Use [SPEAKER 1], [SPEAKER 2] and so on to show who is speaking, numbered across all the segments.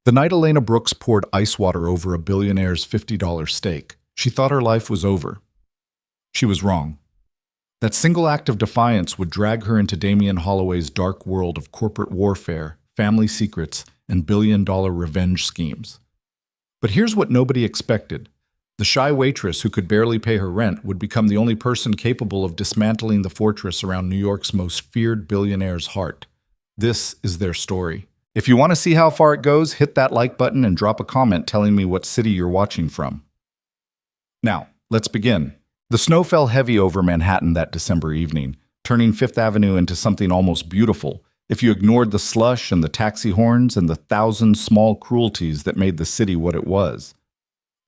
[SPEAKER 1] The night Elena Brooks poured ice water over a billionaire's $50 steak, she thought her life was over. She was wrong. That single act of defiance would drag her into Damien Holloway's dark world of corporate warfare, family secrets, and billion-dollar revenge schemes. But here's what nobody expected. The shy waitress who could barely pay her rent would become the only person capable of dismantling the fortress around New York's most feared billionaire's heart. This is their story. If you want to see how far it goes, hit that like button and drop a comment telling me what city you're watching from. Now, let's begin. The snow fell heavy over Manhattan that December evening, turning Fifth Avenue into something almost beautiful, if you ignored the slush and the taxi horns and the thousand small cruelties that made the city what it was.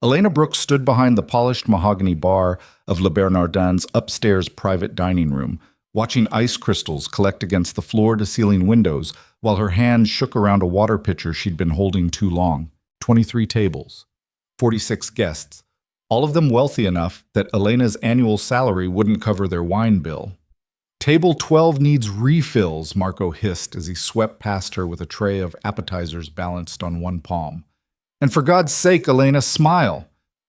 [SPEAKER 1] Elena Brooks stood behind the polished mahogany bar of Le Bernardin's upstairs private dining room, watching ice crystals collect against the floor-to-ceiling windows while her hand shook around a water pitcher she'd been holding too long. 23 tables, 46 guests, all of them wealthy enough that Elena's annual salary wouldn't cover their wine bill. "Table 12 needs refills," Marco hissed as he swept past her with a tray of appetizers balanced on one palm. "And for God's sake, Elena, smile.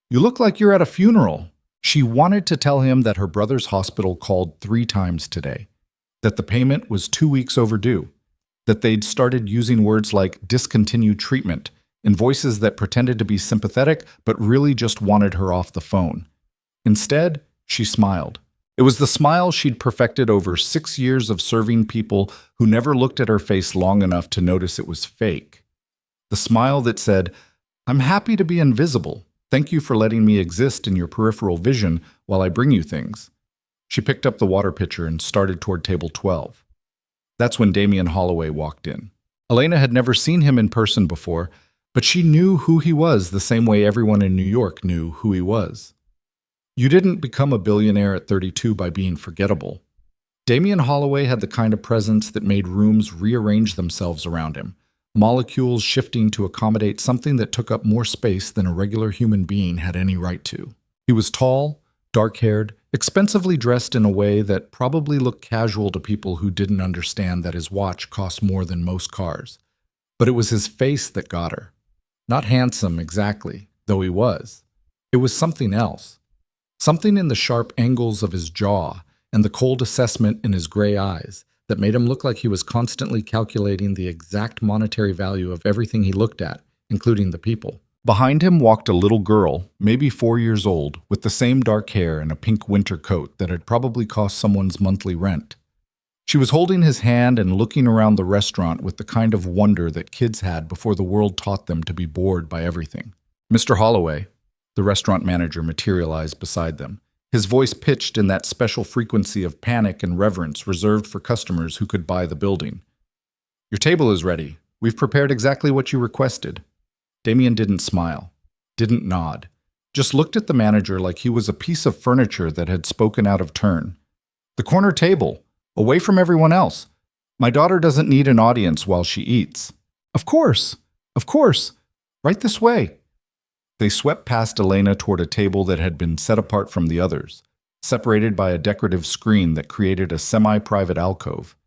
[SPEAKER 1] You look like you're at a funeral." She wanted to tell him that her brother's hospital called 3 times today, that the payment was 2 weeks overdue, that they'd started using words like discontinued treatment in voices that pretended to be sympathetic but really just wanted her off the phone. Instead, she smiled. It was the smile she'd perfected over 6 years of serving people who never looked at her face long enough to notice it was fake. The smile that said, "I'm happy to be invisible. Thank you for letting me exist in your peripheral vision while I bring you things." She picked up the water pitcher and started toward table 12. That's when Damien Holloway walked in. Elena had never seen him in person before, but she knew who he was the same way everyone in New York knew who he was. You didn't become a billionaire at 32 by being forgettable. Damien Holloway had the kind of presence that made rooms rearrange themselves around him, molecules shifting to accommodate something that took up more space than a regular human being had any right to. He was tall, dark-haired, expensively dressed in a way that probably looked casual to people who didn't understand that his watch cost more than most cars. But it was his face that got her. Not handsome exactly, though he was. It was something else. Something in the sharp angles of his jaw and the cold assessment in his gray eyes that made him look like he was constantly calculating the exact monetary value of everything he looked at, including the people. Behind him walked a little girl, maybe 4 years old, with the same dark hair and a pink winter coat that had probably cost someone's monthly rent. She was holding his hand and looking around the restaurant with the kind of wonder that kids had before the world taught them to be bored by everything. "Mr. Holloway," the restaurant manager materialized beside them, his voice pitched in that special frequency of panic and reverence reserved for customers who could buy the building. "Your table is ready. We've prepared exactly what you requested." Damien didn't smile, didn't nod, just looked at the manager like he was a piece of furniture that had spoken out of turn. "The corner table, away from everyone else. My daughter doesn't need an audience while she eats." Of course. Right this way." They swept past Elena toward a table that had been set apart from the others, separated by a decorative screen that created a semi-private alcove.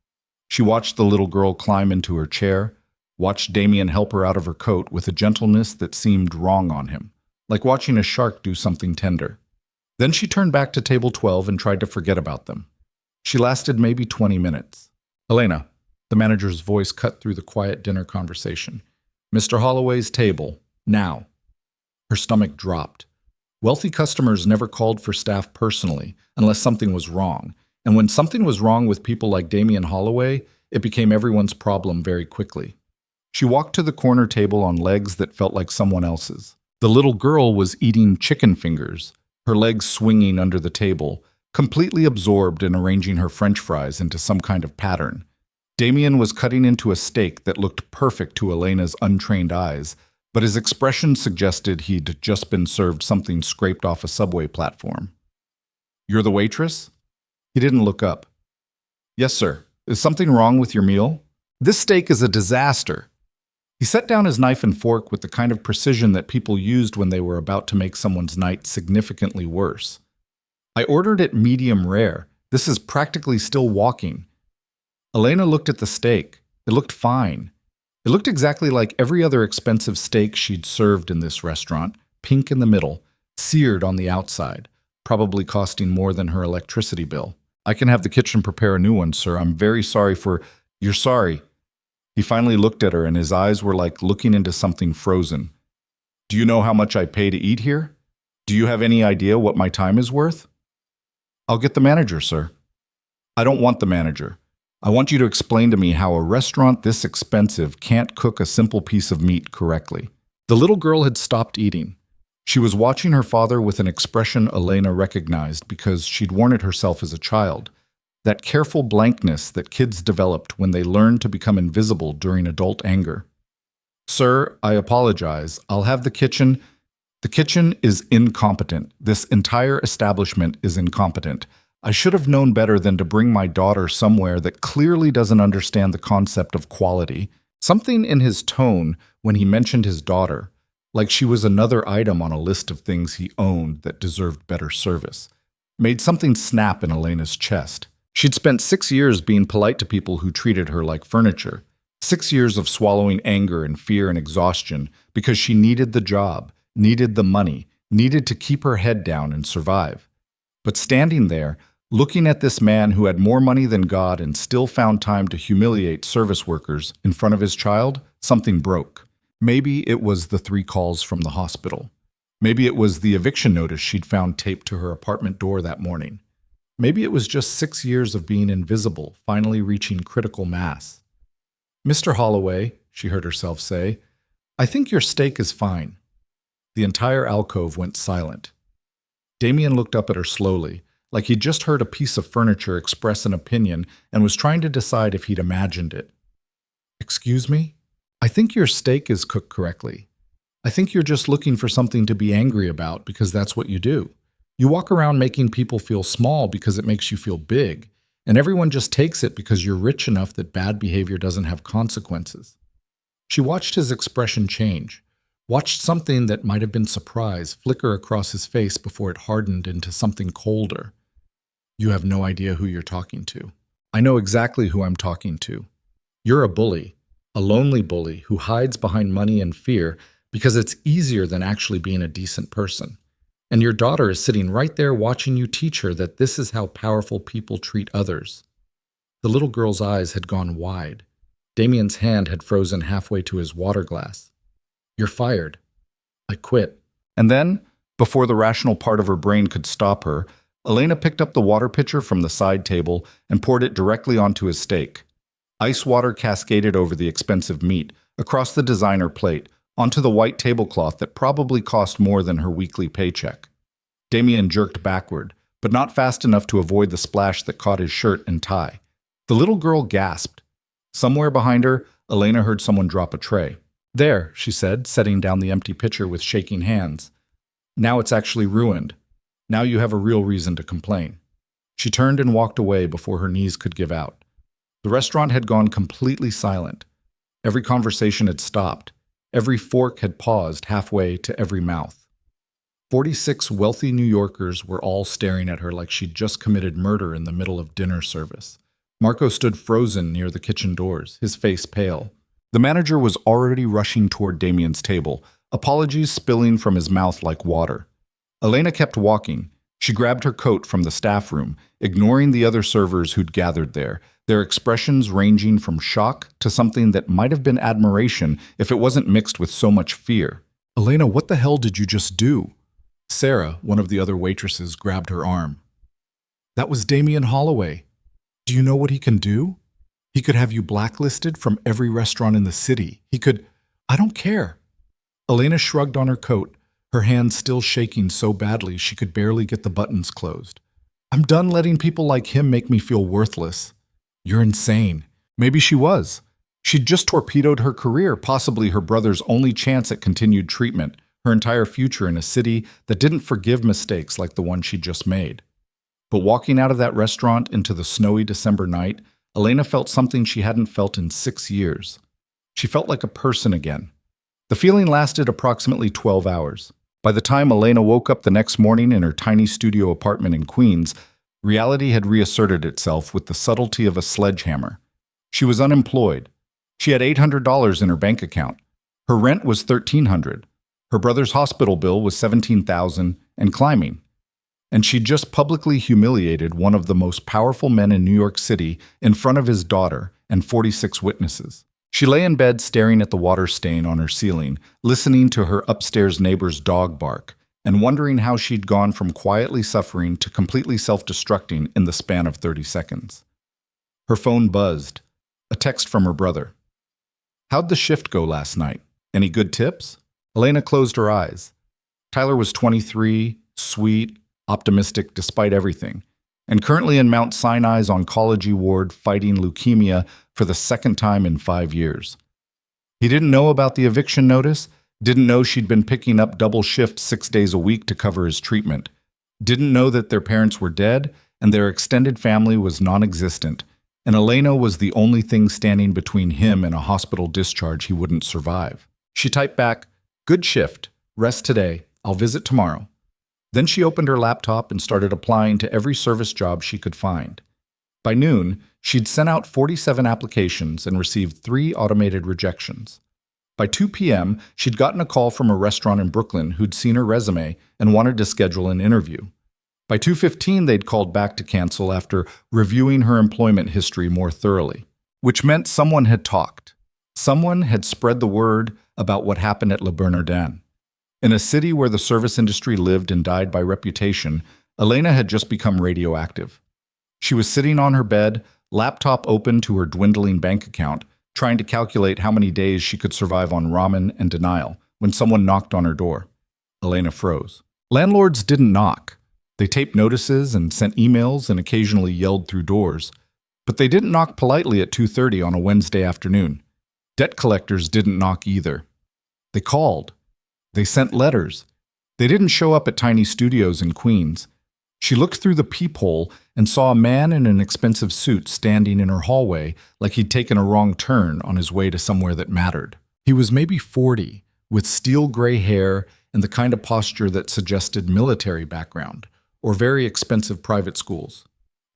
[SPEAKER 1] She watched the little girl climb into her chair, watched Damien help her out of her coat with a gentleness that seemed wrong on him, like watching a shark do something tender. Then she turned back to table 12 and tried to forget about them. She lasted maybe 20 minutes. "Elena," the manager's voice cut through the quiet dinner conversation. "Mr. Holloway's table, now." Her stomach dropped. Wealthy customers never called for staff personally unless something was wrong, and when something was wrong with people like Damien Holloway, it became everyone's problem very quickly. She walked to the corner table on legs that felt like someone else's. The little girl was eating chicken fingers, her legs swinging under the table, completely absorbed in arranging her French fries into some kind of pattern. Damien was cutting into a steak that looked perfect to Elena's untrained eyes, but his expression suggested he'd just been served something scraped off a subway platform. "You're the waitress?" He didn't look up. "Yes, sir. Is something wrong with your meal?" "This steak is a disaster." He set down his knife and fork with the kind of precision that people used when they were about to make someone's night significantly worse. "I ordered it medium rare. This is practically still walking." Elena looked at the steak. It looked fine. It looked exactly like every other expensive steak she'd served in this restaurant, pink in the middle, seared on the outside, probably costing more than her electricity bill. I can have the kitchen prepare a new one, sir. I'm very sorry for... You're sorry. He finally looked at her and his eyes were like looking into something frozen. Do you know how much I pay to eat here? Do you have any idea what my time is worth? I'll get the manager, sir. I don't want the manager. I want you to explain to me how a restaurant this expensive can't cook a simple piece of meat correctly. The little girl had stopped eating. She was watching her father with an expression Elena recognized because she'd worn it herself as a child. That careful blankness that kids developed when they learn to become invisible during adult anger. Sir, I apologize. I'll have the kitchen. The kitchen is incompetent. This entire establishment is incompetent. I should have known better than to bring my daughter somewhere that clearly doesn't understand the concept of quality. Something in his tone when he mentioned his daughter, like she was another item on a list of things he owned that deserved better service, made something snap in Elena's chest. She'd spent 6 years being polite to people who treated her like furniture. 6 years of swallowing anger and fear and exhaustion because she needed the job, needed the money, needed to keep her head down and survive. But standing there, looking at this man who had more money than God and still found time to humiliate service workers in front of his child, something broke. Maybe it was the 3 calls from the hospital. Maybe it was the eviction notice she'd found taped to her apartment door that morning. Maybe it was just 6 years of being invisible, finally reaching critical mass. Mr. Holloway, she heard herself say, I think your steak is fine. The entire alcove went silent. Damien looked up at her slowly, like he'd just heard a piece of furniture express an opinion and was trying to decide if he'd imagined it. Excuse me? I think your steak is cooked correctly. I think you're just looking for something to be angry about because that's what you do. You walk around making people feel small because it makes you feel big, and everyone just takes it because you're rich enough that bad behavior doesn't have consequences. She watched his expression change, watched something that might have been surprise flicker across his face before it hardened into something colder. You have no idea who you're talking to. I know exactly who I'm talking to. You're a bully, a lonely bully who hides behind money and fear because it's easier than actually being a decent person. And your daughter is sitting right there watching you teach her that this is how powerful people treat others. The little girl's eyes had gone wide. Damien's hand had frozen halfway to his water glass. You're fired. I quit. And then, before the rational part of her brain could stop her, Elena picked up the water pitcher from the side table and poured it directly onto his steak. Ice water cascaded over the expensive meat, across the designer plate, onto the white tablecloth that probably cost more than her weekly paycheck. Damien jerked backward, but not fast enough to avoid the splash that caught his shirt and tie. The little girl gasped. Somewhere behind her, Elena heard someone drop a tray. There, she said, setting down the empty pitcher with shaking hands. Now it's actually ruined. Now you have a real reason to complain. She turned and walked away before her knees could give out. The restaurant had gone completely silent. Every conversation had stopped. Every fork had paused halfway to every mouth. 46 wealthy New Yorkers were all staring at her like she'd just committed murder in the middle of dinner service. Marco stood frozen near the kitchen doors, his face pale. The manager was already rushing toward Damien's table, apologies spilling from his mouth like water. Elena kept walking. She grabbed her coat from the staff room, ignoring the other servers who'd gathered there, their expressions ranging from shock to something that might have been admiration if it wasn't mixed with so much fear. Elena, what the hell did you just do? Sarah, one of the other waitresses, grabbed her arm. That was Damien Holloway. Do you know what he can do? He could have you blacklisted from every restaurant in the city. He could... I don't care. Elena shrugged on her coat, her hands still shaking so badly she could barely get the buttons closed. I'm done letting people like him make me feel worthless. You're insane. Maybe she was. She'd just torpedoed her career, possibly her brother's only chance at continued treatment, her entire future in a city that didn't forgive mistakes like the one she'd just made. But walking out of that restaurant into the snowy December night, Elena felt something she hadn't felt in 6 years. She felt like a person again. The feeling lasted approximately 12 hours. By the time Elena woke up the next morning in her tiny studio apartment in Queens, reality had reasserted itself with the subtlety of a sledgehammer. She was unemployed. She had $800 in her bank account. Her rent was $1,300. Her brother's hospital bill was $17,000 and climbing. And she just publicly humiliated one of the most powerful men in New York City in front of his daughter and 46 witnesses. She lay in bed staring at the water stain on her ceiling, listening to her upstairs neighbor's dog bark, and wondering how she'd gone from quietly suffering to completely self-destructing in the span of 30 seconds. Her phone buzzed. A text from her brother. "How'd the shift go last night? Any good tips?" Elena closed her eyes. Tyler was 23, sweet, optimistic despite everything, and currently in Mount Sinai's oncology ward fighting leukemia for the second time in 5 years. He didn't know about the eviction notice, didn't know she'd been picking up double shifts 6 days a week to cover his treatment, didn't know that their parents were dead and their extended family was non-existent, and Elena was the only thing standing between him and a hospital discharge he wouldn't survive. She typed back, "Good shift. Rest today. I'll visit tomorrow." Then she opened her laptop and started applying to every service job she could find. By noon, she'd sent out 47 applications and received 3 automated rejections. By 2 p.m., she'd gotten a call from a restaurant in Brooklyn who'd seen her resume and wanted to schedule an interview. By 2:15, they'd called back to cancel after reviewing her employment history more thoroughly, which meant someone had talked. Someone had spread the word about what happened at Le Bernardin. In a city where the service industry lived and died by reputation, Elena had just become radioactive. She was sitting on her bed, laptop open to her dwindling bank account, trying to calculate how many days she could survive on ramen and denial, when someone knocked on her door. Elena froze. Landlords didn't knock. They taped notices and sent emails and occasionally yelled through doors. But they didn't knock politely at 2:30 on a Wednesday afternoon. Debt collectors didn't knock either. They called. They sent letters. They didn't show up at tiny studios in Queens. She looked through the peephole and saw a man in an expensive suit standing in her hallway like he'd taken a wrong turn on his way to somewhere that mattered. He was maybe 40, with steel gray hair and the kind of posture that suggested military background or very expensive private schools.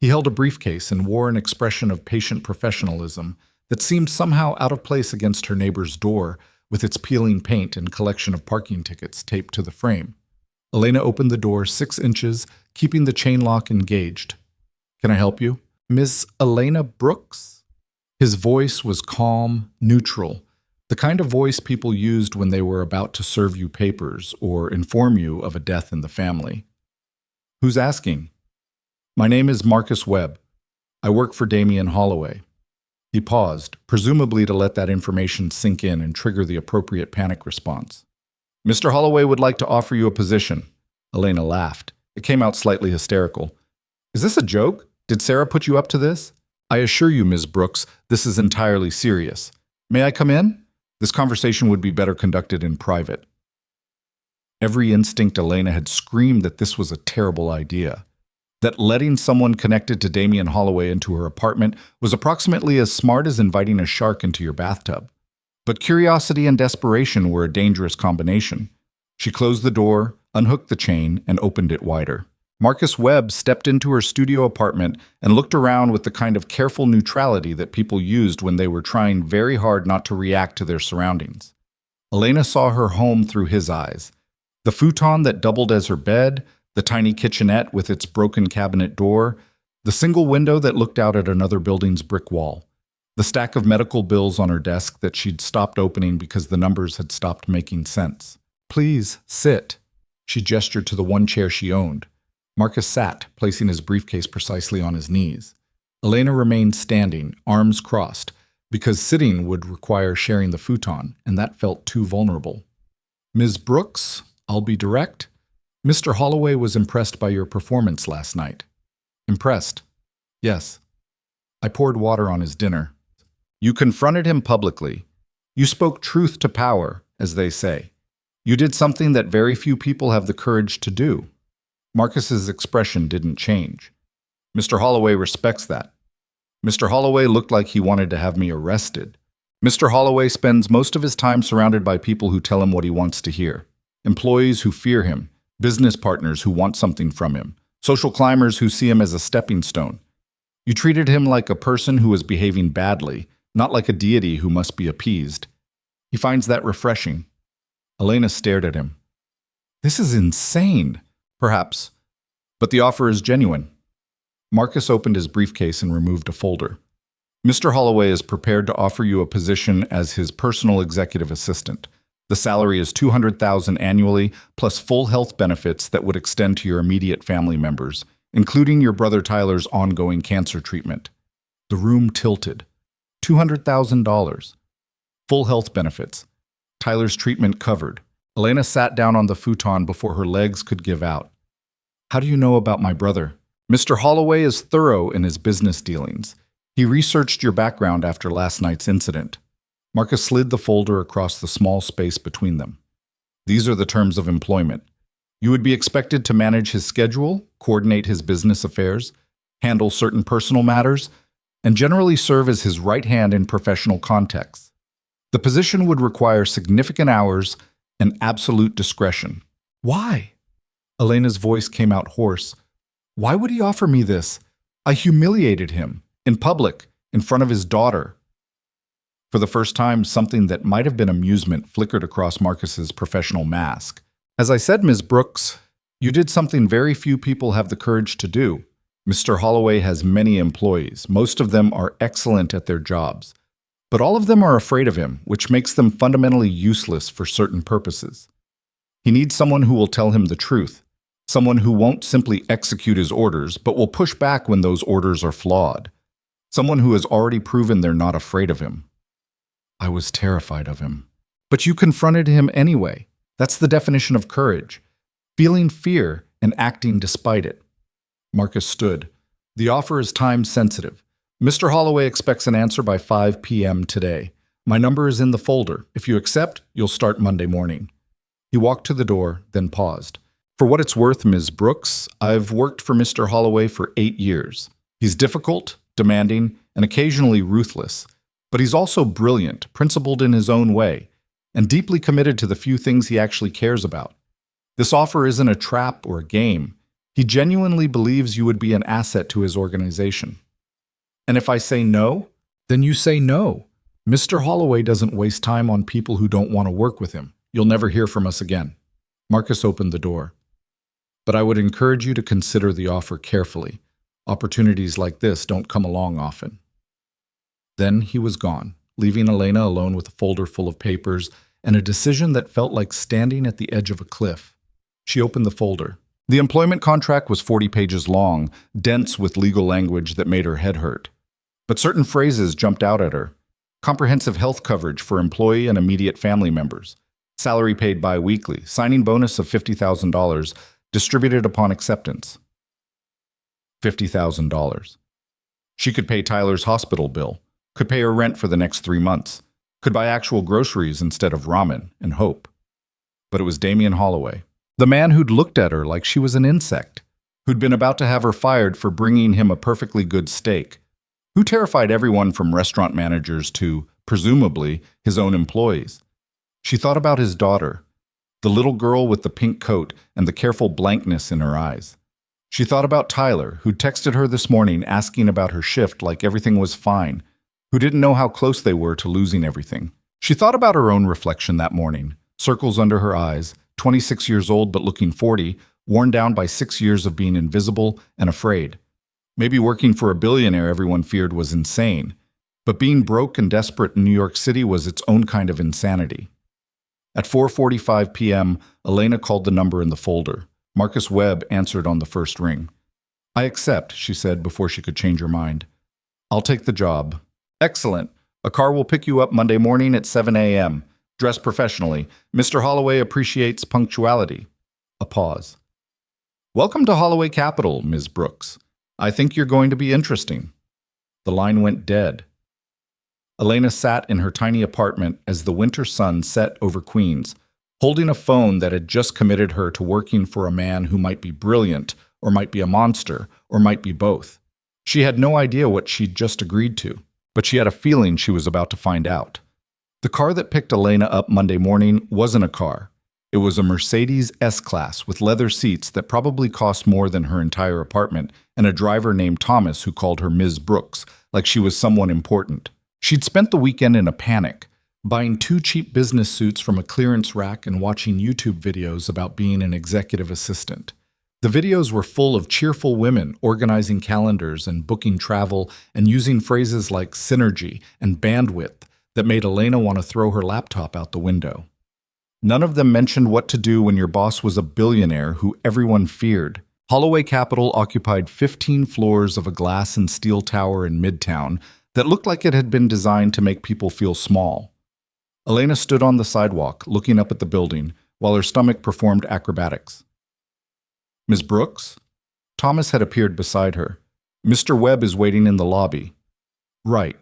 [SPEAKER 1] He held a briefcase and wore an expression of patient professionalism that seemed somehow out of place against her neighbor's door with its peeling paint and collection of parking tickets taped to the frame. Elena opened the door 6 inches, keeping the chain lock engaged. "Can I help you?" "Miss Elena Brooks?" His voice was calm, neutral, the kind of voice people used when they were about to serve you papers or inform you of a death in the family. "Who's asking?" "My name is Marcus Webb. I work for Damien Holloway." He paused, presumably to let that information sink in and trigger the appropriate panic response. "Mr. Holloway would like to offer you a position." Elena laughed. It came out slightly hysterical. "Is this a joke? Did Sarah put you up to this?" "I assure you, Ms. Brooks, this is entirely serious. May I come in? This conversation would be better conducted in private." Every instinct Elena had screamed that this was a terrible idea, that letting someone connected to Damien Holloway into her apartment was approximately as smart as inviting a shark into your bathtub. But curiosity and desperation were a dangerous combination. She closed the door, unhooked the chain, and opened it wider. Marcus Webb stepped into her studio apartment and looked around with the kind of careful neutrality that people used when they were trying very hard not to react to their surroundings. Elena saw her home through his eyes. The futon that doubled as her bed, the tiny kitchenette with its broken cabinet door, the single window that looked out at another building's brick wall, the stack of medical bills on her desk that she'd stopped opening because the numbers had stopped making sense. "Please, sit." She gestured to the one chair she owned. Marcus sat, placing his briefcase precisely on his knees. Elena remained standing, arms crossed, because sitting would require sharing the futon, and that felt too vulnerable. "Ms. Brooks, I'll be direct. Mr. Holloway was impressed by your performance last night." "Impressed?" "Yes." "I poured water on his dinner." "You confronted him publicly. You spoke truth to power, as they say. You did something that very few people have the courage to do." Marcus's expression didn't change. "Mr. Holloway respects that. Mr. Holloway looked like he wanted to have me arrested. Mr. Holloway spends most of his time surrounded by people who tell him what he wants to hear. Employees who fear him, business partners who want something from him, social climbers who see him as a stepping stone. You treated him like a person who was behaving badly, not like a deity who must be appeased. He finds that refreshing. Elena stared at him. This is insane, perhaps, but the offer is genuine. Marcus opened his briefcase and removed a folder. Mr. Holloway is prepared to offer you a position as his personal executive assistant. The salary is $200,000 annually, plus full health benefits that would extend to your immediate family members, including your brother Tyler's ongoing cancer treatment. The room tilted. $200,000. Full health benefits. Tyler's treatment covered. Elena sat down on the futon before her legs could give out. How do you know about my brother? Mr. Holloway is thorough in his business dealings. He researched your background after last night's incident. Marcus slid the folder across the small space between them. These are the terms of employment. You would be expected to manage his schedule, coordinate his business affairs, handle certain personal matters, and generally serve as his right hand in professional contexts. The position would require significant hours and absolute discretion. Why? Elena's voice came out hoarse. Why would he offer me this? I humiliated him, in public, in front of his daughter. For the first time, something that might have been amusement flickered across Marcus's professional mask. As I said, Ms. Brooks, you did something very few people have the courage to do. Mr. Holloway has many employees. Most of them are excellent at their jobs. But all of them are afraid of him, which makes them fundamentally useless for certain purposes. He needs someone who will tell him the truth, someone who won't simply execute his orders, but will push back when those orders are flawed, someone who has already proven they're not afraid of him. I was terrified of him. But you confronted him anyway. That's the definition of courage, feeling fear and acting despite it. Marcus stood. The offer is time-sensitive. Mr. Holloway expects an answer by 5 p.m. today. My number is in the folder. If you accept, you'll start Monday morning. He walked to the door, then paused. For what it's worth, Ms. Brooks, I've worked for Mr. Holloway for 8 years. He's difficult, demanding, and occasionally ruthless. But he's also brilliant, principled in his own way, and deeply committed to the few things he actually cares about. This offer isn't a trap or a game. He genuinely believes you would be an asset to his organization. And if I say no, then you say no. Mr. Holloway doesn't waste time on people who don't want to work with him. You'll never hear from us again. Marcus opened the door. But I would encourage you to consider the offer carefully. Opportunities like this don't come along often. Then he was gone, leaving Elena alone with a folder full of papers and a decision that felt like standing at the edge of a cliff. She opened the folder. The employment contract was 40 pages long, dense with legal language that made her head hurt. But certain phrases jumped out at her. Comprehensive health coverage for employee and immediate family members. Salary paid bi-weekly. Signing bonus of $50,000 distributed upon acceptance. $50,000. She could pay Tyler's hospital bill. Could pay her rent for the next 3 months. Could buy actual groceries instead of ramen and hope. But it was Damien Holloway. The man who'd looked at her like she was an insect. Who'd been about to have her fired for bringing him a perfectly good steak. Who terrified everyone from restaurant managers to, presumably, his own employees. She thought about his daughter, the little girl with the pink coat and the careful blankness in her eyes. She thought about Tyler, who texted her this morning asking about her shift like everything was fine, who didn't know how close they were to losing everything. She thought about her own reflection that morning, circles under her eyes, 26 years old but looking 40, worn down by 6 years of being invisible and afraid. Maybe working for a billionaire everyone feared was insane, but being broke and desperate in New York City was its own kind of insanity. At 4:45 p.m., Elena called the number in the folder. Marcus Webb answered on the first ring. I accept, she said before she could change her mind. I'll take the job. Excellent. A car will pick you up Monday morning at 7 a.m. Dress professionally. Mr. Holloway appreciates punctuality. A pause. Welcome to Holloway Capital, Ms. Brooks. I think you're going to be interesting. The line went dead. Elena sat in her tiny apartment as the winter sun set over Queens, holding a phone that had just committed her to working for a man who might be brilliant, or might be a monster, or might be both. She had no idea what she'd just agreed to, but she had a feeling she was about to find out. The car that picked Elena up Monday morning wasn't a car. It was a Mercedes S-Class with leather seats that probably cost more than her entire apartment, and a driver named Thomas who called her Ms. Brooks, like she was someone important. She'd spent the weekend in a panic, buying 2 cheap business suits from a clearance rack and watching YouTube videos about being an executive assistant. The videos were full of cheerful women organizing calendars and booking travel and using phrases like synergy and bandwidth that made Elena want to throw her laptop out the window. None of them mentioned what to do when your boss was a billionaire who everyone feared. Holloway Capital occupied 15 floors of a glass and steel tower in Midtown that looked like it had been designed to make people feel small. Elena stood on the sidewalk, looking up at the building, while her stomach performed acrobatics. Ms. Brooks? Thomas had appeared beside her. Mr. Webb is waiting in the lobby. Right.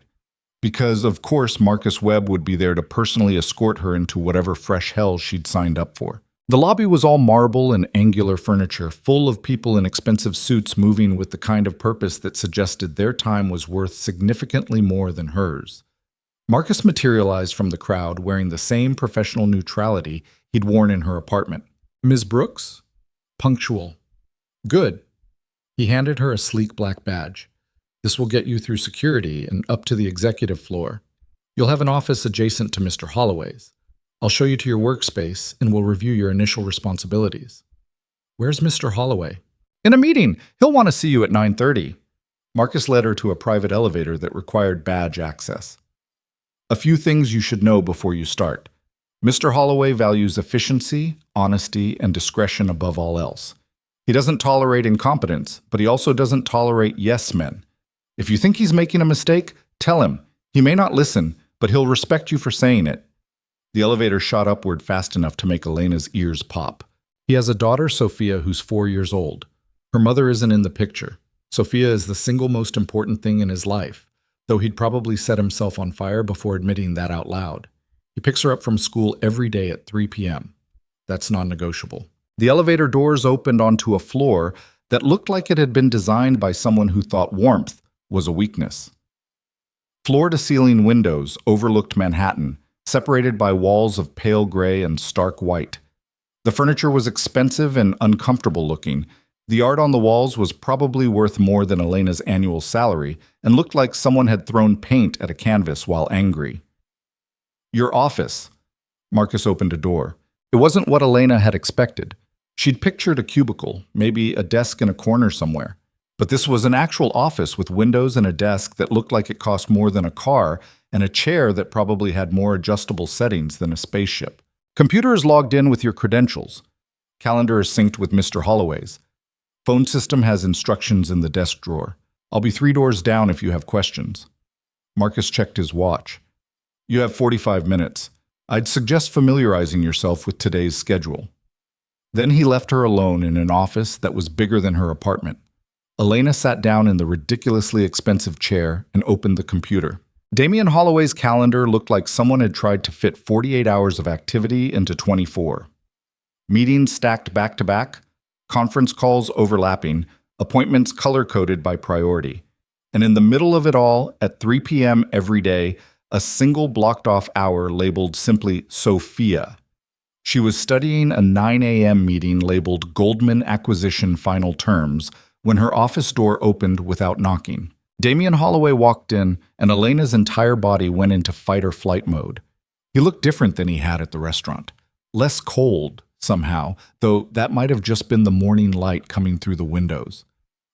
[SPEAKER 1] Because, of course, Marcus Webb would be there to personally escort her into whatever fresh hell she'd signed up for. The lobby was all marble and angular furniture, full of people in expensive suits moving with the kind of purpose that suggested their time was worth significantly more than hers. Marcus materialized from the crowd wearing the same professional neutrality he'd worn in her apartment. Ms. Brooks? Punctual. Good. He handed her a sleek black badge. This will get you through security and up to the executive floor. You'll have an office adjacent to Mr. Holloway's. I'll show you to your workspace and we'll review your initial responsibilities. Where's Mr. Holloway? In a meeting. He'll want to see you at 9:30. Marcus led her to a private elevator that required badge access. A few things you should know before you start. Mr. Holloway values efficiency, honesty, and discretion above all else. He doesn't tolerate incompetence, but he also doesn't tolerate yes men. If you think he's making a mistake, tell him. He may not listen, but he'll respect you for saying it. The elevator shot upward fast enough to make Elena's ears pop. He has a daughter, Sophia, who's 4 years old. Her mother isn't in the picture. Sophia is the single most important thing in his life, though he'd probably set himself on fire before admitting that out loud. He picks her up from school every day at 3 p.m. That's non-negotiable. The elevator doors opened onto a floor that looked like it had been designed by someone who thought warmth was a weakness. Floor-to-ceiling windows overlooked Manhattan, separated by walls of pale gray and stark white. The furniture was expensive and uncomfortable looking. The art on the walls was probably worth more than Elena's annual salary and looked like someone had thrown paint at a canvas while angry. Your office. Marcus opened a door. It wasn't what Elena had expected. She'd pictured a cubicle, maybe a desk in a corner somewhere. But this was an actual office with windows and a desk that looked like it cost more than a car and a chair that probably had more adjustable settings than a spaceship. Computer is logged in with your credentials. Calendar is synced with Mr. Holloway's. Phone system has instructions in the desk drawer. I'll be 3 doors down if you have questions. Marcus checked his watch. You have 45 minutes. I'd suggest familiarizing yourself with today's schedule. Then he left her alone in an office that was bigger than her apartment. Elena sat down in the ridiculously expensive chair and opened the computer. Damien Holloway's calendar looked like someone had tried to fit 48 hours of activity into 24. Meetings stacked back to back, conference calls overlapping, appointments color-coded by priority. And in the middle of it all, at 3 p.m. every day, a single blocked-off hour labeled simply Sophia. She was studying a 9 a.m. meeting labeled Goldman Acquisition Final Terms when her office door opened without knocking. Damien Holloway walked in, and Elena's entire body went into fight-or-flight mode. He looked different than he had at the restaurant. Less cold, somehow, though that might have just been the morning light coming through the windows.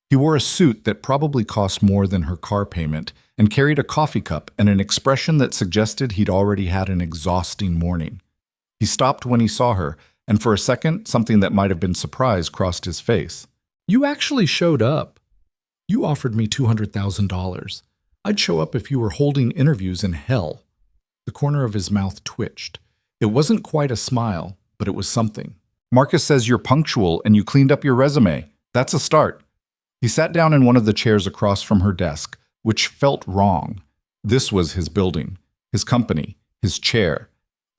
[SPEAKER 1] He wore a suit that probably cost more than her car payment and carried a coffee cup and an expression that suggested he'd already had an exhausting morning. He stopped when he saw her, and for a second, something that might have been surprise crossed his face. You actually showed up. You offered me $200,000. I'd show up if you were holding interviews in hell. The corner of his mouth twitched. It wasn't quite a smile, but it was something. Marcus says you're punctual and you cleaned up your resume. That's a start. He sat down in one of the chairs across from her desk, which felt wrong. This was his building, his company, his chair.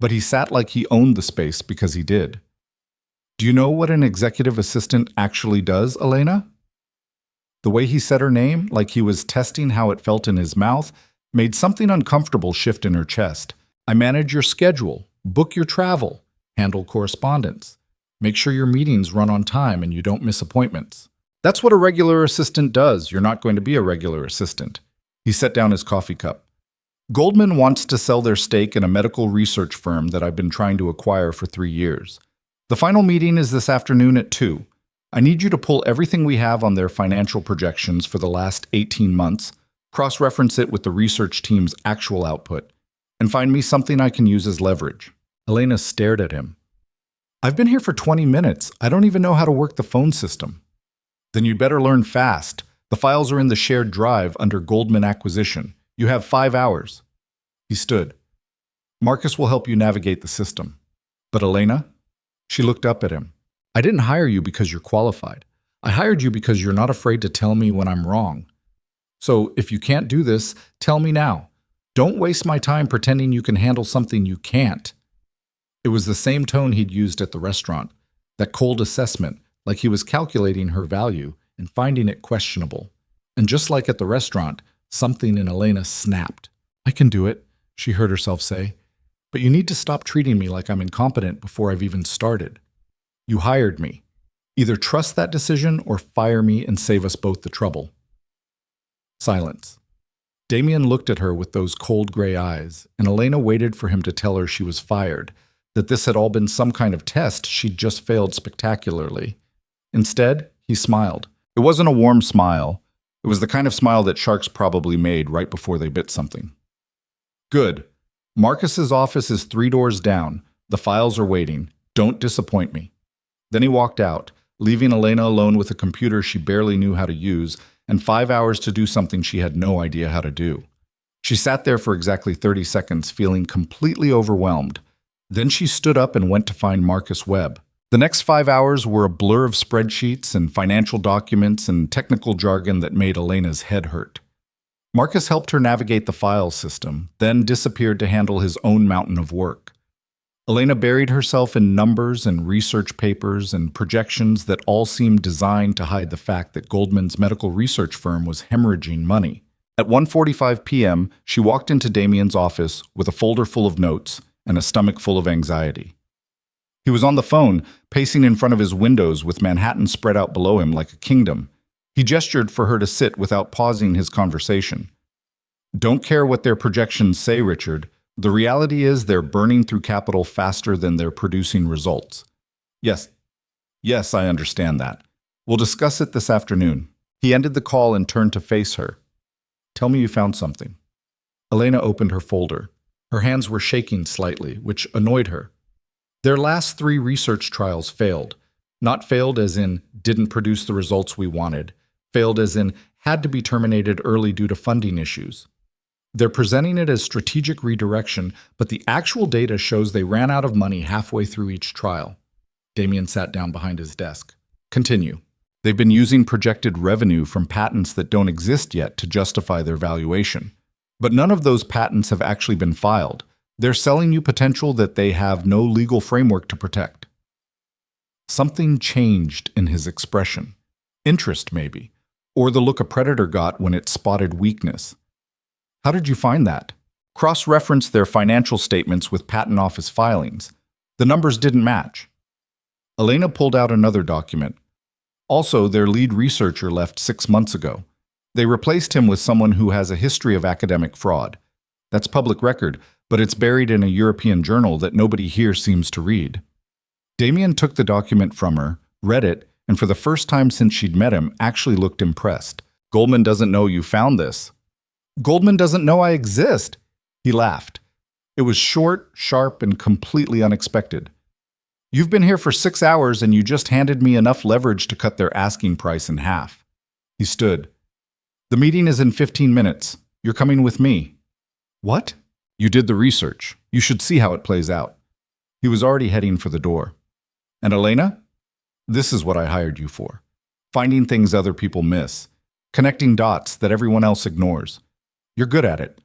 [SPEAKER 1] But he sat like he owned the space because he did. Do you know what an executive assistant actually does, Elena? The way he said her name, like he was testing how it felt in his mouth, made something uncomfortable shift in her chest. I manage your schedule, book your travel, handle correspondence, make sure your meetings run on time and you don't miss appointments. That's what a regular assistant does. You're not going to be a regular assistant. He set down his coffee cup. Goldman wants to sell their stake in a medical research firm that I've been trying to acquire for 3 years. The final meeting is this afternoon at 2. I need you to pull everything we have on their financial projections for the last 18 months, cross-reference it with the research team's actual output, and find me something I can use as leverage. Elena stared at him. I've been here for 20 minutes. I don't even know how to work the phone system. Then you'd better learn fast. The files are in the shared drive under Goldman Acquisition. You have 5 hours. He stood. Marcus will help you navigate the system. But Elena? She looked up at him. I didn't hire you because you're qualified. I hired you because you're not afraid to tell me when I'm wrong. So if you can't do this, tell me now. Don't waste my time pretending you can handle something you can't. It was the same tone he'd used at the restaurant, that cold assessment, like he was calculating her value and finding it questionable. And just like at the restaurant, something in Elena snapped. I can do it, she heard herself say. But you need to stop treating me like I'm incompetent before I've even started. You hired me. Either trust that decision or fire me and save us both the trouble. Silence. Damien looked at her with those cold gray eyes, and Elena waited for him to tell her she was fired, that this had all been some kind of test she'd just failed spectacularly. Instead, he smiled. It wasn't a warm smile. It was the kind of smile that sharks probably made right before they bit something. Good. Marcus's office is 3 doors down. The files are waiting. Don't disappoint me. Then he walked out, leaving Elena alone with a computer she barely knew how to use and 5 hours to do something she had no idea how to do. She sat there for exactly 30 seconds, feeling completely overwhelmed. Then she stood up and went to find Marcus Webb. The next 5 hours were a blur of spreadsheets and financial documents and technical jargon that made Elena's head hurt. Marcus helped her navigate the file system, then disappeared to handle his own mountain of work. Elena buried herself in numbers and research papers and projections that all seemed designed to hide the fact that Goldman's medical research firm was hemorrhaging money. At 1:45 p.m., she walked into Damien's office with a folder full of notes and a stomach full of anxiety. He was on the phone, pacing in front of his windows with Manhattan spread out below him like a kingdom. He gestured for her to sit without pausing his conversation. Don't care what their projections say, Richard. The reality is they're burning through capital faster than they're producing results. Yes, I understand that. We'll discuss it this afternoon. He ended the call and turned to face her. Tell me you found something. Elena opened her folder. Her hands were shaking slightly, which annoyed her. Their last 3 research trials failed. Not failed as in didn't produce the results we wanted. Failed as in had to be terminated early due to funding issues. They're presenting it as strategic redirection, but the actual data shows they ran out of money halfway through each trial. Damien sat down behind his desk. Continue. They've been using projected revenue from patents that don't exist yet to justify their valuation. But none of those patents have actually been filed. They're selling you potential that they have no legal framework to protect. Something changed in his expression. Interest, maybe. Or the look a predator got when it spotted weakness. How did you find that? Cross-reference their financial statements with patent office filings. The numbers didn't match. Elena pulled out another document. Also, their lead researcher left 6 months ago. They replaced him with someone who has a history of academic fraud. That's public record, but it's buried in a European journal that nobody here seems to read. Damien took the document from her, read it, and for the first time since she'd met him, actually looked impressed. Goldman doesn't know you found this. Goldman doesn't know I exist. He laughed. It was short, sharp, and completely unexpected. You've been here for 6 hours and you just handed me enough leverage to cut their asking price in half. He stood. The meeting is in 15 minutes. You're coming with me. What? You did the research. You should see how it plays out. He was already heading for the door. And Elena? This is what I hired you for. Finding things other people miss. Connecting dots that everyone else ignores. You're good at it.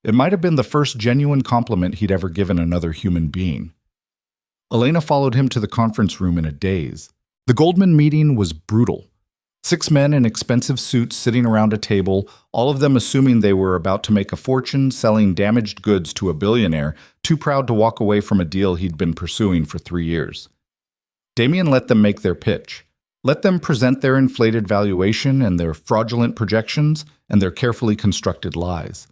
[SPEAKER 1] It might have been the first genuine compliment he'd ever given another human being. Elena followed him to the conference room in a daze. The Goldman meeting was brutal. 6 men in expensive suits sitting around a table, all of them assuming they were about to make a fortune selling damaged goods to a billionaire, too proud to walk away from a deal he'd been pursuing for 3 years. Damien let them make their pitch. Let them present their inflated valuation and their fraudulent projections and their carefully constructed lies.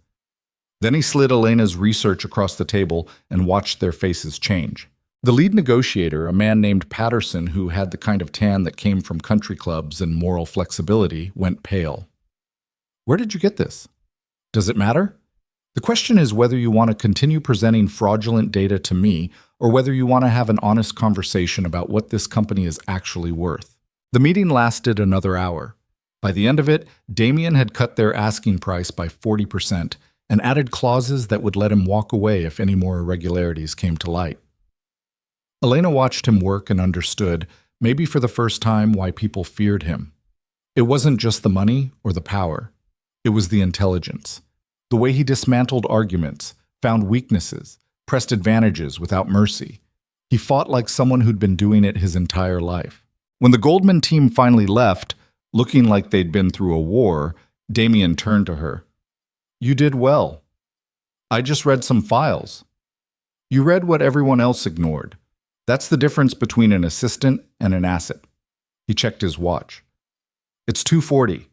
[SPEAKER 1] Then he slid Elena's research across the table and watched their faces change. The lead negotiator, a man named Patterson who had the kind of tan that came from country clubs and moral flexibility, went pale. Where did you get this? Does it matter? The question is whether you want to continue presenting fraudulent data to me or whether you want to have an honest conversation about what this company is actually worth. The meeting lasted another hour. By the end of it, Damien had cut their asking price by 40% and added clauses that would let him walk away if any more irregularities came to light. Elena watched him work and understood, maybe for the first time, why people feared him. It wasn't just the money or the power. It was the intelligence. The way he dismantled arguments, found weaknesses, pressed advantages without mercy. He fought like someone who'd been doing it his entire life. When the Goldman team finally left, looking like they'd been through a war, Damien turned to her. You did well. I just read some files. You read what everyone else ignored. That's the difference between an assistant and an asset. He checked his watch. It's 2:40.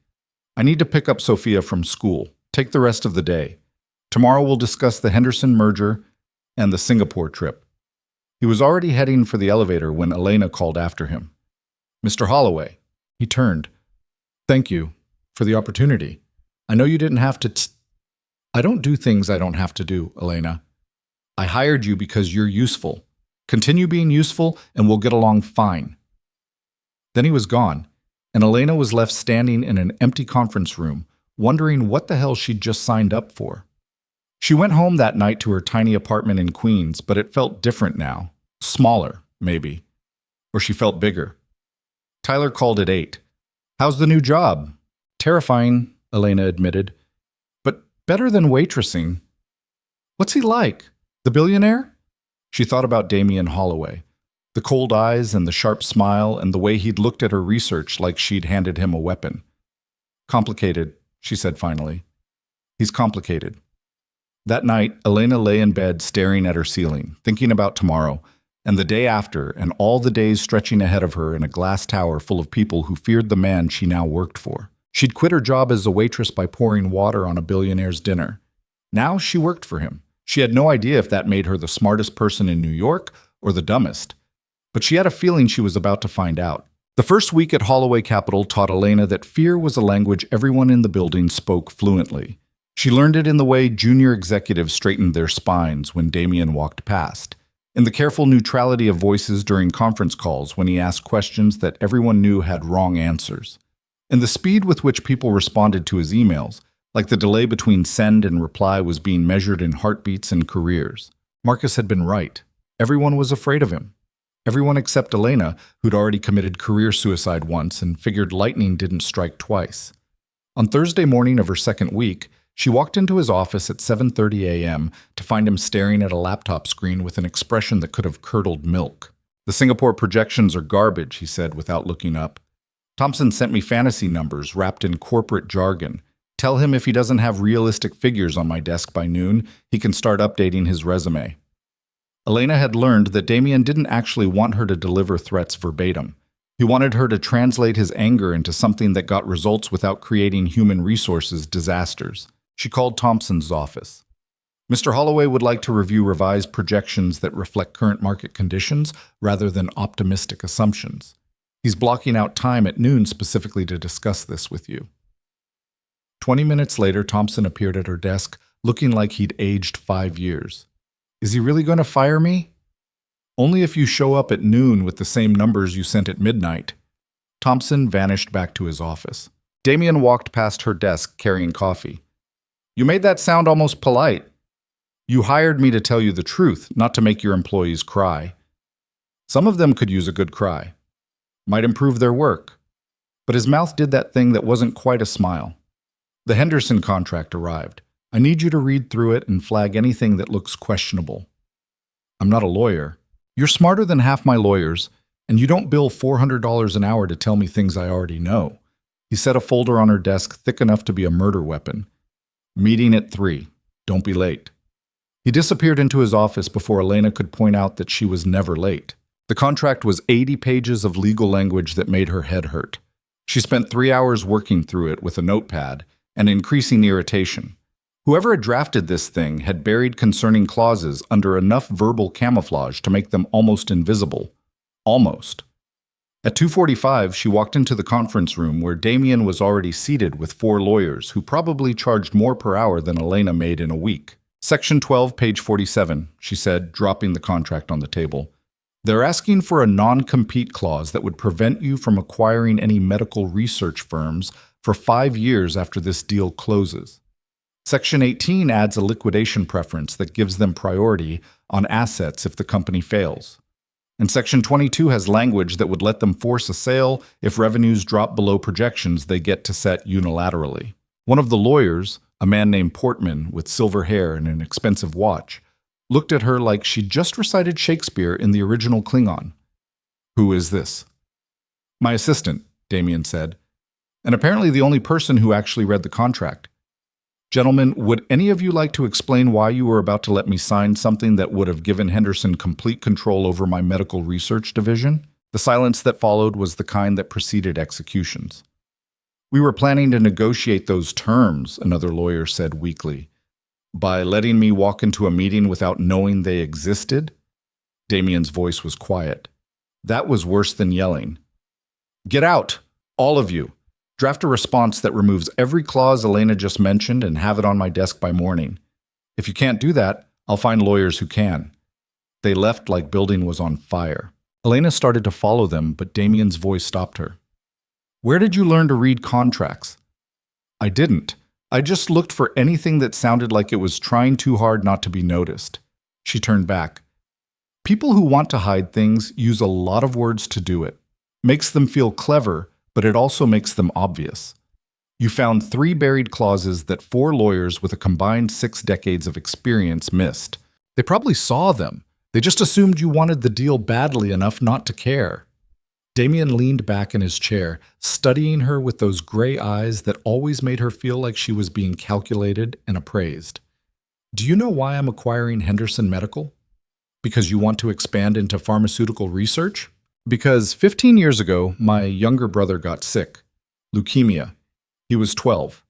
[SPEAKER 1] I need to pick up Sophia from school. Take the rest of the day. Tomorrow we'll discuss the Henderson merger and the Singapore trip. He was already heading for the elevator when Elena called after him. Mr. Holloway. He turned. Thank you for the opportunity. I know you didn't have to I don't do things I don't have to do, Elena. I hired you because you're useful. Continue being useful and we'll get along fine. Then he was gone, and Elena was left standing in an empty conference room, wondering what the hell she'd just signed up for. She went home that night to her tiny apartment in Queens, but it felt different now. Smaller, maybe. Or she felt bigger. Tyler called at 8. How's the new job? Terrifying, Elena admitted. But better than waitressing. What's he like? The billionaire? She thought about Damien Holloway. The cold eyes and the sharp smile and the way he'd looked at her research like she'd handed him a weapon. Complicated, she said finally. He's complicated. That night, Elena lay in bed staring at her ceiling, thinking about tomorrow, and the day after, and all the days stretching ahead of her in a glass tower full of people who feared the man she now worked for. She'd quit her job as a waitress by pouring water on a billionaire's dinner. Now she worked for him. She had no idea if that made her the smartest person in New York or the dumbest. But she had a feeling she was about to find out. The first week at Holloway Capital taught Elena that fear was a language everyone in the building spoke fluently. She learned it in the way junior executives straightened their spines when Damien walked past, in the careful neutrality of voices during conference calls when he asked questions that everyone knew had wrong answers, in the speed with which people responded to his emails, like the delay between send and reply was being measured in heartbeats and careers. Marcus had been right. Everyone was afraid of him. Everyone except Elena, who'd already committed career suicide once and figured lightning didn't strike twice. On Thursday morning of her second week, she walked into his office at 7:30 a.m. to find him staring at a laptop screen with an expression that could have curdled milk. The Singapore projections are garbage, he said without looking up. Thompson sent me fantasy numbers wrapped in corporate jargon. Tell him if he doesn't have realistic figures on my desk by noon, he can start updating his resume. Elena had learned that Damien didn't actually want her to deliver threats verbatim. He wanted her to translate his anger into something that got results without creating human resources disasters. She called Thompson's office. Mr. Holloway would like to review revised projections that reflect current market conditions rather than optimistic assumptions. He's blocking out time at noon specifically to discuss this with you. 20 minutes later, Thompson appeared at her desk, looking like he'd aged 5 years. Is he really going to fire me? Only if you show up at noon with the same numbers you sent at midnight. Thompson vanished back to his office. Damien walked past her desk carrying coffee. You made that sound almost polite. You hired me to tell you the truth, not to make your employees cry. Some of them could use a good cry. Might improve their work. But his mouth did that thing that wasn't quite a smile. The Henderson contract arrived. I need you to read through it and flag anything that looks questionable. I'm not a lawyer. You're smarter than half my lawyers, and you don't bill $400 an hour to tell me things I already know. He set a folder on her desk thick enough to be a murder weapon. Meeting at 3. Don't be late. He disappeared into his office before Elena could point out that she was never late. The contract was 80 pages of legal language that made her head hurt. She spent 3 hours working through it with a notepad and increasing irritation. Whoever had drafted this thing had buried concerning clauses under enough verbal camouflage to make them almost invisible. Almost. At 2:45, she walked into the conference room where Damien was already seated with 4 lawyers who probably charged more per hour than Elena made in a week. Section 12, page 47, she said, dropping the contract on the table. They're asking for a non-compete clause that would prevent you from acquiring any medical research firms for 5 years after this deal closes. Section 18 adds a liquidation preference that gives them priority on assets if the company fails. And Section 22 has language that would let them force a sale if revenues drop below projections they get to set unilaterally. One of the lawyers, a man named Portman with silver hair and an expensive watch, looked at her like she'd just recited Shakespeare in the original Klingon. "Who is this?" "My assistant," Damien said, "and apparently the only person who actually read the contract. Gentlemen, would any of you like to explain why you were about to let me sign something that would have given Henderson complete control over my medical research division?" The silence that followed was the kind that preceded executions. "We were planning to negotiate those terms," another lawyer said weakly. "By letting me walk into a meeting without knowing they existed?" Damien's voice was quiet. That was worse than yelling. "Get out, all of you. Draft a response that removes every clause Elena just mentioned and have it on my desk by morning. If you can't do that, I'll find lawyers who can." They left like building was on fire. Elena started to follow them, but Damien's voice stopped her. "Where did you learn to read contracts?" "I didn't. I just looked for anything that sounded like it was trying too hard not to be noticed." She turned back. "People who want to hide things use a lot of words to do it. Makes them feel clever, but it also makes them obvious. You found 3 buried clauses that 4 lawyers with a combined 6 decades of experience missed. They probably saw them. They just assumed you wanted the deal badly enough not to care." Damien leaned back in his chair, studying her with those gray eyes that always made her feel like she was being calculated and appraised. "Do you know why I'm acquiring Henderson Medical? Because you want to expand into pharmaceutical research? Because 15 years ago, my younger brother got sick. Leukemia. He was 12.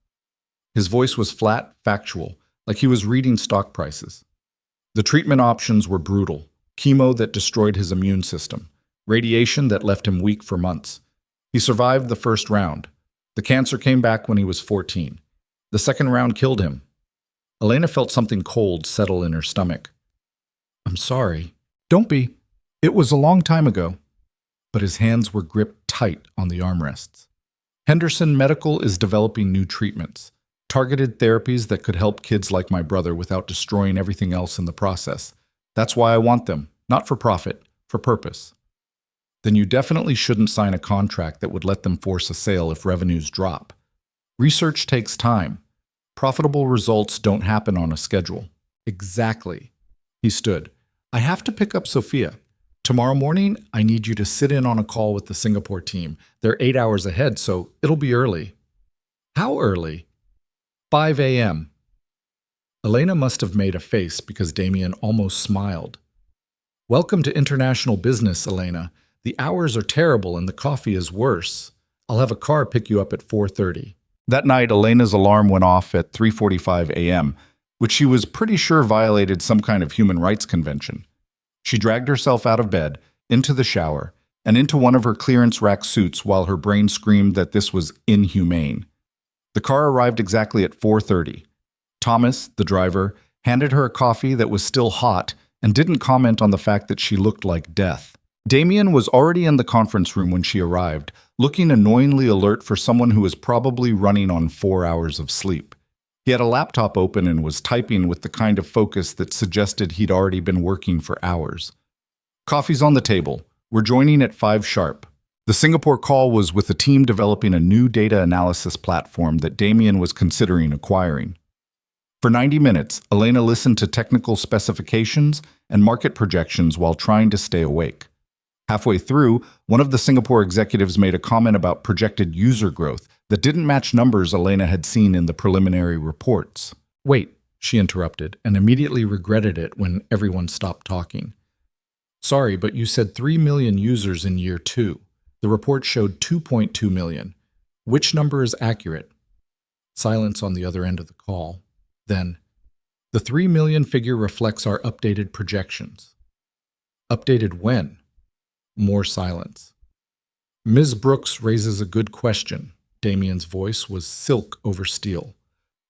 [SPEAKER 1] His voice was flat, factual, like he was reading stock prices. The treatment options were brutal. Chemo that destroyed his immune system. Radiation that left him weak for months. He survived the first round. The cancer came back when he was 14. The second round killed him." Elena felt something cold settle in her stomach. "I'm sorry." "Don't be. It was a long time ago." But his hands were gripped tight on the armrests. "Henderson Medical is developing new treatments, targeted therapies that could help kids like my brother without destroying everything else in the process. That's why I want them, not for profit, for purpose." "Then you definitely shouldn't sign a contract that would let them force a sale if revenues drop. Research takes time. Profitable results don't happen on a schedule." "Exactly." He stood. "I have to pick up Sophia. Tomorrow morning, I need you to sit in on a call with the Singapore team. They're 8 hours ahead, so it'll be early." "How early?" 5 a.m. Elena must have made a face because Damien almost smiled. "Welcome to international business, Elena. The hours are terrible and the coffee is worse. I'll have a car pick you up at 4:30. That night, Elena's alarm went off at 3:45 a.m., which she was pretty sure violated some kind of human rights convention. She dragged herself out of bed, into the shower, and into one of her clearance rack suits while her brain screamed that this was inhumane. The car arrived exactly at 4:30. Thomas, the driver, handed her a coffee that was still hot and didn't comment on the fact that she looked like death. Damien was already in the conference room when she arrived, looking annoyingly alert for someone who was probably running on 4 hours of sleep. He had a laptop open and was typing with the kind of focus that suggested he'd already been working for hours. "Coffee's on the table. We're joining at 5 sharp. The Singapore call was with a team developing a new data analysis platform that Damien was considering acquiring. For 90 minutes, Elena listened to technical specifications and market projections while trying to stay awake. Halfway through, one of the Singapore executives made a comment about projected user growth that didn't match numbers Elena had seen in the preliminary reports. "Wait," she interrupted, and immediately regretted it when everyone stopped talking. "Sorry, but you said 3 million users in year 2. The report showed 2.2 million. Which number is accurate?" Silence on the other end of the call. Then, the 3 million figure reflects our updated projections. Updated when? More silence. Ms. Brooks raises a good question. Damien's voice was silk over steel.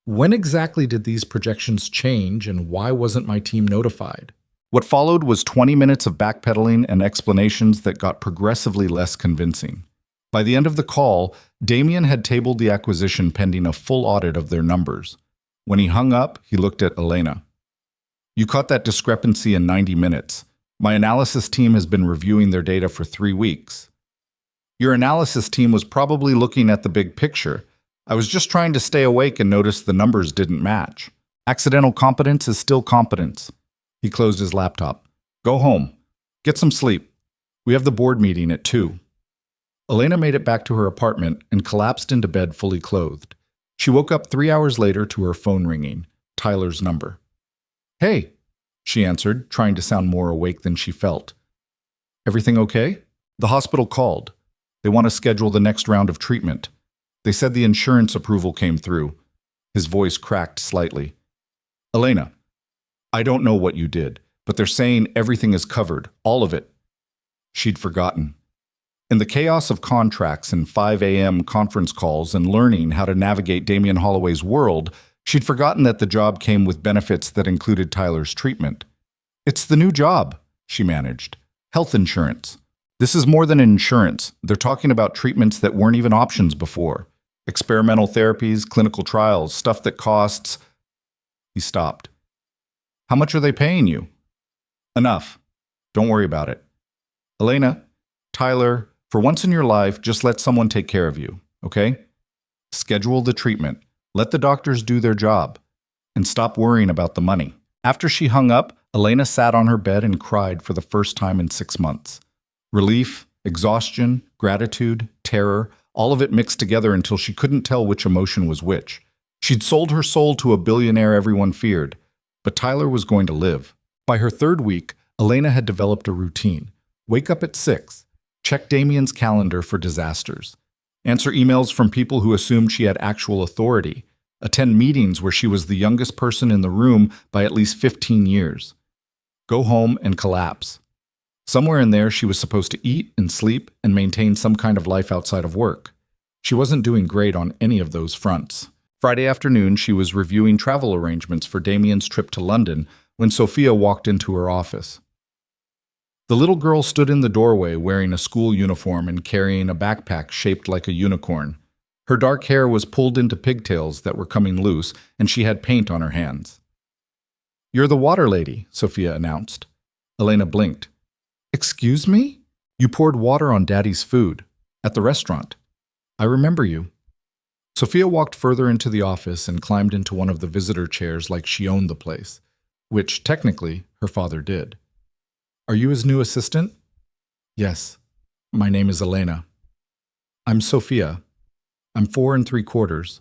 [SPEAKER 1] When exactly did these projections change, and why wasn't my team notified? What followed was 20 minutes of backpedaling and explanations that got progressively less convincing. By the end of the call, Damien had tabled the acquisition pending a full audit of their numbers. When he hung up, he looked at Elena. You caught that discrepancy in 90 minutes. My analysis team has been reviewing their data for 3 weeks. Your analysis team was probably looking at the big picture. I was just trying to stay awake and notice the numbers didn't match. Accidental competence is still competence. He closed his laptop. Go home. Get some sleep. We have the board meeting at 2. Elena made it back to her apartment and collapsed into bed fully clothed. She woke up 3 hours later to her phone ringing. Tyler's number. Hey, she answered, trying to sound more awake than she felt. Everything okay? The hospital called. They want to schedule the next round of treatment. They said the insurance approval came through. His voice cracked slightly. Elena, I don't know what you did, but they're saying everything is covered, all of it. She'd forgotten. In the chaos of contracts and 5 a.m. conference calls and learning how to navigate Damien Holloway's world, she'd forgotten that the job came with benefits that included Tyler's treatment. It's the new job, she managed. Health insurance. This is more than insurance. They're talking about treatments that weren't even options before. Experimental therapies, clinical trials, stuff that costs... He stopped. How much are they paying you? Enough. Don't worry about it. Elena, Tyler, for once in your life, just let someone take care of you, okay? Schedule the treatment. Let the doctors do their job. And stop worrying about the money. After she hung up, Elena sat on her bed and cried for the first time in 6 months. Relief, exhaustion, gratitude, terror, all of it mixed together until she couldn't tell which emotion was which. She'd sold her soul to a billionaire everyone feared, but Tyler was going to live. By her 3rd week, Elena had developed a routine. Wake up at 6, check Damien's calendar for disasters, answer emails from people who assumed she had actual authority, attend meetings where she was the youngest person in the room by at least 15 years, go home and collapse. Somewhere in there, she was supposed to eat and sleep and maintain some kind of life outside of work. She wasn't doing great on any of those fronts. Friday afternoon, she was reviewing travel arrangements for Damien's trip to London when Sophia walked into her office. The little girl stood in the doorway wearing a school uniform and carrying a backpack shaped like a unicorn. Her dark hair was pulled into pigtails that were coming loose, and she had paint on her hands. You're the water lady, Sophia announced. Elena blinked. Excuse me? You poured water on Daddy's food. At the restaurant. I remember you. Sophia walked further into the office and climbed into one of the visitor chairs like she owned the place, which, technically, her father did. Are you his new assistant? Yes. My name is Elena. I'm Sophia. I'm 4 3/4.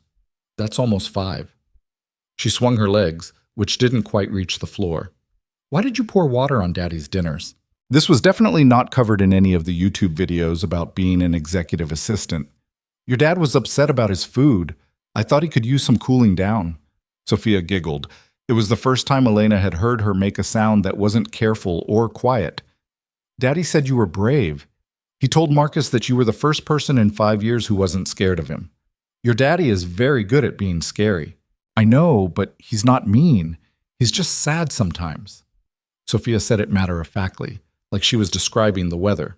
[SPEAKER 1] That's almost 5. She swung her legs, which didn't quite reach the floor. Why did you pour water on Daddy's dinners? This was definitely not covered in any of the YouTube videos about being an executive assistant. Your dad was upset about his food. I thought he could use some cooling down. Sophia giggled. It was the first time Elena had heard her make a sound that wasn't careful or quiet. Daddy said you were brave. He told Marcus that you were the first person in 5 years who wasn't scared of him. Your daddy is very good at being scary. I know, but he's not mean. He's just sad sometimes. Sophia said it matter-of-factly, like she was describing the weather.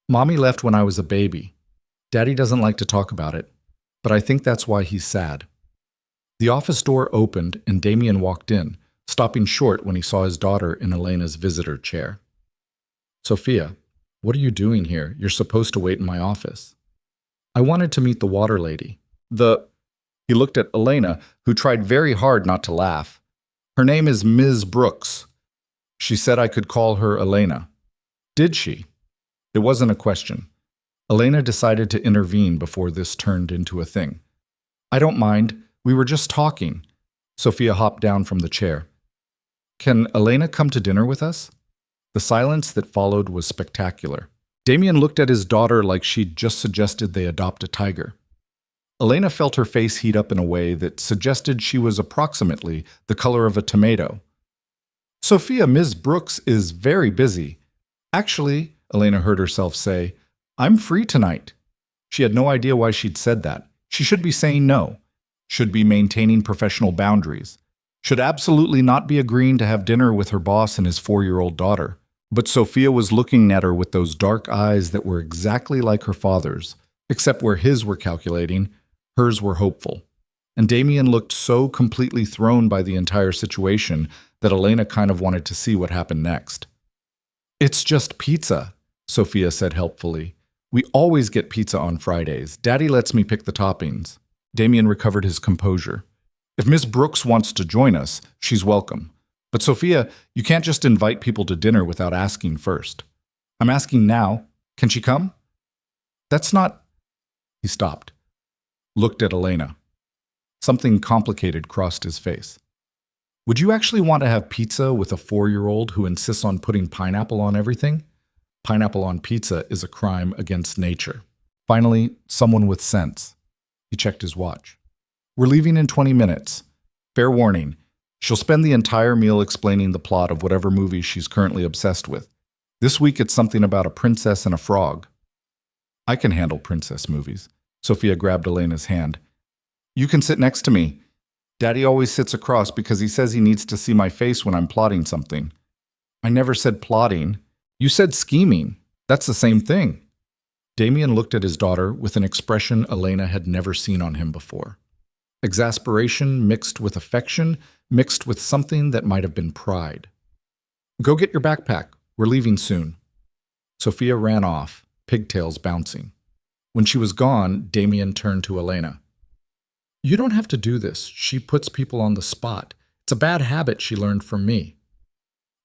[SPEAKER 1] Mommy left when I was a baby. Daddy doesn't like to talk about it, but I think that's why he's sad. The office door opened and Damien walked in, stopping short when he saw his daughter in Elena's visitor chair. Sophia, what are you doing here? You're supposed to wait in my office. I wanted to meet the water lady. He looked at Elena, who tried very hard not to laugh. Her name is Ms. Brooks. She said I could call her Elena. Did she? It wasn't a question. Elena decided to intervene before this turned into a thing. I don't mind. We were just talking. Sophia hopped down from the chair. Can Elena come to dinner with us? The silence that followed was spectacular. Damien looked at his daughter like she'd just suggested they adopt a tiger. Elena felt her face heat up in a way that suggested she was approximately the color of a tomato. Sophia, Ms. Brooks is very busy. Actually, Elena heard herself say, I'm free tonight. She had no idea why she'd said that. She should be saying no, should be maintaining professional boundaries, should absolutely not be agreeing to have dinner with her boss and his 4-year-old daughter. But Sophia was looking at her with those dark eyes that were exactly like her father's, except where his were calculating, hers were hopeful. And Damien looked so completely thrown by the entire situation that Elena kind of wanted to see what happened next. It's just pizza, Sophia said helpfully. We always get pizza on Fridays. Daddy lets me pick the toppings. Damien recovered his composure. If Miss Brooks wants to join us, she's welcome. But Sophia, you can't just invite people to dinner without asking first. I'm asking now. Can she come? That's not... He stopped. Looked at Elena. Something complicated crossed his face. Would you actually want to have pizza with a 4-year-old who insists on putting pineapple on everything? Pineapple on pizza is a crime against nature. Finally, someone with sense. He checked his watch. We're leaving in 20 minutes. Fair warning. She'll spend the entire meal explaining the plot of whatever movie she's currently obsessed with. This week it's something about a princess and a frog. I can handle princess movies. Sophia grabbed Elena's hand. You can sit next to me. Daddy always sits across because he says he needs to see my face when I'm plotting something. I never said plotting. You said scheming. That's the same thing. Damien looked at his daughter with an expression Elena had never seen on him before. Exasperation mixed with affection, mixed with something that might have been pride. Go get your backpack. We're leaving soon. Sophia ran off, pigtails bouncing. When she was gone, Damien turned to Elena. You don't have to do this. She puts people on the spot. It's a bad habit she learned from me.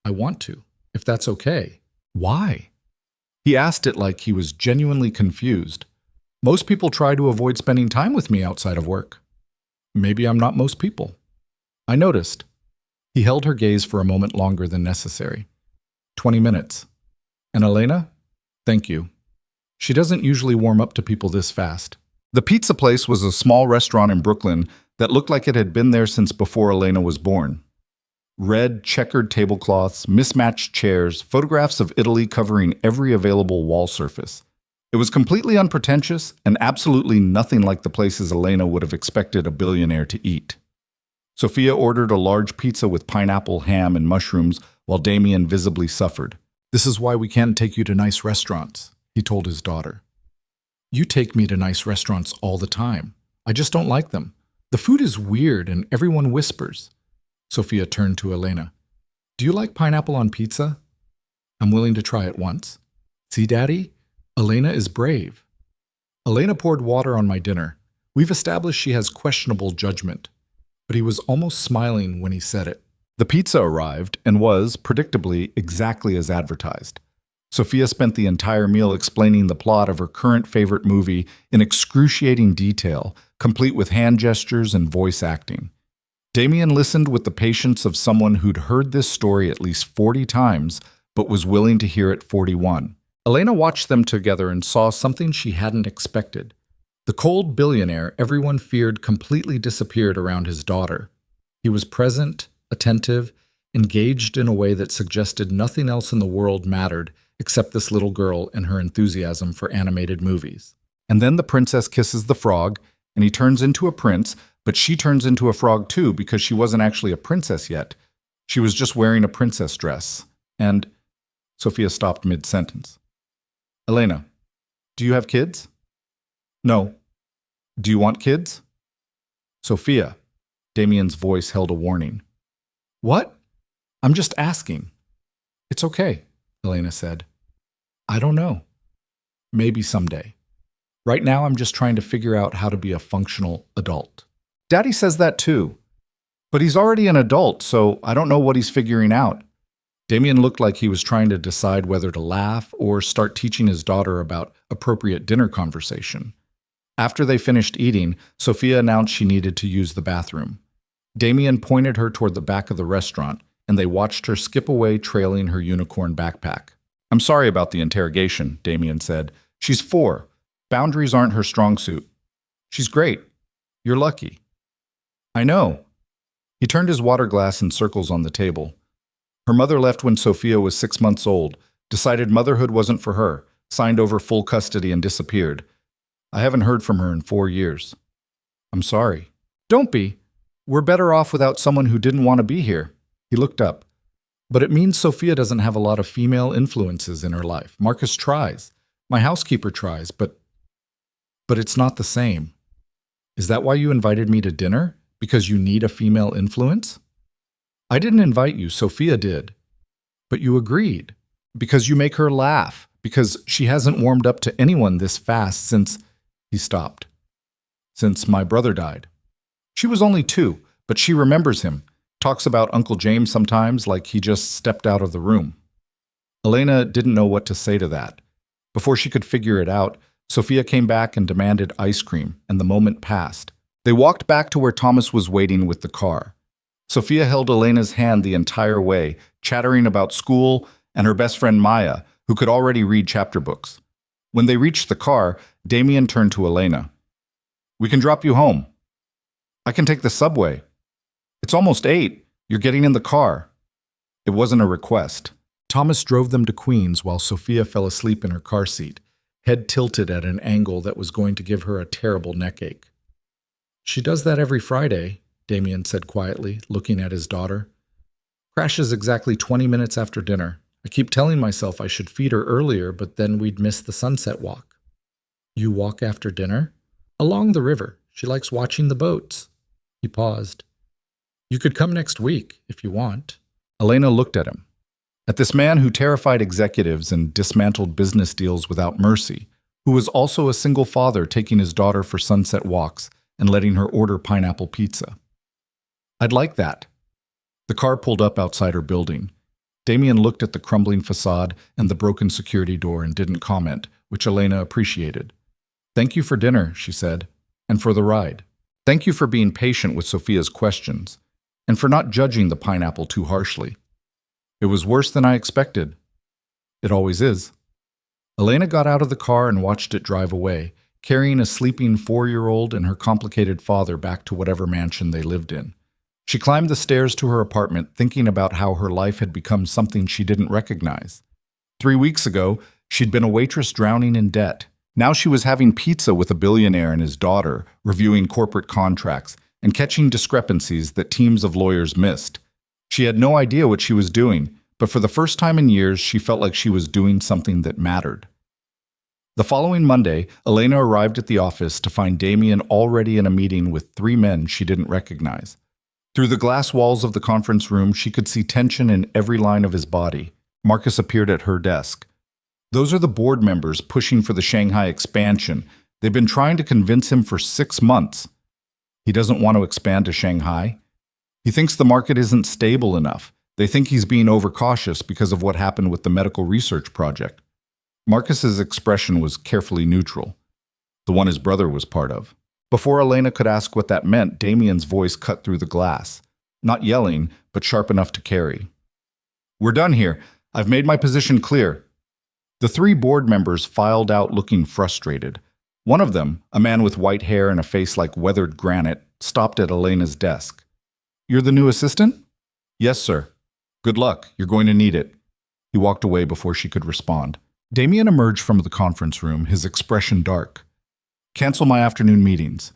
[SPEAKER 1] I want to, if that's okay. Why? He asked it like he was genuinely confused. Most people try to avoid spending time with me outside of work. Maybe I'm not most people. I noticed. He held her gaze for a moment longer than necessary. 20 minutes. And Elena? Thank you. She doesn't usually warm up to people this fast. The pizza place was a small restaurant in Brooklyn that looked like it had been there since before Elena was born. Red, checkered tablecloths, mismatched chairs, photographs of Italy covering every available wall surface. It was completely unpretentious and absolutely nothing like the places Elena would have expected a billionaire to eat. Sophia ordered a large pizza with pineapple, ham, and mushrooms while Damien visibly suffered. This is why we can't take you to nice restaurants, he told his daughter. You take me to nice restaurants all the time. I just don't like them. The food is weird and everyone whispers. Sophia turned to Elena. Do you like pineapple on pizza? I'm willing to try it once. See, Daddy? Elena is brave. Elena poured water on my dinner. We've established she has questionable judgment. But he was almost smiling when he said it. The pizza arrived and was, predictably, exactly as advertised. Sophia spent the entire meal explaining the plot of her current favorite movie in excruciating detail, complete with hand gestures and voice acting. Damien listened with the patience of someone who'd heard this story at least 40 times, but was willing to hear it 41. Elena watched them together and saw something she hadn't expected. The cold billionaire everyone feared completely disappeared around his daughter. He was present, attentive, engaged in a way that suggested nothing else in the world mattered except this little girl and her enthusiasm for animated movies. And then the princess kisses the frog, and he turns into a prince, but she turns into a frog too because she wasn't actually a princess yet. She was just wearing a princess dress. And Sophia stopped mid-sentence. Elena, do you have kids? No. Do you want kids? Sophia. Damien's voice held a warning. What? I'm just asking. It's okay, Elena said. I don't know. Maybe someday. Right now I'm just trying to figure out how to be a functional adult. Daddy says that too. But he's already an adult, so I don't know what he's figuring out. Damien looked like he was trying to decide whether to laugh or start teaching his daughter about appropriate dinner conversation. After they finished eating, Sophia announced she needed to use the bathroom. Damien pointed her toward the back of the restaurant, and they watched her skip away trailing her unicorn backpack. I'm sorry about the interrogation, Damien said. She's 4. Boundaries aren't her strong suit. She's great. You're lucky. I know. He turned his water glass in circles on the table. Her mother left when Sophia was 6 months old, decided motherhood wasn't for her, signed over full custody and disappeared. I haven't heard from her in 4 years. I'm sorry. Don't be. We're better off without someone who didn't want to be here. He looked up. But it means Sophia doesn't have a lot of female influences in her life. Marcus tries. My housekeeper tries, but it's not the same. Is that why you invited me to dinner? Because you need a female influence? I didn't invite you, Sophia did. But you agreed. Because you make her laugh. Because she hasn't warmed up to anyone this fast since... He stopped. Since my brother died. She was only 2, but she remembers him. Talks about Uncle James sometimes like he just stepped out of the room. Elena didn't know what to say to that. Before she could figure it out, Sophia came back and demanded ice cream, and the moment passed. They walked back to where Thomas was waiting with the car. Sophia held Elena's hand the entire way, chattering about school and her best friend Maya, who could already read chapter books. When they reached the car, Damien turned to Elena. We can drop you home. I can take the subway. It's almost 8. You're getting in the car. It wasn't a request. Thomas drove them to Queens while Sophia fell asleep in her car seat, head tilted at an angle that was going to give her a terrible neckache. She does that every Friday, Damien said quietly, looking at his daughter. Crashes exactly 20 minutes after dinner. I keep telling myself I should feed her earlier, but then we'd miss the sunset walk. You walk after dinner? Along the river. She likes watching the boats. He paused. You could come next week, if you want. Elena looked at him. At this man who terrified executives and dismantled business deals without mercy, who was also a single father taking his daughter for sunset walks and letting her order pineapple pizza. I'd like that. The car pulled up outside her building. Damien looked at the crumbling facade and the broken security door and didn't comment, which Elena appreciated. Thank you for dinner, she said, and for the ride. Thank you for being patient with Sophia's questions, and for not judging the pineapple too harshly. It was worse than I expected. It always is. Elena got out of the car and watched it drive away, carrying a sleeping 4-year-old and her complicated father back to whatever mansion they lived in. She climbed the stairs to her apartment, thinking about how her life had become something she didn't recognize. 3 weeks ago, she'd been a waitress drowning in debt. Now she was having pizza with a billionaire and his daughter, reviewing corporate contracts, and catching discrepancies that teams of lawyers missed. She had no idea what she was doing, but for the first time in years, she felt like she was doing something that mattered. The following Monday, Elena arrived at the office to find Damien already in a meeting with 3 men she didn't recognize. Through the glass walls of the conference room, she could see tension in every line of his body. Marcus appeared at her desk. Those are the board members pushing for the Shanghai expansion. They've been trying to convince him for 6 months. He doesn't want to expand to Shanghai. He thinks the market isn't stable enough. They think he's being overcautious because of what happened with the medical research project. Marcus's expression was carefully neutral, the one his brother was part of. Before Elena could ask what that meant, Damien's voice cut through the glass. Not yelling, but sharp enough to carry. We're done here. I've made my position clear. The 3 board members filed out looking frustrated. One of them, a man with white hair and a face like weathered granite, stopped at Elena's desk. You're the new assistant? Yes, sir. Good luck. You're going to need it. He walked away before she could respond. Damien emerged from the conference room, his expression dark. Cancel my afternoon meetings.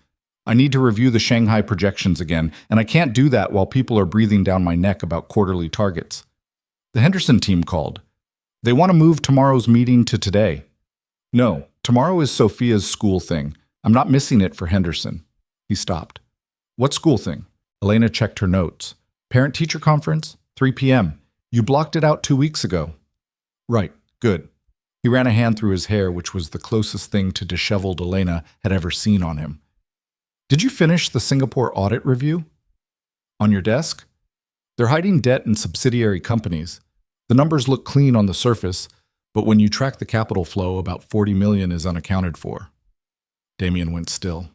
[SPEAKER 1] I need to review the Shanghai projections again, and I can't do that while people are breathing down my neck about quarterly targets. The Henderson team called. They want to move tomorrow's meeting to today. No, tomorrow is Sophia's school thing. I'm not missing it for Henderson. He stopped. What school thing? Elena checked her notes. Parent-teacher conference? 3 p.m. You blocked it out 2 weeks ago. Right, good. He ran a hand through his hair, which was the closest thing to disheveled Elena had ever seen on him. Did you finish the Singapore audit review? On your desk? They're hiding debt in subsidiary companies. The numbers look clean on the surface, but when you track the capital flow, about 40 million is unaccounted for. Damien went still.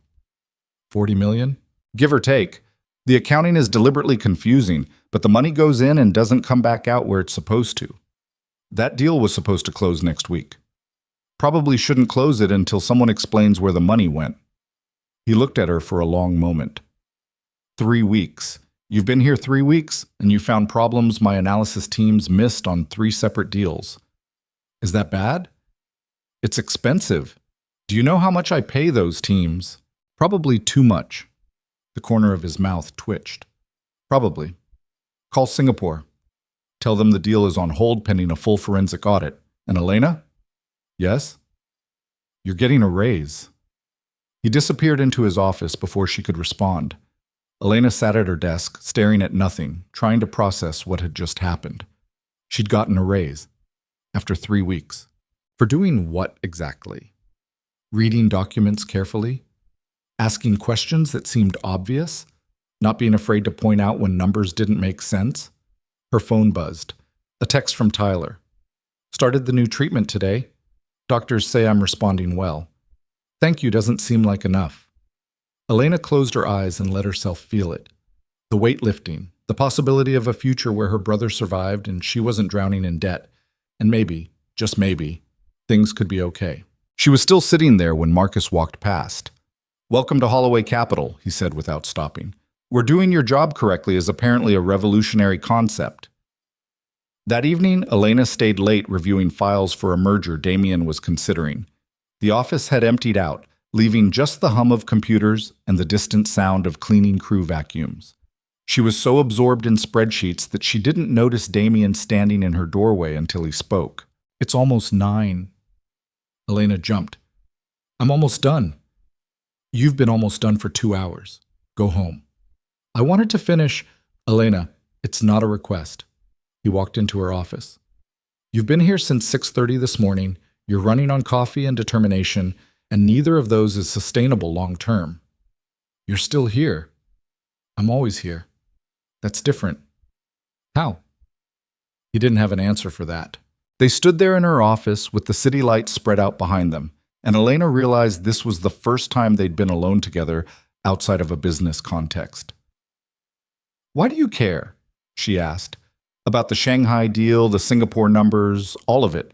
[SPEAKER 1] 40 million? Give or take. The accounting is deliberately confusing, but the money goes in and doesn't come back out where it's supposed to. That deal was supposed to close next week. Probably shouldn't close it until someone explains where the money went. He looked at her for a long moment. 3 weeks. You've been here 3 weeks, and you found problems my analysis teams missed on 3 separate deals. Is that bad? It's expensive. Do you know how much I pay those teams? Probably too much. The corner of his mouth twitched. Probably. Call Singapore. Tell them the deal is on hold pending a full forensic audit. And Elena? Yes? You're getting a raise. He disappeared into his office before she could respond. Elena sat at her desk, staring at nothing, trying to process what had just happened. She'd gotten a raise. After 3 weeks. For doing what exactly? Reading documents carefully? Asking questions that seemed obvious? Not being afraid to point out when numbers didn't make sense? Her phone buzzed. A text from Tyler. Started the new treatment today. Doctors say I'm responding well. Thank you doesn't seem like enough. Elena closed her eyes and let herself feel it. The weight lifting, the possibility of a future where her brother survived and she wasn't drowning in debt. And maybe, just maybe, things could be okay. She was still sitting there when Marcus walked past. Welcome to Holloway Capital, he said without stopping. We're doing your job correctly is apparently a revolutionary concept. That evening, Elena stayed late reviewing files for a merger Damien was considering. The office had emptied out, leaving just the hum of computers and the distant sound of cleaning crew vacuums. She was so absorbed in spreadsheets that she didn't notice Damien standing in her doorway until he spoke. It's almost 9. Elena jumped. I'm almost done. You've been almost done for 2 hours. Go home. I wanted to finish. Elena, it's not a request. He walked into her office. You've been here since 6:30 this morning. You're running on coffee and determination, and neither of those is sustainable long term. You're still here. I'm always here. That's different. How? He didn't have an answer for that. They stood there in her office with the city lights spread out behind them, and Elena realized this was the first time they'd been alone together outside of a business context. Why do you care? She asked. About the Shanghai deal, the Singapore numbers, all of it.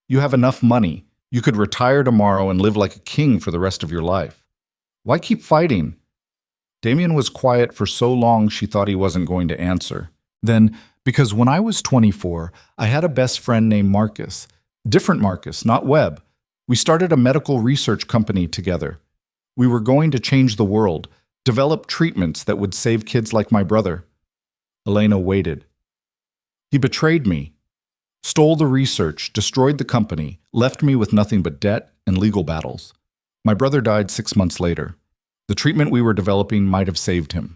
[SPEAKER 1] You have enough money. You could retire tomorrow and live like a king for the rest of your life. Why keep fighting? Damien was quiet for so long she thought he wasn't going to answer. Then, because when I was 24, I had a best friend named Marcus. Different Marcus, not Webb. We started a medical research company together. We were going to change the world, develop treatments that would save kids like my brother. Elena waited. He betrayed me, stole the research, destroyed the company, left me with nothing but debt and legal battles. My brother died 6 months later. The treatment we were developing might have saved him.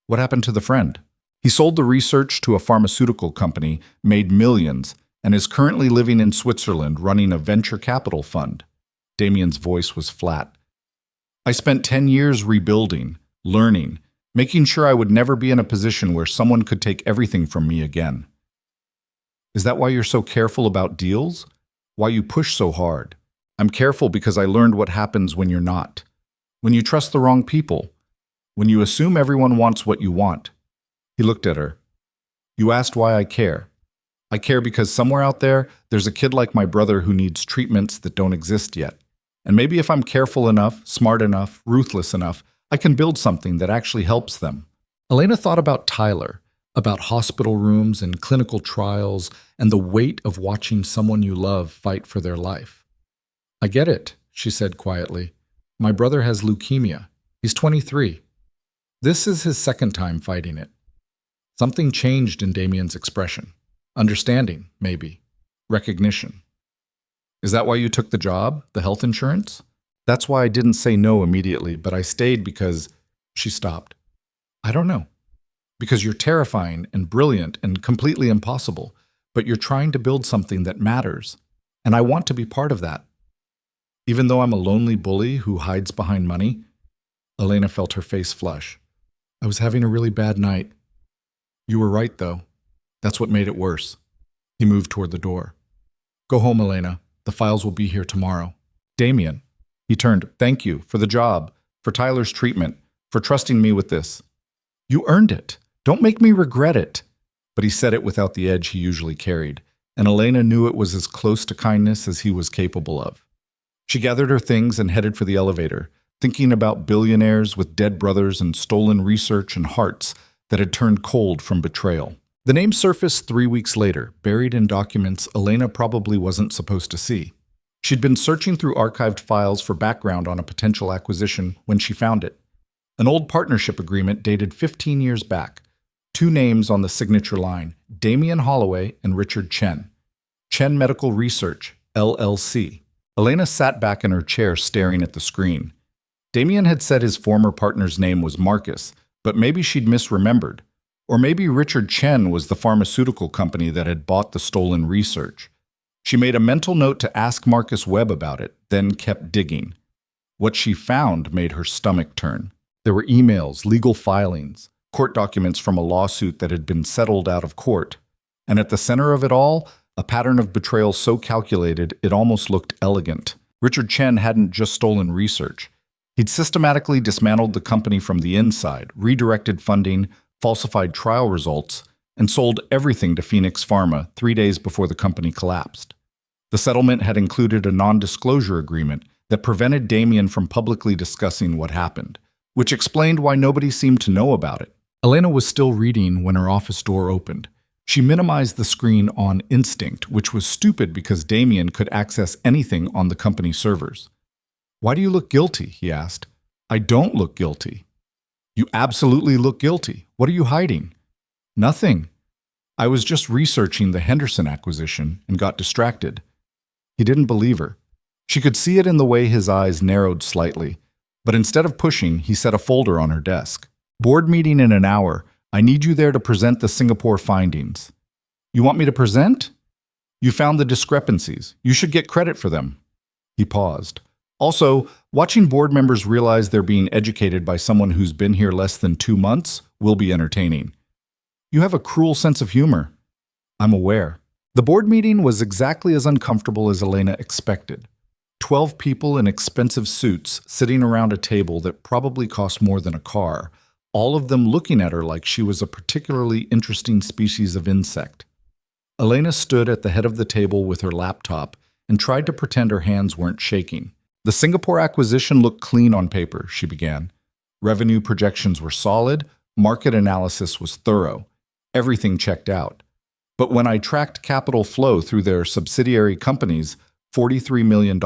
[SPEAKER 1] What happened to the friend? He sold the research to a pharmaceutical company, made millions, and is currently living in Switzerland running a venture capital fund. Damien's voice was flat. I spent 10 years rebuilding, learning, making sure I would never be in a position where someone could take everything from me again. Is that why you're so careful about deals? Why you push so hard? I'm careful because I learned what happens when you're not. When you trust the wrong people. When you assume everyone wants what you want. He looked at her. You asked why I care. I care because somewhere out there, there's a kid like my brother who needs treatments that don't exist yet. And maybe if I'm careful enough, smart enough, ruthless enough, I can build something that actually helps them. Elena thought about Tyler, about hospital rooms and clinical trials, and the weight of watching someone you love fight for their life. I get it, she said quietly. My brother has leukemia. He's 23. This is his second time fighting it. Something changed in Damien's expression. Understanding, maybe. Recognition. Is that why you took the job, the health insurance? That's why I didn't say no immediately, but I stayed because... She stopped. I don't know. Because you're terrifying and brilliant and completely impossible, but you're trying to build something that matters, and I want to be part of that. Even though I'm a lonely bully who hides behind money, Elena felt her face flush. I was having a really bad night. You were right, though. That's what made it worse. He moved toward the door. Go home, Elena. The files will be here tomorrow. Damien. He turned. Thank you for the job, for Tyler's treatment, for trusting me with this. You earned it. Don't make me regret it. But he said it without the edge he usually carried, and Elena knew it was as close to kindness as he was capable of. She gathered her things and headed for the elevator, thinking about billionaires with dead brothers and stolen research and hearts that had turned cold from betrayal. The name surfaced 3 weeks later, buried in documents Elena probably wasn't supposed to see. She'd been searching through archived files for background on a potential acquisition when she found it. An old partnership agreement dated 15 years back. 2 names on the signature line, Damien Holloway and Richard Chen. Chen Medical Research, LLC. Elena sat back in her chair staring at the screen. Damien had said his former partner's name was Marcus, but maybe she'd misremembered. Or maybe Richard Chen was the pharmaceutical company that had bought the stolen research. She made a mental note to ask Marcus Webb about it, then kept digging. What she found made her stomach turn. There were emails, legal filings, court documents from a lawsuit that had been settled out of court. And at the center of it all, a pattern of betrayal so calculated it almost looked elegant. Richard Chen hadn't just stolen research. He'd systematically dismantled the company from the inside, redirected funding, falsified trial results, and sold everything to Phoenix Pharma 3 days before the company collapsed. The settlement had included a non-disclosure agreement that prevented Damien from publicly discussing what happened, which explained why nobody seemed to know about it. Elena was still reading when her office door opened. She minimized the screen on instinct, which was stupid because Damien could access anything on the company servers. "Why do you look guilty?" he asked. "I don't look guilty." "You absolutely look guilty. What are you hiding?" "Nothing. I was just researching the Henderson acquisition and got distracted." He didn't believe her. She could see it in the way his eyes narrowed slightly, but instead of pushing, he set a folder on her desk. "Board meeting in an hour. I need you there to present the Singapore findings." "You want me to present?" "You found the discrepancies. You should get credit for them." He paused. "Also, watching board members realize they're being educated by someone who's been here less than 2 months will be entertaining." "You have a cruel sense of humor." "I'm aware." The board meeting was exactly as uncomfortable as Elena expected. 12 people in expensive suits sitting around a table that probably cost more than a car, all of them looking at her like she was a particularly interesting species of insect. Elena stood at the head of the table with her laptop and tried to pretend her hands weren't shaking. "The Singapore acquisition looked clean on paper," she began. "Revenue projections were solid, market analysis was thorough. Everything checked out. But when I tracked capital flow through their subsidiary companies, $43 million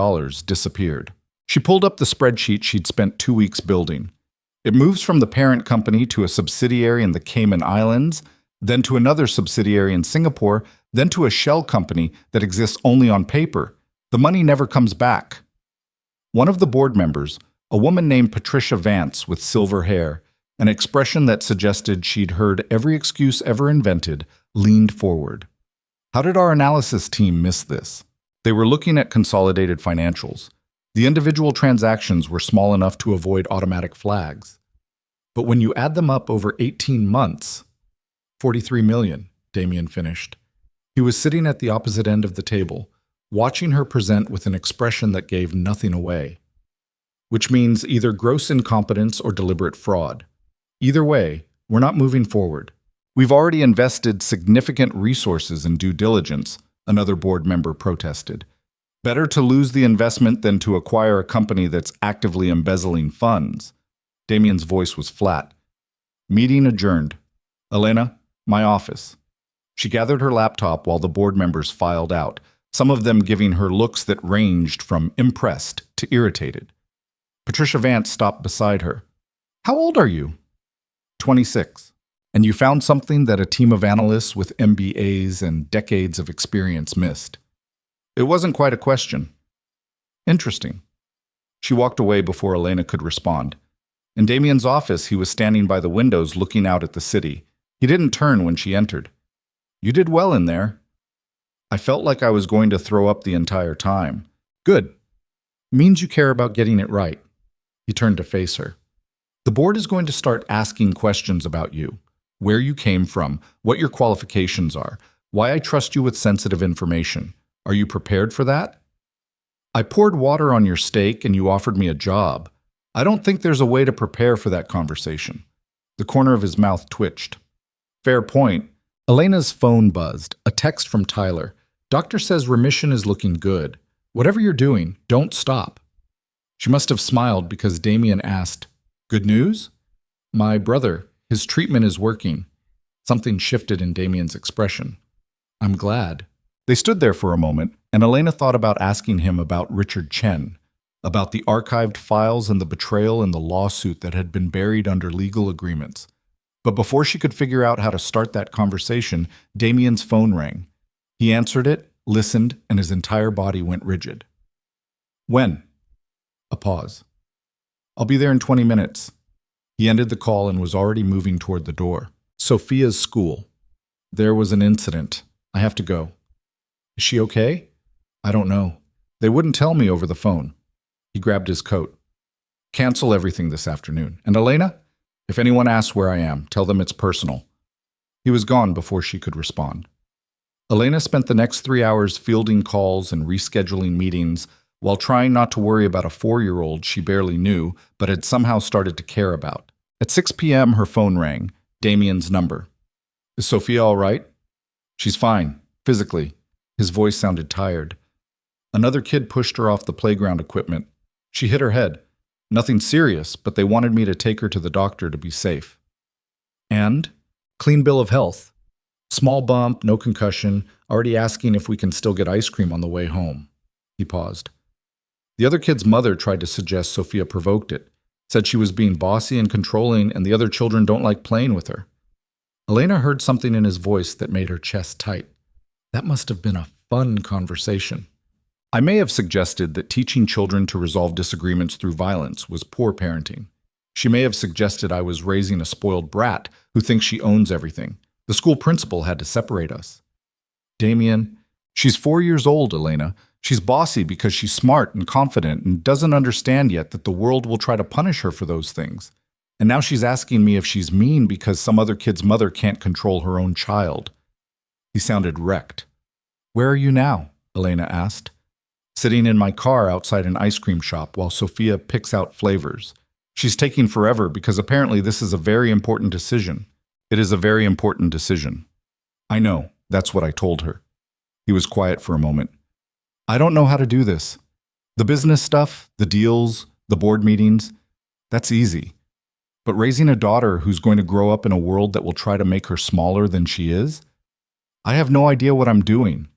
[SPEAKER 1] disappeared." She pulled up the spreadsheet she'd spent 2 weeks building. It moves from the parent company to a subsidiary in the Cayman Islands, then to another subsidiary in Singapore, then to a shell company that exists only on paper. The money never comes back. One of the board members, a woman named Patricia Vance with silver hair, an expression that suggested she'd heard every excuse ever invented, leaned forward. "How did our analysis team miss this?" They were looking at consolidated financials. The individual transactions were small enough to avoid automatic flags. But when you add them up over 18 months, 43 million, Damien finished. He was sitting at the opposite end of the table, watching her present with an expression that gave nothing away. Which means either gross incompetence or deliberate fraud. Either way, we're not moving forward. "We've already invested significant resources in due diligence," another board member protested. "Better to lose the investment than to acquire a company that's actively embezzling funds." Damien's voice was flat. "Meeting adjourned. Elena, my office." She gathered her laptop while the board members filed out, some of them giving her looks that ranged from impressed to irritated. Patricia Vance stopped beside her. "How old are you?" 26. "And you found something that a team of analysts with MBAs and decades of experience missed." It wasn't quite a question. "Interesting." She walked away before Elena could respond. In Damien's office, he was standing by the windows looking out at the city. He didn't turn when she entered. "You did well in there." "I felt like I was going to throw up the entire time." "Good. Means you care about getting it right." He turned to face her. "The board is going to start asking questions about you. Where you came from, what your qualifications are, why I trust you with sensitive information. Are you prepared for that?" "I poured water on your steak and you offered me a job. I don't think there's a way to prepare for that conversation." The corner of his mouth twitched. "Fair point." Elena's phone buzzed, a text from Tyler. "Doctor says remission is looking good. Whatever you're doing, don't stop." She must have smiled because Damien asked, "Good news?" "My brother, his treatment is working." Something shifted in Damien's expression. "I'm glad." They stood there for a moment, and Elena thought about asking him about Richard Chen, about the archived files and the betrayal in the lawsuit that had been buried under legal agreements. But before she could figure out how to start that conversation, Damien's phone rang. He answered it, listened, and his entire body went rigid. "When?" A pause. "I'll be there in 20 minutes. He ended the call and was already moving toward the door. "Sophia's school. There was an incident. I have to go." "Is she okay?" "I don't know. They wouldn't tell me over the phone." He grabbed his coat. "Cancel everything this afternoon. And Elena, if anyone asks where I am, tell them it's personal." He was gone before she could respond. Elena spent the next 3 hours fielding calls and rescheduling meetings while trying not to worry about a 4-year-old she barely knew but had somehow started to care about. At 6 p.m., her phone rang, Damien's number. "Is Sophia all right?" "She's fine, physically." His voice sounded tired. "Another kid pushed her off the playground equipment. She hit her head. Nothing serious, but they wanted me to take her to the doctor to be safe." "And?" "Clean bill of health. Small bump, no concussion, already asking if we can still get ice cream on the way home." He paused. "The other kid's mother tried to suggest Sophia provoked it, said she was being bossy and controlling and the other children don't like playing with her." Elena heard something in his voice that made her chest tight. That must have been a fun conversation. "I may have suggested that teaching children to resolve disagreements through violence was poor parenting. She may have suggested I was raising a spoiled brat who thinks she owns everything. The school principal had to separate us." "Damien, she's 4 years old, Elena. She's bossy because she's smart and confident and doesn't understand yet that the world will try to punish her for those things. And now she's asking me if she's mean because some other kid's mother can't control her own child." He sounded wrecked. "Where are you now?" Elena asked. "Sitting in my car outside an ice cream shop while Sophia picks out flavors. She's taking forever because apparently this is a very important decision." "It is a very important decision." "I know, that's what I told her." He was quiet for a moment. "I don't know how to do this. The business stuff, the deals, the board meetings, that's easy. But raising a daughter who's going to grow up in a world that will try to make her smaller than she is? I have no idea what I'm doing."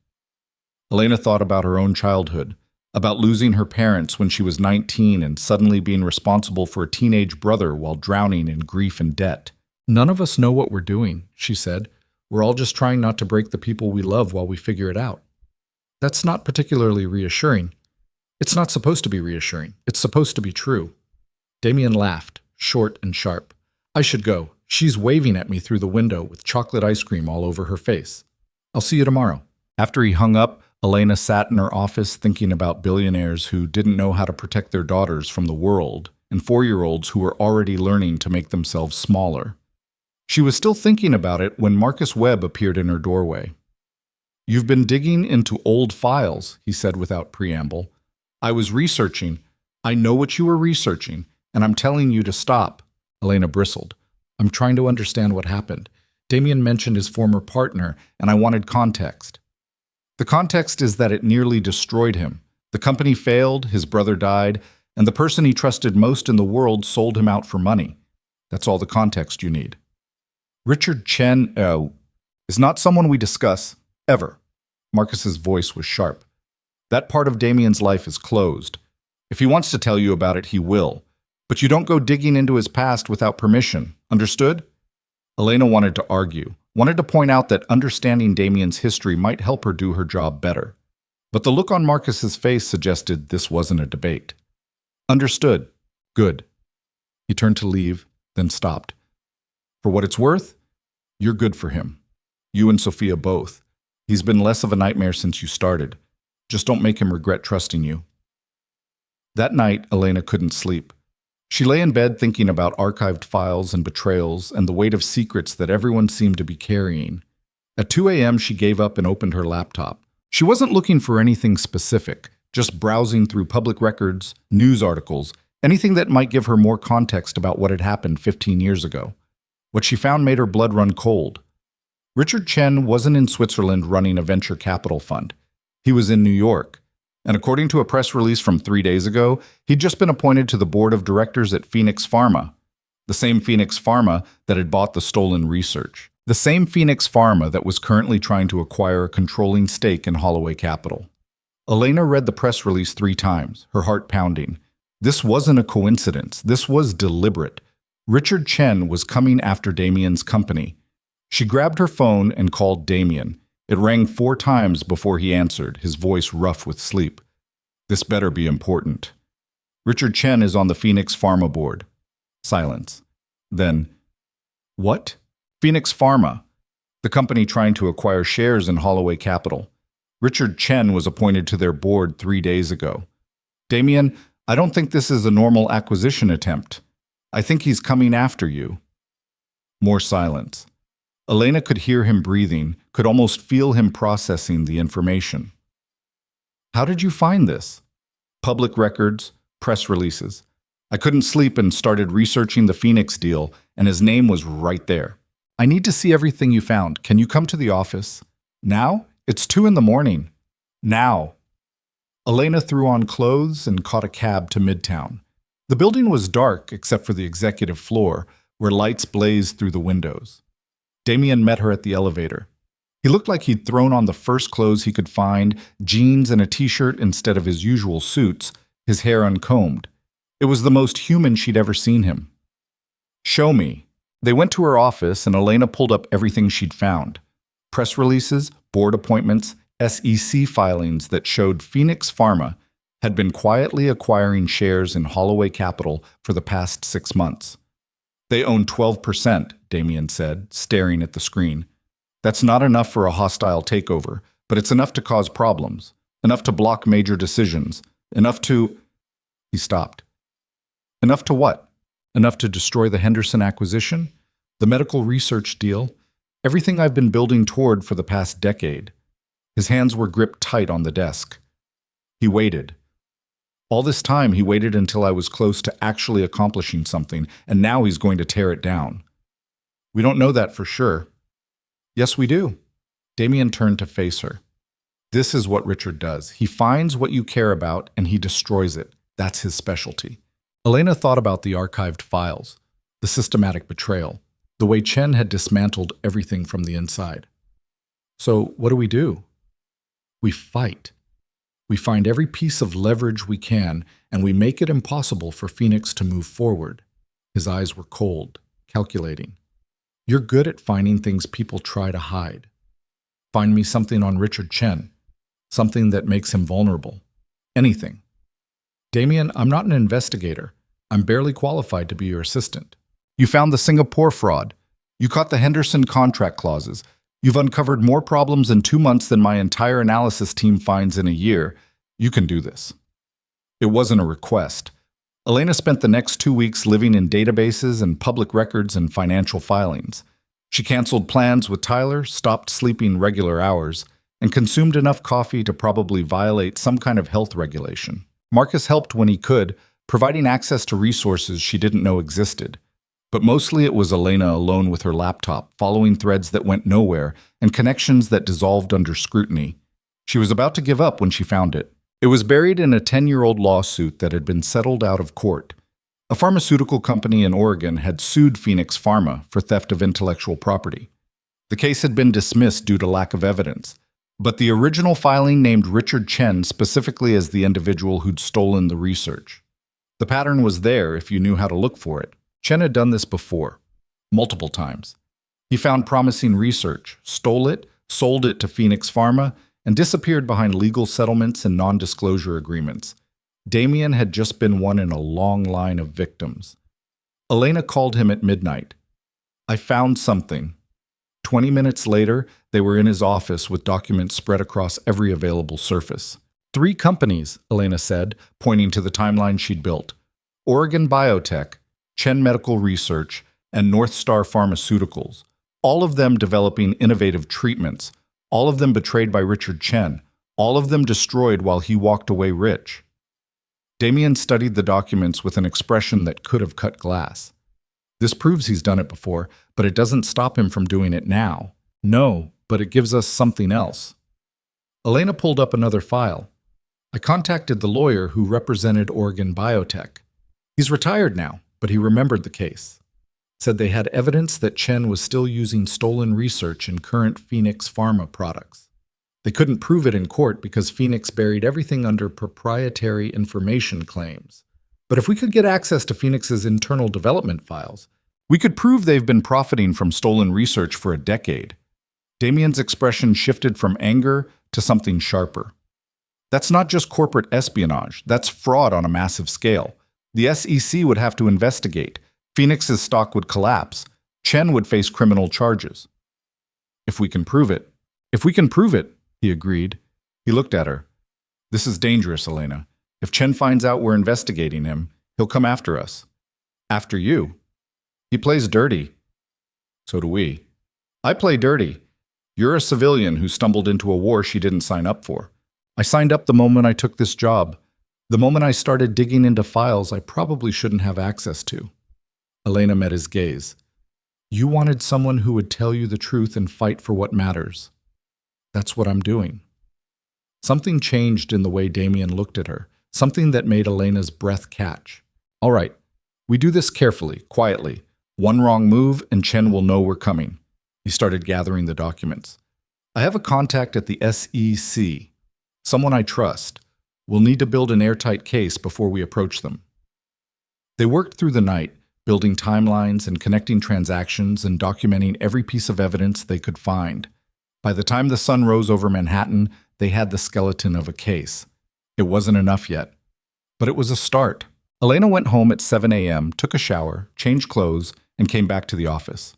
[SPEAKER 1] Elena thought about her own childhood, about losing her parents when she was 19 and suddenly being responsible for a teenage brother while drowning in grief and debt. "None of us know what we're doing," she said. "We're all just trying not to break the people we love while we figure it out." That's not particularly reassuring. It's not supposed to be reassuring. It's supposed to be true. Damien laughed, short and sharp. "I should go. She's waving at me through the window with chocolate ice cream all over her face. I'll see you tomorrow." After he hung up, Elena sat in her office thinking about billionaires who didn't know how to protect their daughters from the world and 4-year-olds who were already learning to make themselves smaller. She was still thinking about it when Marcus Webb appeared in her doorway. "You've been digging into old files," he said without preamble. "I was researching. I know what you were researching, and I'm telling you to stop." Elena bristled. "I'm trying to understand what happened. Damien mentioned his former partner, and I wanted context." "The context is that it nearly destroyed him. The company failed, his brother died, and the person he trusted most in the world sold him out for money. That's all the context you need." "Richard Chen, is not someone we discuss, ever." Marcus's voice was sharp. "That part of Damien's life is closed. If he wants to tell you about it, he will. But you don't go digging into his past without permission. Understood?" Elena wanted to argue, wanted to point out that understanding Damien's history might help her do her job better. But the look on Marcus's face suggested this wasn't a debate. "Understood. Good." He turned to leave, then stopped. "For what it's worth, you're good for him. You and Sophia both. He's been less of a nightmare since you started. Just don't make him regret trusting you." That night, Elena couldn't sleep. She lay in bed thinking about archived files and betrayals and the weight of secrets that everyone seemed to be carrying. At 2 a.m., she gave up and opened her laptop. She wasn't looking for anything specific, just browsing through public records, news articles, anything that might give her more context about what had happened 15 years ago. What she found made her blood run cold. Richard Chen wasn't in Switzerland running a venture capital fund. He was in New York. And according to a press release from 3 days ago, he'd just been appointed to the board of directors at Phoenix Pharma, the same Phoenix Pharma that had bought the stolen research, the same Phoenix Pharma that was currently trying to acquire a controlling stake in Holloway Capital. Elena read the press release 3 times, her heart pounding. This wasn't a coincidence. This was deliberate. Richard Chen was coming after Damien's company. She grabbed her phone and called Damien. It rang 4 times before he answered, his voice rough with sleep. This better be important. Richard Chen is on the Phoenix Pharma board. Silence. Then, what? Phoenix Pharma, the company trying to acquire shares in Holloway Capital. Richard Chen was appointed to their board 3 days ago. Damien, I don't think this is a normal acquisition attempt. I think he's coming after you. More silence. Elena could hear him breathing, could almost feel him processing the information. How did you find this? Public records, press releases. I couldn't sleep and started researching the Phoenix deal, and his name was right there. I need to see everything you found. Can you come to the office? Now? It's 2 a.m. Now. Elena threw on clothes and caught a cab to Midtown. The building was dark except for the executive floor, where lights blazed through the windows. Damien met her at the elevator. He looked like he'd thrown on the first clothes he could find, jeans and a t-shirt instead of his usual suits, his hair uncombed. It was the most human she'd ever seen him. Show me. They went to her office and Elena pulled up everything she'd found. Press releases, board appointments, SEC filings that showed Phoenix Pharma had been quietly acquiring shares in Holloway Capital for the past 6 months. They own 12%, Damien said, staring at the screen. That's not enough for a hostile takeover, but it's enough to cause problems, enough to block major decisions, enough to... He stopped. Enough to what? Enough to destroy the Henderson acquisition, the medical research deal, everything I've been building toward for the past decade. His hands were gripped tight on the desk. He waited. All this time, he waited until I was close to actually accomplishing something, and now he's going to tear it down. We don't know that for sure. Yes, we do. Damien turned to face her. This is what Richard does. He finds what you care about, and he destroys it. That's his specialty. Elena thought about the archived files, the systematic betrayal, the way Chen had dismantled everything from the inside. So what do? We fight. We find every piece of leverage we can, and we make it impossible for Phoenix to move forward. His eyes were cold, calculating. You're good at finding things people try to hide. Find me something on Richard Chen, something that makes him vulnerable. Anything. Damien, I'm not an investigator. I'm barely qualified to be your assistant. You found the Singapore fraud. You caught the Henderson contract clauses. You've uncovered more problems in 2 months than my entire analysis team finds in a year. You can do this. It wasn't a request. Elena spent the next 2 weeks living in databases and public records and financial filings. She canceled plans with Tyler, stopped sleeping regular hours, and consumed enough coffee to probably violate some kind of health regulation. Marcus helped when he could, providing access to resources she didn't know existed. But mostly it was Elena alone with her laptop, following threads that went nowhere and connections that dissolved under scrutiny. She was about to give up when she found it. It was buried in a 10-year-old lawsuit that had been settled out of court. A pharmaceutical company in Oregon had sued Phoenix Pharma for theft of intellectual property. The case had been dismissed due to lack of evidence, but the original filing named Richard Chen specifically as the individual who'd stolen the research. The pattern was there if you knew how to look for it. Chen had done this before, multiple times. He found promising research, stole it, sold it to Phoenix Pharma, and disappeared behind legal settlements and non-disclosure agreements. Damien had just been one in a long line of victims. Elena called him at midnight. I found something. 20 minutes later, they were in his office with documents spread across every available surface. 3 companies, Elena said, pointing to the timeline she'd built. Oregon Biotech, Chen Medical Research, and North Star Pharmaceuticals, all of them developing innovative treatments, all of them betrayed by Richard Chen, all of them destroyed while he walked away rich. Damien studied the documents with an expression that could have cut glass. This proves he's done it before, but it doesn't stop him from doing it now. No, but it gives us something else. Elena pulled up another file. I contacted the lawyer who represented Oregon Biotech. He's retired now, but he remembered the case. Said they had evidence that Chen was still using stolen research in current Phoenix Pharma products. They couldn't prove it in court because Phoenix buried everything under proprietary information claims. But if we could get access to Phoenix's internal development files, we could prove they've been profiting from stolen research for a decade. Damien's expression shifted from anger to something sharper. That's not just corporate espionage, that's fraud on a massive scale. The SEC would have to investigate. Phoenix's stock would collapse. Chen would face criminal charges. If we can prove it, he agreed. He looked at her. This is dangerous, Elena. If Chen finds out we're investigating him, he'll come after us. After you. He plays dirty. So do we. I play dirty. You're a civilian who stumbled into a war she didn't sign up for. I signed up the moment I took this job. The moment I started digging into files I probably shouldn't have access to. Elena met his gaze. You wanted someone who would tell you the truth and fight for what matters. That's what I'm doing. Something changed in the way Damien looked at her, something that made Elena's breath catch. All right, we do this carefully, quietly. One wrong move and Chen will know we're coming. He started gathering the documents. I have a contact at the SEC, someone I trust. We'll need to build an airtight case before we approach them. They worked through the night, building timelines and connecting transactions and documenting every piece of evidence they could find. By the time the sun rose over Manhattan, they had the skeleton of a case. It wasn't enough yet, but it was a start. Elena went home at 7 a.m., took a shower, changed clothes, and came back to the office.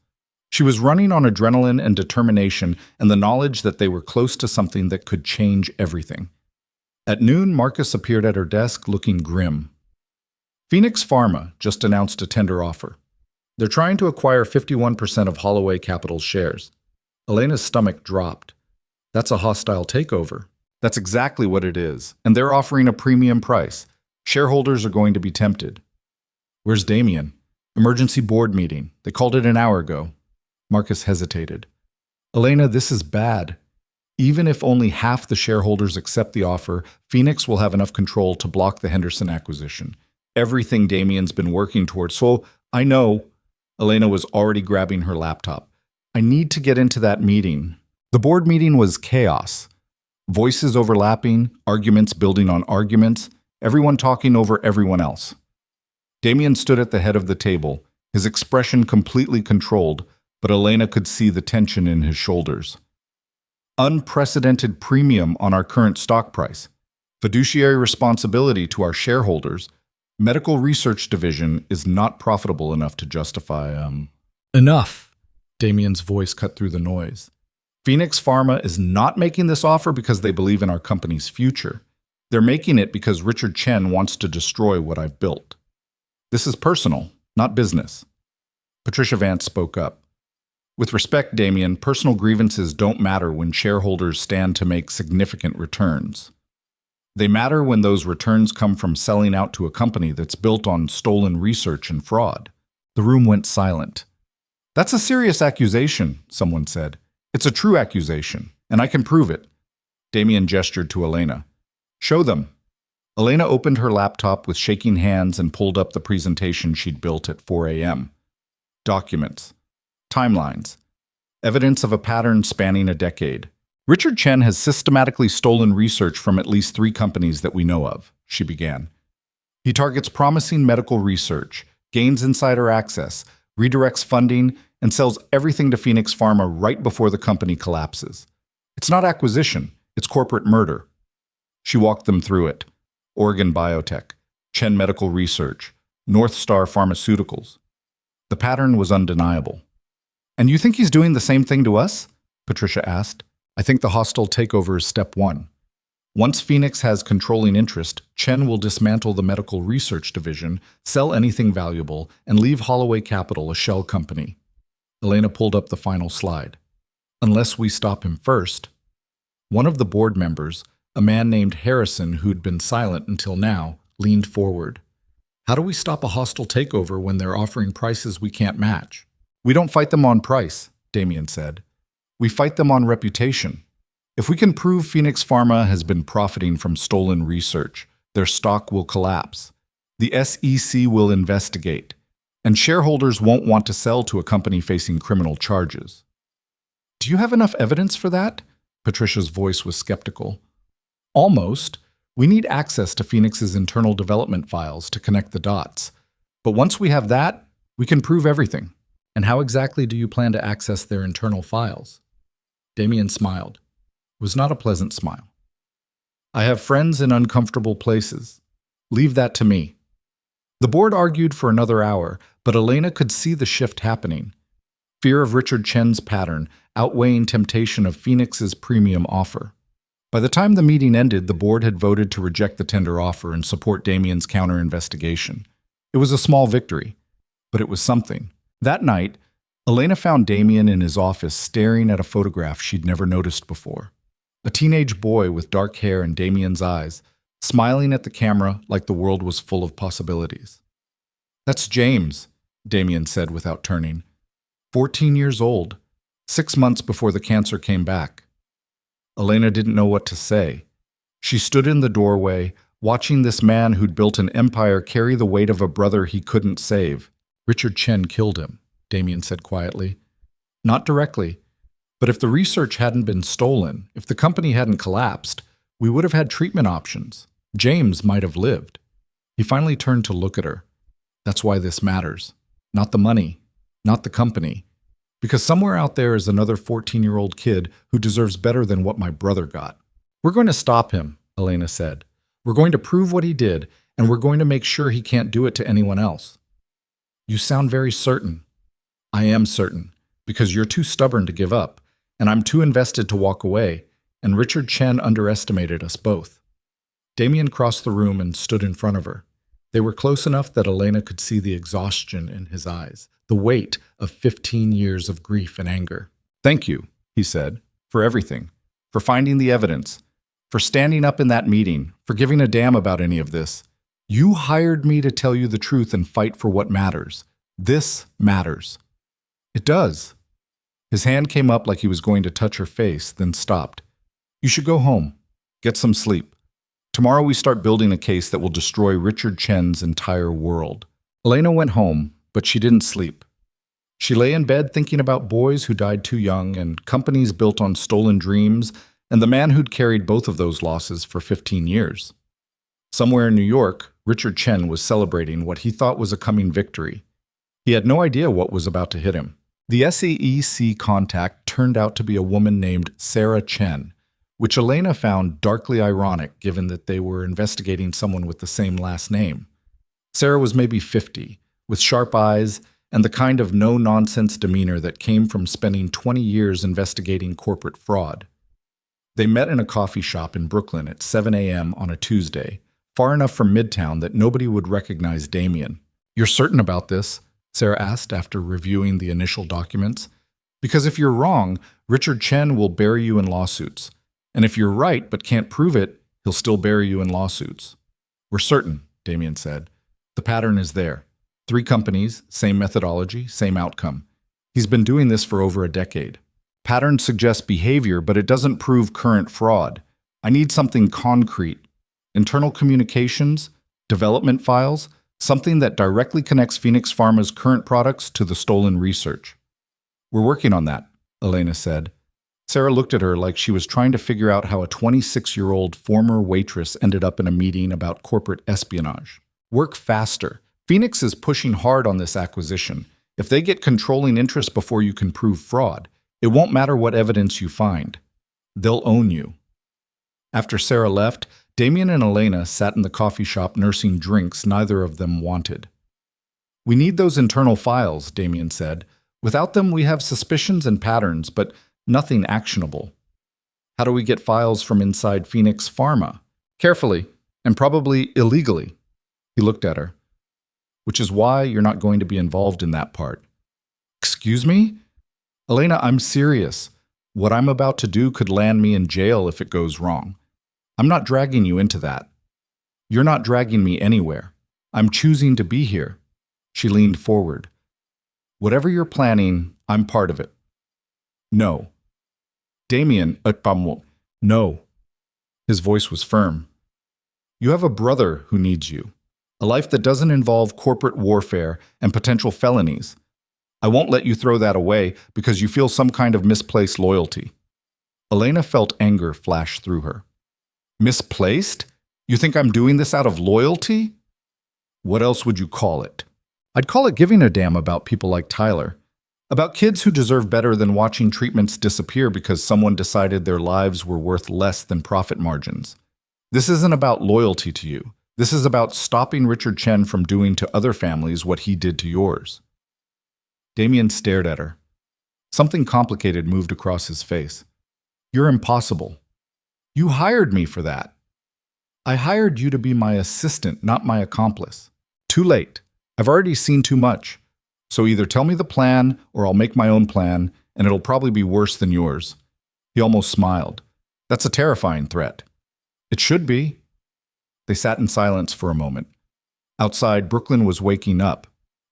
[SPEAKER 1] She was running on adrenaline and determination and the knowledge that they were close to something that could change everything. At noon, Marcus appeared at her desk looking grim. Phoenix Pharma just announced a tender offer. They're trying to acquire 51% of Holloway Capital's shares. Elena's stomach dropped. That's a hostile takeover. That's exactly what it is, and they're offering a premium price. Shareholders are going to be tempted. Where's Damien? Emergency board meeting. They called it an hour ago. Marcus hesitated. Elena, this is bad. Even if only half the shareholders accept the offer, Phoenix will have enough control to block the Henderson acquisition. Everything Damien's been working towards. So I know. Elena was already grabbing her laptop. I need to get into that meeting. The board meeting was chaos. Voices overlapping, arguments building on arguments, everyone talking over everyone else. Damien stood at the head of the table, his expression completely controlled, but Elena could see the tension in his shoulders. Unprecedented premium on our current stock price. Fiduciary responsibility to our shareholders. Medical research division is not profitable enough to justify, Enough. Damien's voice cut through the noise. Phoenix Pharma is not making this offer because they believe in our company's future. They're making it because Richard Chen wants to destroy what I've built. This is personal, not business. Patricia Vance spoke up. With respect, Damien, personal grievances don't matter when shareholders stand to make significant returns. They matter when those returns come from selling out to a company that's built on stolen research and fraud. The room went silent. That's a serious accusation, someone said. It's a true accusation, and I can prove it. Damien gestured to Elena. Show them. Elena opened her laptop with shaking hands and pulled up the presentation she'd built at 4 a.m. Documents. Timelines. Evidence of a pattern spanning a decade. Richard Chen has systematically stolen research from at least 3 companies that we know of, she began. He targets promising medical research, gains insider access, redirects funding, and sells everything to Phoenix Pharma right before the company collapses. It's not acquisition, it's corporate murder. She walked them through it. Oregon Biotech, Chen Medical Research, North Star Pharmaceuticals. The pattern was undeniable. And you think he's doing the same thing to us? Patricia asked. I think the hostile takeover is step 1. Once Phoenix has controlling interest, Chen will dismantle the medical research division, sell anything valuable, and leave Holloway Capital a shell company. Elena pulled up the final slide. Unless we stop him first. One of the board members, a man named Harrison who'd been silent until now, leaned forward. How do we stop a hostile takeover when they're offering prices we can't match? We don't fight them on price, Damien said. We fight them on reputation. If we can prove Phoenix Pharma has been profiting from stolen research, their stock will collapse. The SEC will investigate, and shareholders won't want to sell to a company facing criminal charges. Do you have enough evidence for that? Patricia's voice was skeptical. Almost. We need access to Phoenix's internal development files to connect the dots. But once we have that, we can prove everything. And how exactly do you plan to access their internal files? Damien smiled. It was not a pleasant smile. I have friends in uncomfortable places. Leave that to me. The board argued for another hour, but Elena could see the shift happening. Fear of Richard Chen's pattern outweighing temptation of Phoenix's premium offer. By the time the meeting ended, the board had voted to reject the tender offer and support Damien's counter-investigation. It was a small victory, but it was something. That night, Elena found Damien in his office staring at a photograph she'd never noticed before. A teenage boy with dark hair and Damien's eyes, smiling at the camera like the world was full of possibilities. That's James, Damien said without turning. 14 years old, 6 months before the cancer came back. Elena didn't know what to say. She stood in the doorway, watching this man who'd built an empire carry the weight of a brother he couldn't save. Richard Chen killed him, Damien said quietly. Not directly, but if the research hadn't been stolen, if the company hadn't collapsed, we would have had treatment options. James might have lived. He finally turned to look at her. That's why this matters. Not the money, not the company. Because somewhere out there is another 14-year-old kid who deserves better than what my brother got. We're going to stop him, Elena said. We're going to prove what he did, and we're going to make sure he can't do it to anyone else. You sound very certain. I am certain, because you're too stubborn to give up, and I'm too invested to walk away, and Richard Chen underestimated us both. Damien crossed the room and stood in front of her. They were close enough that Elena could see the exhaustion in his eyes, the weight of 15 years of grief and anger. Thank you, he said, for everything, for finding the evidence, for standing up in that meeting, for giving a damn about any of this. You hired me to tell you the truth and fight for what matters. This matters. It does. His hand came up like he was going to touch her face, then stopped. You should go home. Get some sleep. Tomorrow we start building a case that will destroy Richard Chen's entire world. Elena went home, but she didn't sleep. She lay in bed thinking about boys who died too young and companies built on stolen dreams and the man who'd carried both of those losses for 15 years. Somewhere in New York, Richard Chen was celebrating what he thought was a coming victory. He had no idea what was about to hit him. The SEC contact turned out to be a woman named Sarah Chen, which Elena found darkly ironic given that they were investigating someone with the same last name. Sarah was maybe 50, with sharp eyes and the kind of no-nonsense demeanor that came from spending 20 years investigating corporate fraud. They met in a coffee shop in Brooklyn at 7 a.m. on a Tuesday, far enough from Midtown that nobody would recognize Damien. You're certain about this? Sarah asked after reviewing the initial documents. Because if you're wrong, Richard Chen will bury you in lawsuits. And if you're right but can't prove it, he'll still bury you in lawsuits. We're certain, Damien said. The pattern is there. 3 companies, same methodology, same outcome. He's been doing this for over a decade. Pattern suggests behavior, but it doesn't prove current fraud. I need something concrete. Internal communications, development files, something that directly connects Phoenix Pharma's current products to the stolen research. We're working on that, Elena said. Sarah looked at her like she was trying to figure out how a 26-year-old former waitress ended up in a meeting about corporate espionage. Work faster. Phoenix is pushing hard on this acquisition. If they get controlling interest before you can prove fraud, it won't matter what evidence you find. They'll own you. After Sarah left, Damien and Elena sat in the coffee shop nursing drinks neither of them wanted. We need those internal files, Damien said. Without them, we have suspicions and patterns, but nothing actionable. How do we get files from inside Phoenix Pharma? Carefully, and probably illegally. He looked at her. Which is why you're not going to be involved in that part. Excuse me? Elena, I'm serious. What I'm about to do could land me in jail if it goes wrong. I'm not dragging you into that. You're not dragging me anywhere. I'm choosing to be here. She leaned forward. Whatever you're planning, I'm part of it. No. Damien, No. His voice was firm. You have a brother who needs you. A life that doesn't involve corporate warfare and potential felonies. I won't let you throw that away because you feel some kind of misplaced loyalty. Elena felt anger flash through her. Misplaced? You think I'm doing this out of loyalty? What else would you call it? I'd call it giving a damn about people like Tyler. About kids who deserve better than watching treatments disappear because someone decided their lives were worth less than profit margins. This isn't about loyalty to you. This is about stopping Richard Chen from doing to other families what he did to yours. Damien stared at her. Something complicated moved across his face. You're impossible. You hired me for that. I hired you to be my assistant, not my accomplice. Too late. I've already seen too much. So either tell me the plan or I'll make my own plan, and it'll probably be worse than yours. He almost smiled. That's a terrifying threat. It should be. They sat in silence for a moment. Outside, Brooklyn was waking up.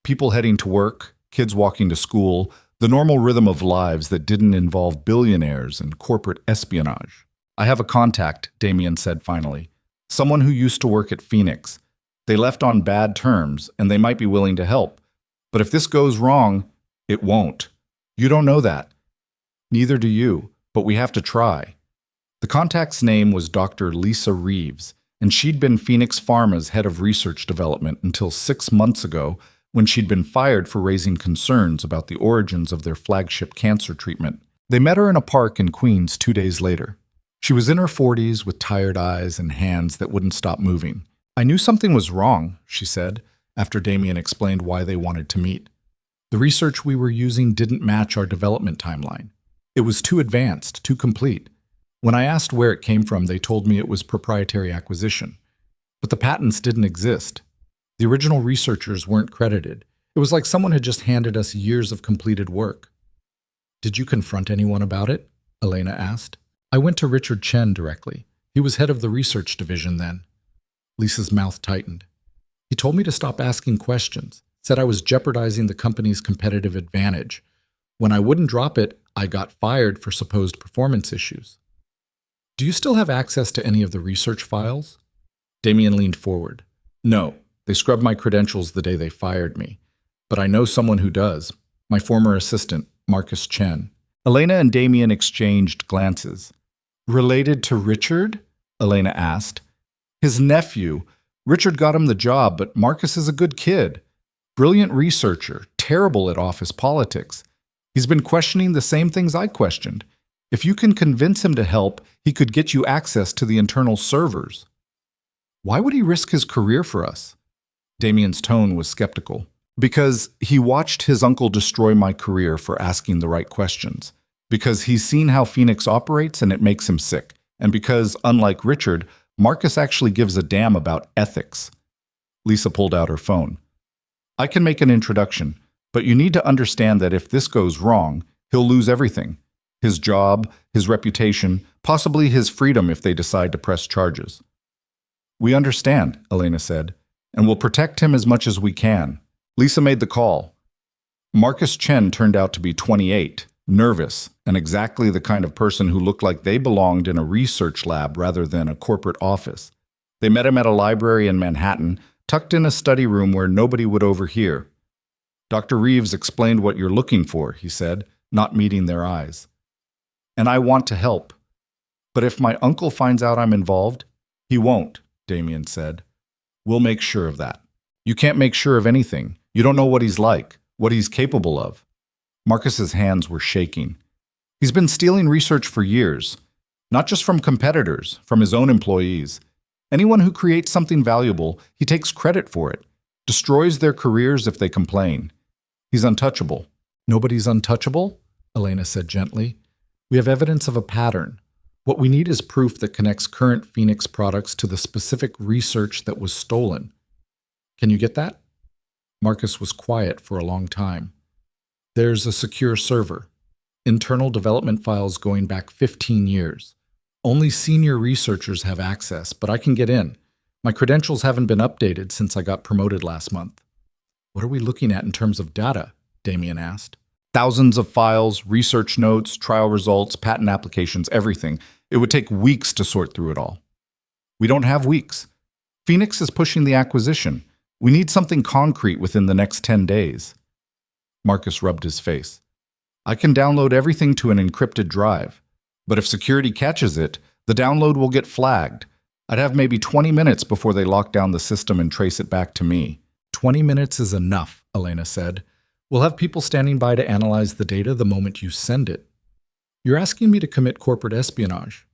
[SPEAKER 1] People heading to work, kids walking to school, the normal rhythm of lives that didn't involve billionaires and corporate espionage. I have a contact, Damien said finally. Someone who used to work at Phoenix. They left on bad terms, and they might be willing to help. But if this goes wrong, it won't. You don't know that. Neither do you, but we have to try. The contact's name was Dr. Lisa Reeves, and she'd been Phoenix Pharma's head of research development until 6 months ago when she'd been fired for raising concerns about the origins of their flagship cancer treatment. They met her in a park in Queens 2 days later. She was in her 40s with tired eyes and hands that wouldn't stop moving. I knew something was wrong, she said, after Damien explained why they wanted to meet. The research we were using didn't match our development timeline. It was too advanced, too complete. When I asked where it came from, they told me it was proprietary acquisition. But the patents didn't exist. The original researchers weren't credited. It was like someone had just handed us years of completed work. Did you confront anyone about it? Elena asked. I went to Richard Chen directly. He was head of the research division then. Lisa's mouth tightened. He told me to stop asking questions, said I was jeopardizing the company's competitive advantage. When I wouldn't drop it, I got fired for supposed performance issues. Do you still have access to any of the research files? Damien leaned forward. No, they scrubbed my credentials the day they fired me. But I know someone who does. My former assistant, Marcus Chen. Elena and Damien exchanged glances. Related to Richard? Elena asked. His nephew. Richard got him the job, but Marcus is a good kid. Brilliant researcher, terrible at office politics. He's been questioning the same things I questioned. If you can convince him to help, he could get you access to the internal servers. Why would he risk his career for us? Damien's tone was skeptical. Because he watched his uncle destroy my career for asking the right questions. Because he's seen how Phoenix operates and it makes him sick. And because, unlike Richard, Marcus actually gives a damn about ethics. Lisa pulled out her phone. I can make an introduction, but you need to understand that if this goes wrong, he'll lose everything. His job, his reputation, possibly his freedom if they decide to press charges. We understand, Elena said, and we'll protect him as much as we can. Lisa made the call. Marcus Chen turned out to be 28, nervous, and exactly the kind of person who looked like they belonged in a research lab rather than a corporate office. They met him at a library in Manhattan, tucked in a study room where nobody would overhear. Dr. Reeves explained what you're looking for, he said, not meeting their eyes. And I want to help. But if my uncle finds out I'm involved, he won't, Damien said. We'll make sure of that. You can't make sure of anything. You don't know what he's like, what he's capable of. Marcus's hands were shaking. He's been stealing research for years, not just from competitors, from his own employees. Anyone who creates something valuable, he takes credit for it, destroys their careers if they complain. He's untouchable. Nobody's untouchable? Elena said gently. We have evidence of a pattern. What we need is proof that connects current Phoenix products to the specific research that was stolen. Can you get that? Marcus was quiet for a long time. There's a secure server. Internal development files going back 15 years. Only senior researchers have access, but I can get in. My credentials haven't been updated since I got promoted last month. What are we looking at in terms of data? Damien asked. Thousands of files, research notes, trial results, patent applications, everything. It would take weeks to sort through it all. We don't have weeks. Phoenix is pushing the acquisition. We need something concrete within the next 10 days. Marcus rubbed his face. I can download everything to an encrypted drive, but if security catches it, the download will get flagged. I'd have maybe 20 minutes before they lock down the system and trace it back to me. 20 minutes is enough, Elena said. We'll have people standing by to analyze the data the moment you send it. You're asking me to commit corporate espionage.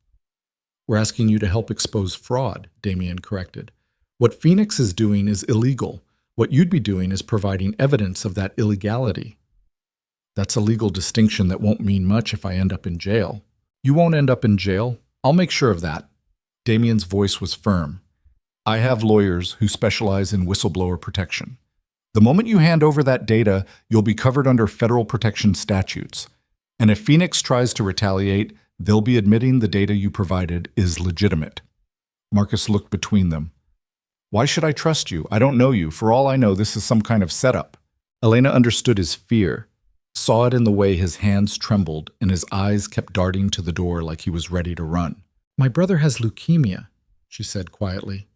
[SPEAKER 1] We're asking you to help expose fraud, Damien corrected. What Phoenix is doing is illegal. What you'd be doing is providing evidence of that illegality. That's a legal distinction that won't mean much if I end up in jail. You won't end up in jail. I'll make sure of that. Damien's voice was firm. I have lawyers who specialize in whistleblower protection. The moment you hand over that data, you'll be covered under federal protection statutes. And if Phoenix tries to retaliate, they'll be admitting the data you provided is legitimate. Marcus looked between them. Why should I trust you? I don't know you. For all I know, this is some kind of setup. Elena understood his fear, saw it in the way his hands trembled and his eyes kept darting to the door like he was ready to run. My brother has leukemia, she said quietly.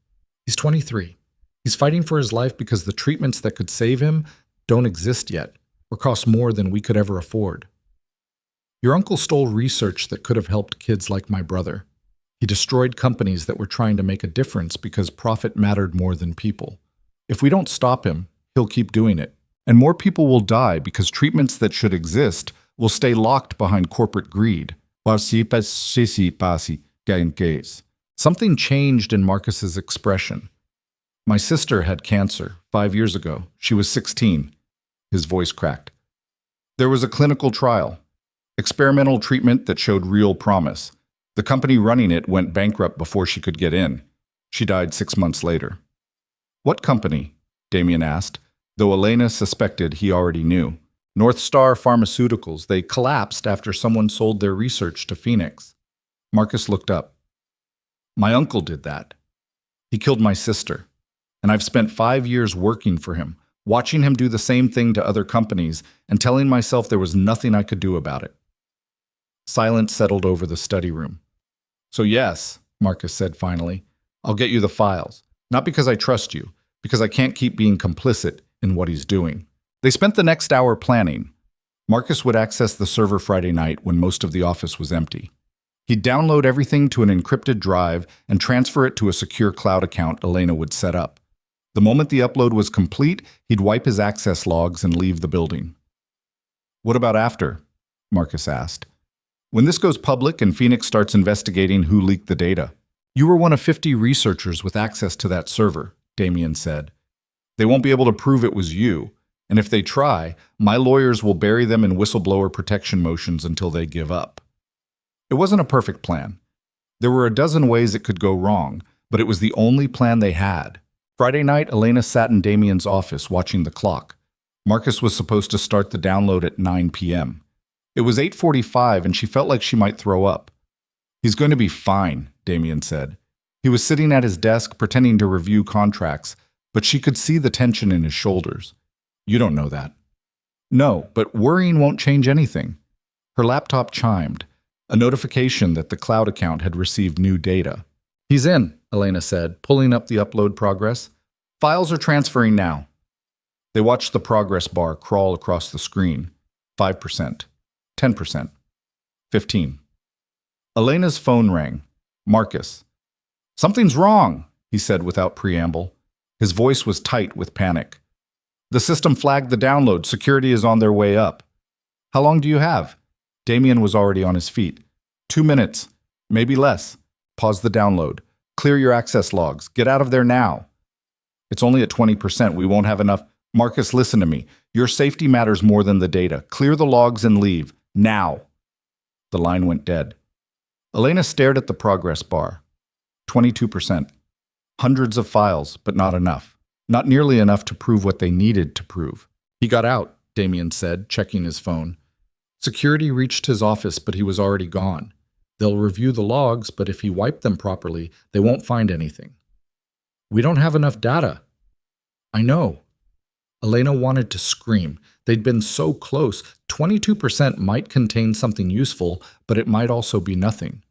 [SPEAKER 1] He's 23. He's fighting for his life because the treatments that could save him don't exist yet or cost more than we could ever afford. Your uncle stole research that could have helped kids like my brother. He destroyed companies that were trying to make a difference because profit mattered more than people. If we don't stop him, he'll keep doing it. And more people will die because treatments that should exist will stay locked behind corporate greed. Something changed in Marcus's expression. My sister had cancer 5 years ago. She was 16. His voice cracked. There was a clinical trial. Experimental treatment that showed real promise. The company running it went bankrupt before she could get in. She died 6 months later. What company? Damien asked, though Elena suspected he already knew. North Star Pharmaceuticals. They collapsed after someone sold their research to Phoenix. Marcus looked up. My uncle did that. He killed my sister. And I've spent 5 years working for him, watching him do the same thing to other companies and telling myself there was nothing I could do about it. Silence settled over the study room. So yes, Marcus said finally, I'll get you the files. Not because I trust you, because I can't keep being complicit in what he's doing. They spent the next hour planning. Marcus would access the server Friday night when most of the office was empty. He'd download everything to an encrypted drive and transfer it to a secure cloud account Elena would set up. The moment the upload was complete, he'd wipe his access logs and leave the building. What about after? Marcus asked. When this goes public and Phoenix starts investigating who leaked the data. You were one of 50 researchers with access to that server, Damien said. They won't be able to prove it was you, and if they try, my lawyers will bury them in whistleblower protection motions until they give up. It wasn't a perfect plan. There were a dozen ways it could go wrong, but it was the only plan they had. Friday night, Elena sat in Damien's office watching the clock. Marcus was supposed to start the download at 9 p.m. It was 8:45 and she felt like she might throw up. He's going to be fine, Damien said. He was sitting at his desk pretending to review contracts, but she could see the tension in his shoulders. You don't know that. No, but worrying won't change anything. Her laptop chimed, a notification that the cloud account had received new data. He's in, Elena said, pulling up the upload progress. Files are transferring now. They watched the progress bar crawl across the screen. 5%, 10%, 15%. Elena's phone rang. Marcus. Something's wrong, he said without preamble. His voice was tight with panic. The system flagged the download. Security is on their way up. How long do you have? Damien was already on his feet. 2 minutes, maybe less. Pause the download. Clear your access logs. Get out of there now. It's only at 20%. We won't have enough. Marcus, listen to me. Your safety matters more than the data. Clear the logs and leave. Now. The line went dead. Elena stared at the progress bar. 22%. Hundreds of files, but not enough. Not nearly enough to prove what they needed to prove. He got out, Damien said, checking his phone. Security reached his office, but he was already gone. They'll review the logs, but if he wiped them properly, they won't find anything. We don't have enough data. I know. Elena wanted to scream. They'd been so close. 22% might contain something useful, but it might also be nothing.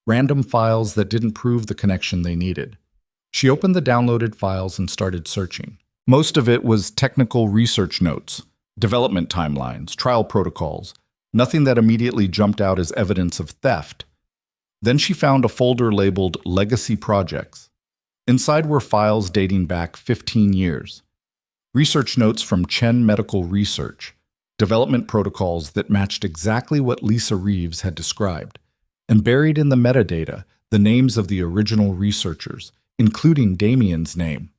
[SPEAKER 1] random files that didn't prove the connection they needed. She opened the downloaded files and started searching. Most of it was technical research notes, development timelines, trial protocols, nothing that immediately jumped out as evidence of theft. Then she found a folder labeled Legacy Projects. Inside were files dating back 15 years. Research notes from Chen Medical Research, development protocols that matched exactly what Lisa Reeves had described, and buried in the metadata, the names of the original researchers, including Damien's name.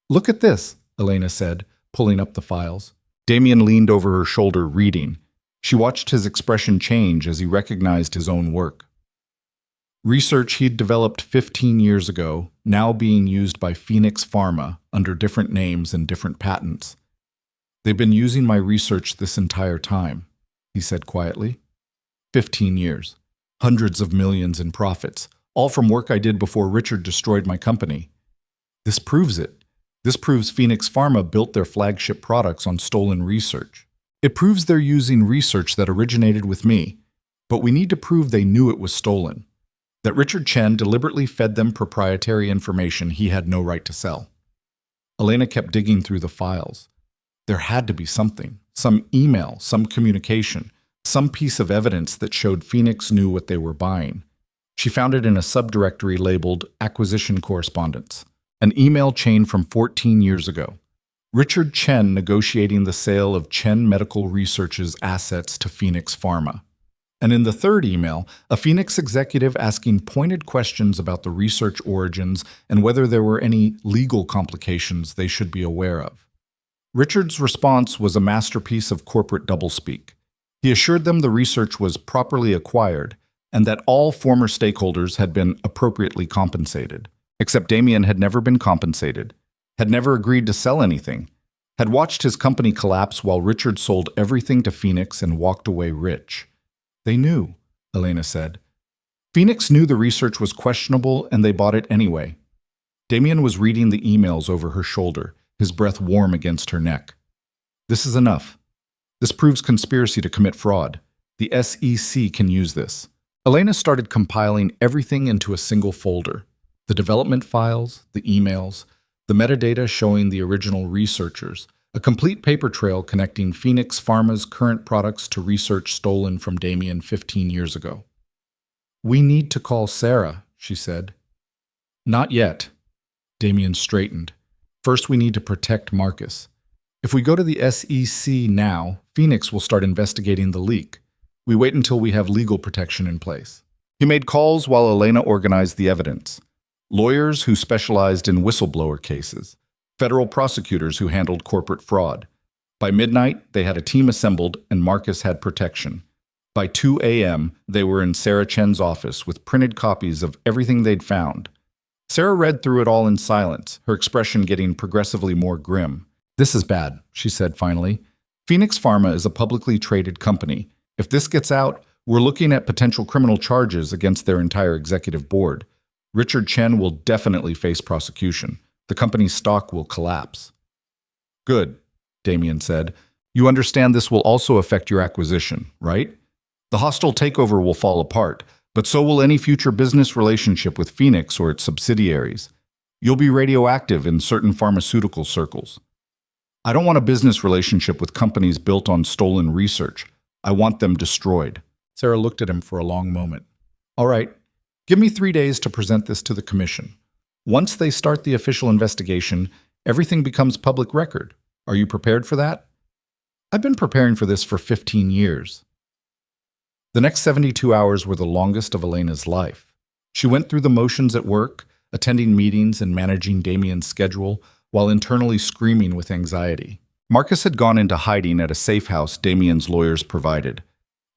[SPEAKER 1] "Look at this," Elena said, pulling up the files. Damien leaned over her shoulder, reading. She watched his expression change as he recognized his own work. Research he'd developed 15 years ago, now being used by Phoenix Pharma under different names and different patents. "They've been using my research this entire time," he said quietly. 15 years. Hundreds of millions in profits, all from work I did before Richard destroyed my company. This proves it. This proves Phoenix Pharma built their flagship products on stolen research. It proves they're using research that originated with me, but we need to prove they knew it was stolen. That Richard Chen deliberately fed them proprietary information he had no right to sell. Elena kept digging through the files. There had to be something, some email, some communication, some piece of evidence that showed Phoenix knew what they were buying. She found it in a subdirectory labeled Acquisition Correspondence, an email chain from 14 years ago. Richard Chen negotiating the sale of Chen Medical Research's assets to Phoenix Pharma. And in the third email, a Phoenix executive asking pointed questions about the research origins and whether there were any legal complications they should be aware of. Richard's response was a masterpiece of corporate doublespeak. He assured them the research was properly acquired and that all former stakeholders had been appropriately compensated. Except Damien had never been compensated, had never agreed to sell anything, had watched his company collapse while Richard sold everything to Phoenix and walked away rich. "They knew," Elena said. "Phoenix knew the research was questionable and they bought it anyway." Damien was reading the emails over her shoulder, his breath warm against her neck. "This is enough. This proves conspiracy to commit fraud. The SEC can use this." Elena started compiling everything into a single folder. The development files, the emails, the metadata showing the original researchers, a complete paper trail connecting Phoenix Pharma's current products to research stolen from Damien 15 years ago. "We need to call Sarah," she said. "Not yet." Damien straightened. "First we need to protect Marcus. If we go to the SEC now, Phoenix will start investigating the leak. We wait until we have legal protection in place." He made calls while Elena organized the evidence. Lawyers who specialized in whistleblower cases, federal prosecutors who handled corporate fraud. By midnight, they had a team assembled and Marcus had protection. By 2 a.m., they were in Sarah Chen's office with printed copies of everything they'd found. Sarah read through it all in silence, her expression getting progressively more grim. "This is bad," she said finally. "Phoenix Pharma is a publicly traded company. If this gets out, we're looking at potential criminal charges against their entire executive board. Richard Chen will definitely face prosecution. The company's stock will collapse." "Good," Damien said. "You understand this will also affect your acquisition, right? The hostile takeover will fall apart, but so will any future business relationship with Phoenix or its subsidiaries. You'll be radioactive in certain pharmaceutical circles. I don't want a business relationship with companies built on stolen research. I want them destroyed." Sarah looked at him for a long moment. "All right. Give me 3 days to present this to the commission. Once they start the official investigation, everything becomes public record. Are you prepared for that?" "I've been preparing for this for 15 years. The next 72 hours were the longest of Elena's life. She went through the motions at work, attending meetings and managing Damien's schedule, while internally screaming with anxiety. Marcus had gone into hiding at a safe house Damien's lawyers provided.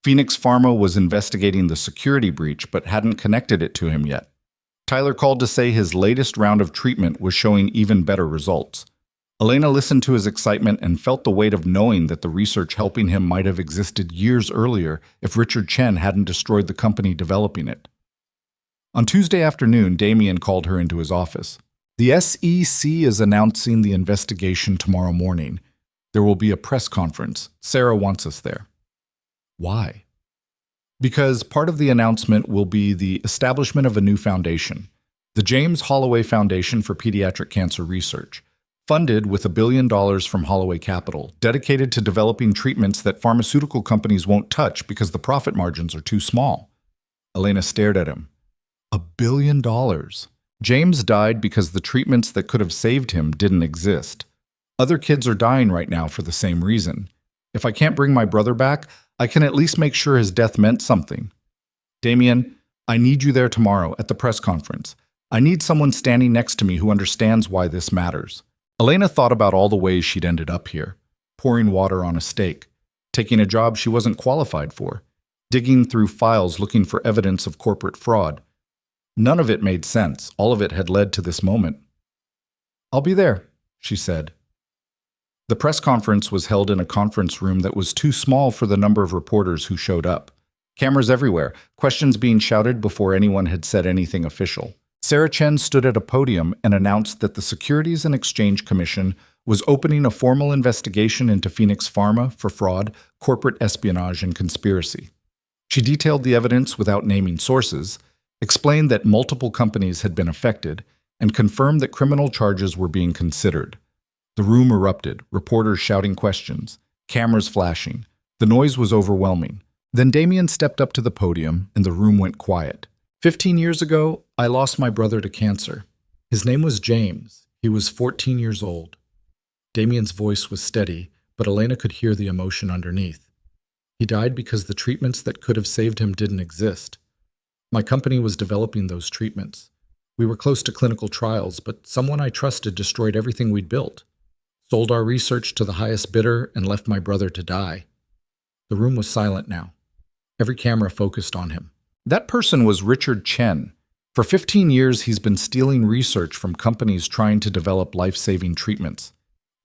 [SPEAKER 1] Phoenix Pharma was investigating the security breach but hadn't connected it to him yet. Tyler called to say his latest round of treatment was showing even better results. Elena listened to his excitement and felt the weight of knowing that the research helping him might have existed years earlier if Richard Chen hadn't destroyed the company developing it. On Tuesday afternoon, Damien called her into his office. "The SEC is announcing the investigation tomorrow morning. There will be a press conference. Sarah wants us there." "Why?" Because part of the announcement will be the establishment of a new foundation, the James Holloway Foundation for Pediatric Cancer Research, funded with $1 billion from Holloway Capital, dedicated to developing treatments that pharmaceutical companies won't touch because the profit margins are too small. Elena stared at him. $1 billion. James died because the treatments that could have saved him didn't exist. Other kids are dying right now for the same reason. If I can't bring my brother back, I can at least make sure his death meant something. Damien, I need you there tomorrow at the press conference. I need someone standing next to me who understands why this matters. Elena thought about all the ways she'd ended up here. Pouring water on a steak, taking a job she wasn't qualified for, digging through files looking for evidence of corporate fraud. None of it made sense. All of it had led to this moment. I'll be there, she said. The press conference was held in a conference room that was too small for the number of reporters who showed up. Cameras everywhere, questions being shouted before anyone had said anything official. Sarah Chen stood at a podium and announced that the Securities and Exchange Commission was opening a formal investigation into Phoenix Pharma for fraud, corporate espionage, and conspiracy. She detailed the evidence without naming sources, explained that multiple companies had been affected, and confirmed that criminal charges were being considered. The room erupted, reporters shouting questions, cameras flashing. The noise was overwhelming. Then Damien stepped up to the podium, and the room went quiet. 15 years ago, I lost my brother to cancer. His name was James. He was 14 years old. Damien's voice was steady, but Elena could hear the emotion underneath. He died because the treatments that could have saved him didn't exist. My company was developing those treatments. We were close to clinical trials, but someone I trusted destroyed everything we'd built. Sold our research to the highest bidder and left my brother to die. The room was silent now. Every camera focused on him. That person was Richard Chen. For 15 years, he's been stealing research from companies trying to develop life-saving treatments.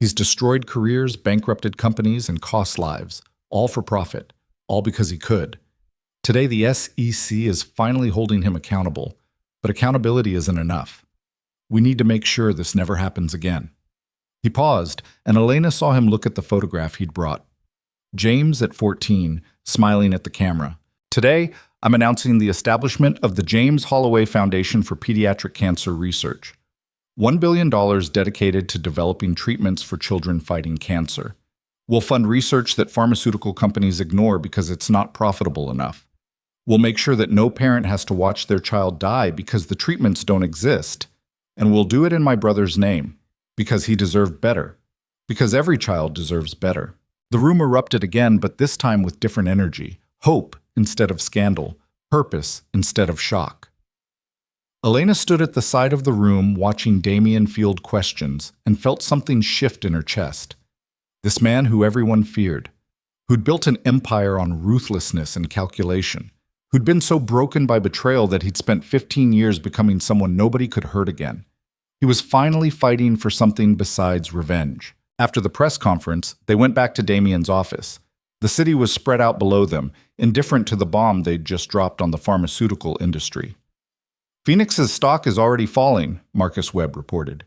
[SPEAKER 1] He's destroyed careers, bankrupted companies, and cost lives, all for profit, all because he could. Today, the SEC is finally holding him accountable, but accountability isn't enough. We need to make sure this never happens again. He paused, and Elena saw him look at the photograph he'd brought. James at 14, smiling at the camera. Today, I'm announcing the establishment of the James Holloway Foundation for Pediatric Cancer Research. $1 billion dedicated to developing treatments for children fighting cancer. We'll fund research that pharmaceutical companies ignore because it's not profitable enough. We'll make sure that no parent has to watch their child die because the treatments don't exist. And we'll do it in my brother's name, because he deserved better. Because every child deserves better. The room erupted again, but this time with different energy. Hope instead of scandal. Purpose instead of shock. Elena stood at the side of the room watching Damien field questions and felt something shift in her chest. This man who everyone feared, who'd built an empire on ruthlessness and calculation, who'd been so broken by betrayal that he'd spent 15 years becoming someone nobody could hurt again. He was finally fighting for something besides revenge. After the press conference, they went back to Damien's office. The city was spread out below them, indifferent to the bomb they'd just dropped on the pharmaceutical industry. Phoenix's stock is already falling, Marcus Webb reported.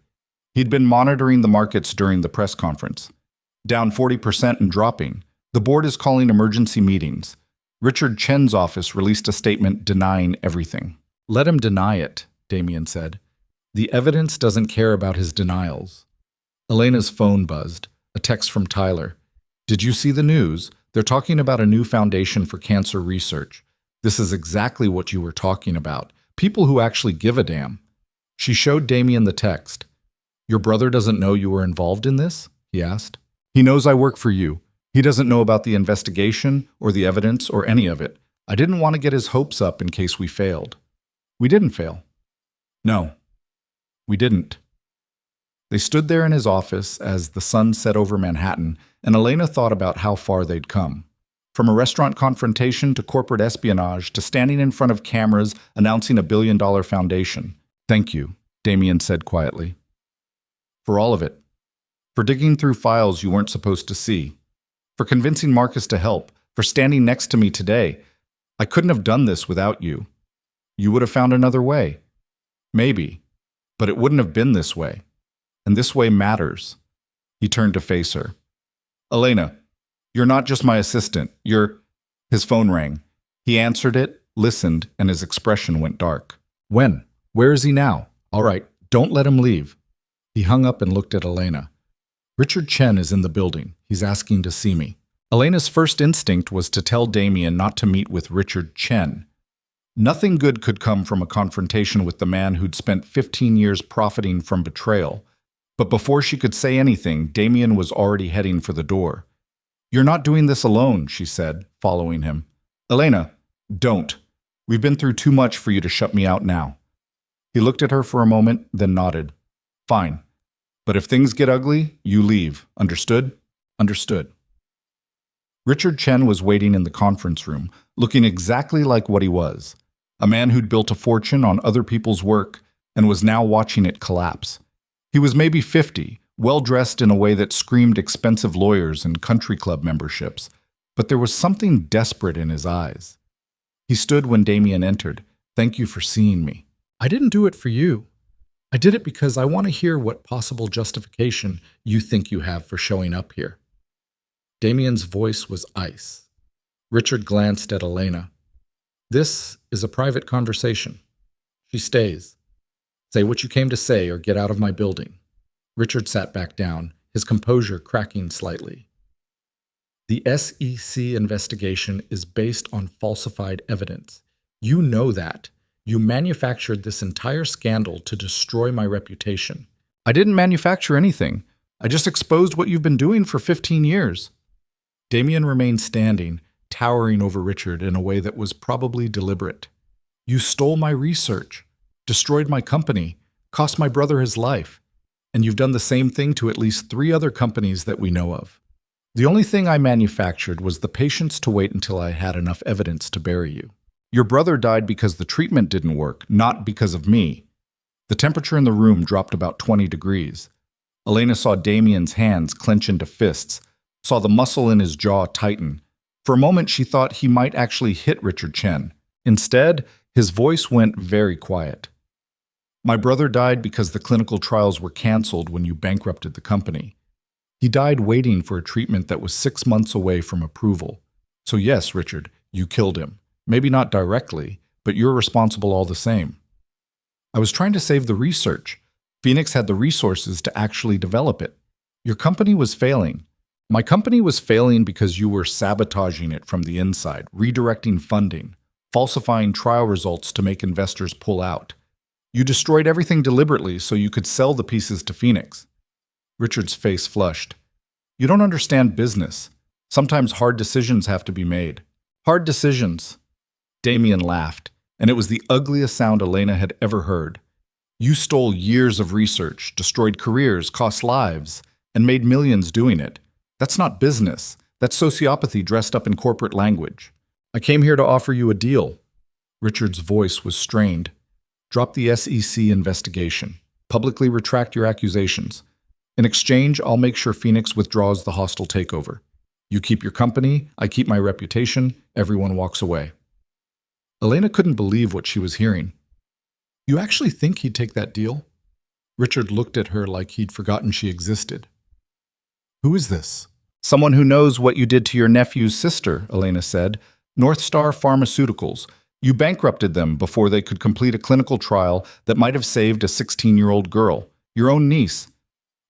[SPEAKER 1] He'd been monitoring the markets during the press conference. Down 40% and dropping. The board is calling emergency meetings. Richard Chen's office released a statement denying everything. Let him deny it, Damien said. The evidence doesn't care about his denials. Elena's phone buzzed. A text from Tyler. Did you see the news? They're talking about a new foundation for cancer research. This is exactly what you were talking about. People who actually give a damn. She showed Damien the text. Your brother doesn't know you were involved in this? He asked. He knows I work for you. He doesn't know about the investigation or the evidence or any of it. I didn't want to get his hopes up in case we failed. We didn't fail. No, we didn't. They stood there in his office as the sun set over Manhattan, and Elena thought about how far they'd come. From a restaurant confrontation to corporate espionage to standing in front of cameras announcing a $1 billion foundation. Thank you, Damien said quietly. For all of it. For digging through files you weren't supposed to see. For convincing Marcus to help. For standing next to me today. I couldn't have done this without you. You would have found another way. Maybe. But it wouldn't have been this way. And this way matters. He turned to face her. Elena, you're not just my assistant. His phone rang. He answered it, listened, and his expression went dark. When? Where is he now? All right, don't let him leave. He hung up and looked at Elena. Richard Chen is in the building. He's asking to see me. Elena's first instinct was to tell Damien not to meet with Richard Chen. Nothing good could come from a confrontation with the man who'd spent 15 years profiting from betrayal. But before she could say anything, Damien was already heading for the door. You're not doing this alone, she said, following him. Elena, don't. We've been through too much for you to shut me out now. He looked at her for a moment, then nodded. Fine. But if things get ugly, you leave. Understood? Understood. Richard Chen was waiting in the conference room, looking exactly like what he was. A man who'd built a fortune on other people's work and was now watching it collapse. He was maybe 50, well-dressed in a way that screamed expensive lawyers and country club memberships, but there was something desperate in his eyes. He stood when Damien entered. Thank you for seeing me. I didn't do it for you. I did it because I want to hear what possible justification you think you have for showing up here. Damien's voice was ice. Richard glanced at Elena. This is a private conversation. She stays. Say what you came to say or get out of my building. Richard sat back down, his composure cracking slightly. The SEC investigation is based on falsified evidence. You know that. You manufactured this entire scandal to destroy my reputation. I didn't manufacture anything. I just exposed what you've been doing for 15 years. Damien remained standing, towering over Richard in a way that was probably deliberate. You stole my research, destroyed my company, cost my brother his life, and you've done the same thing to at least 3 other companies that we know of. The only thing I manufactured was the patience to wait until I had enough evidence to bury you. Your brother died because the treatment didn't work, not because of me. The temperature in the room dropped about 20 degrees. Elena saw Damien's hands clench into fists, saw the muscle in his jaw tighten. For a moment, she thought he might actually hit Richard Chen. Instead, his voice went very quiet. My brother died because the clinical trials were canceled when you bankrupted the company. He died waiting for a treatment that was 6 months away from approval. So yes, Richard, you killed him. Maybe not directly, but you're responsible all the same. I was trying to save the research. Phoenix had the resources to actually develop it. Your company was failing. My company was failing because you were sabotaging it from the inside, redirecting funding, falsifying trial results to make investors pull out. You destroyed everything deliberately so you could sell the pieces to Phoenix. Richard's face flushed. You don't understand business. Sometimes hard decisions have to be made. Hard decisions. Damien laughed, and it was the ugliest sound Elena had ever heard. You stole years of research, destroyed careers, cost lives, and made millions doing it. That's not business. That's sociopathy dressed up in corporate language. I came here to offer you a deal. Richard's voice was strained. Drop the SEC investigation. Publicly retract your accusations. In exchange, I'll make sure Phoenix withdraws the hostile takeover. You keep your company, I keep my reputation, everyone walks away. Elena couldn't believe what she was hearing. You actually think he'd take that deal? Richard looked at her like he'd forgotten she existed. Who is this? Someone who knows what you did to your nephew's sister, Elena said. North Star Pharmaceuticals. You bankrupted them before they could complete a clinical trial that might have saved a 16-year-old girl, your own niece.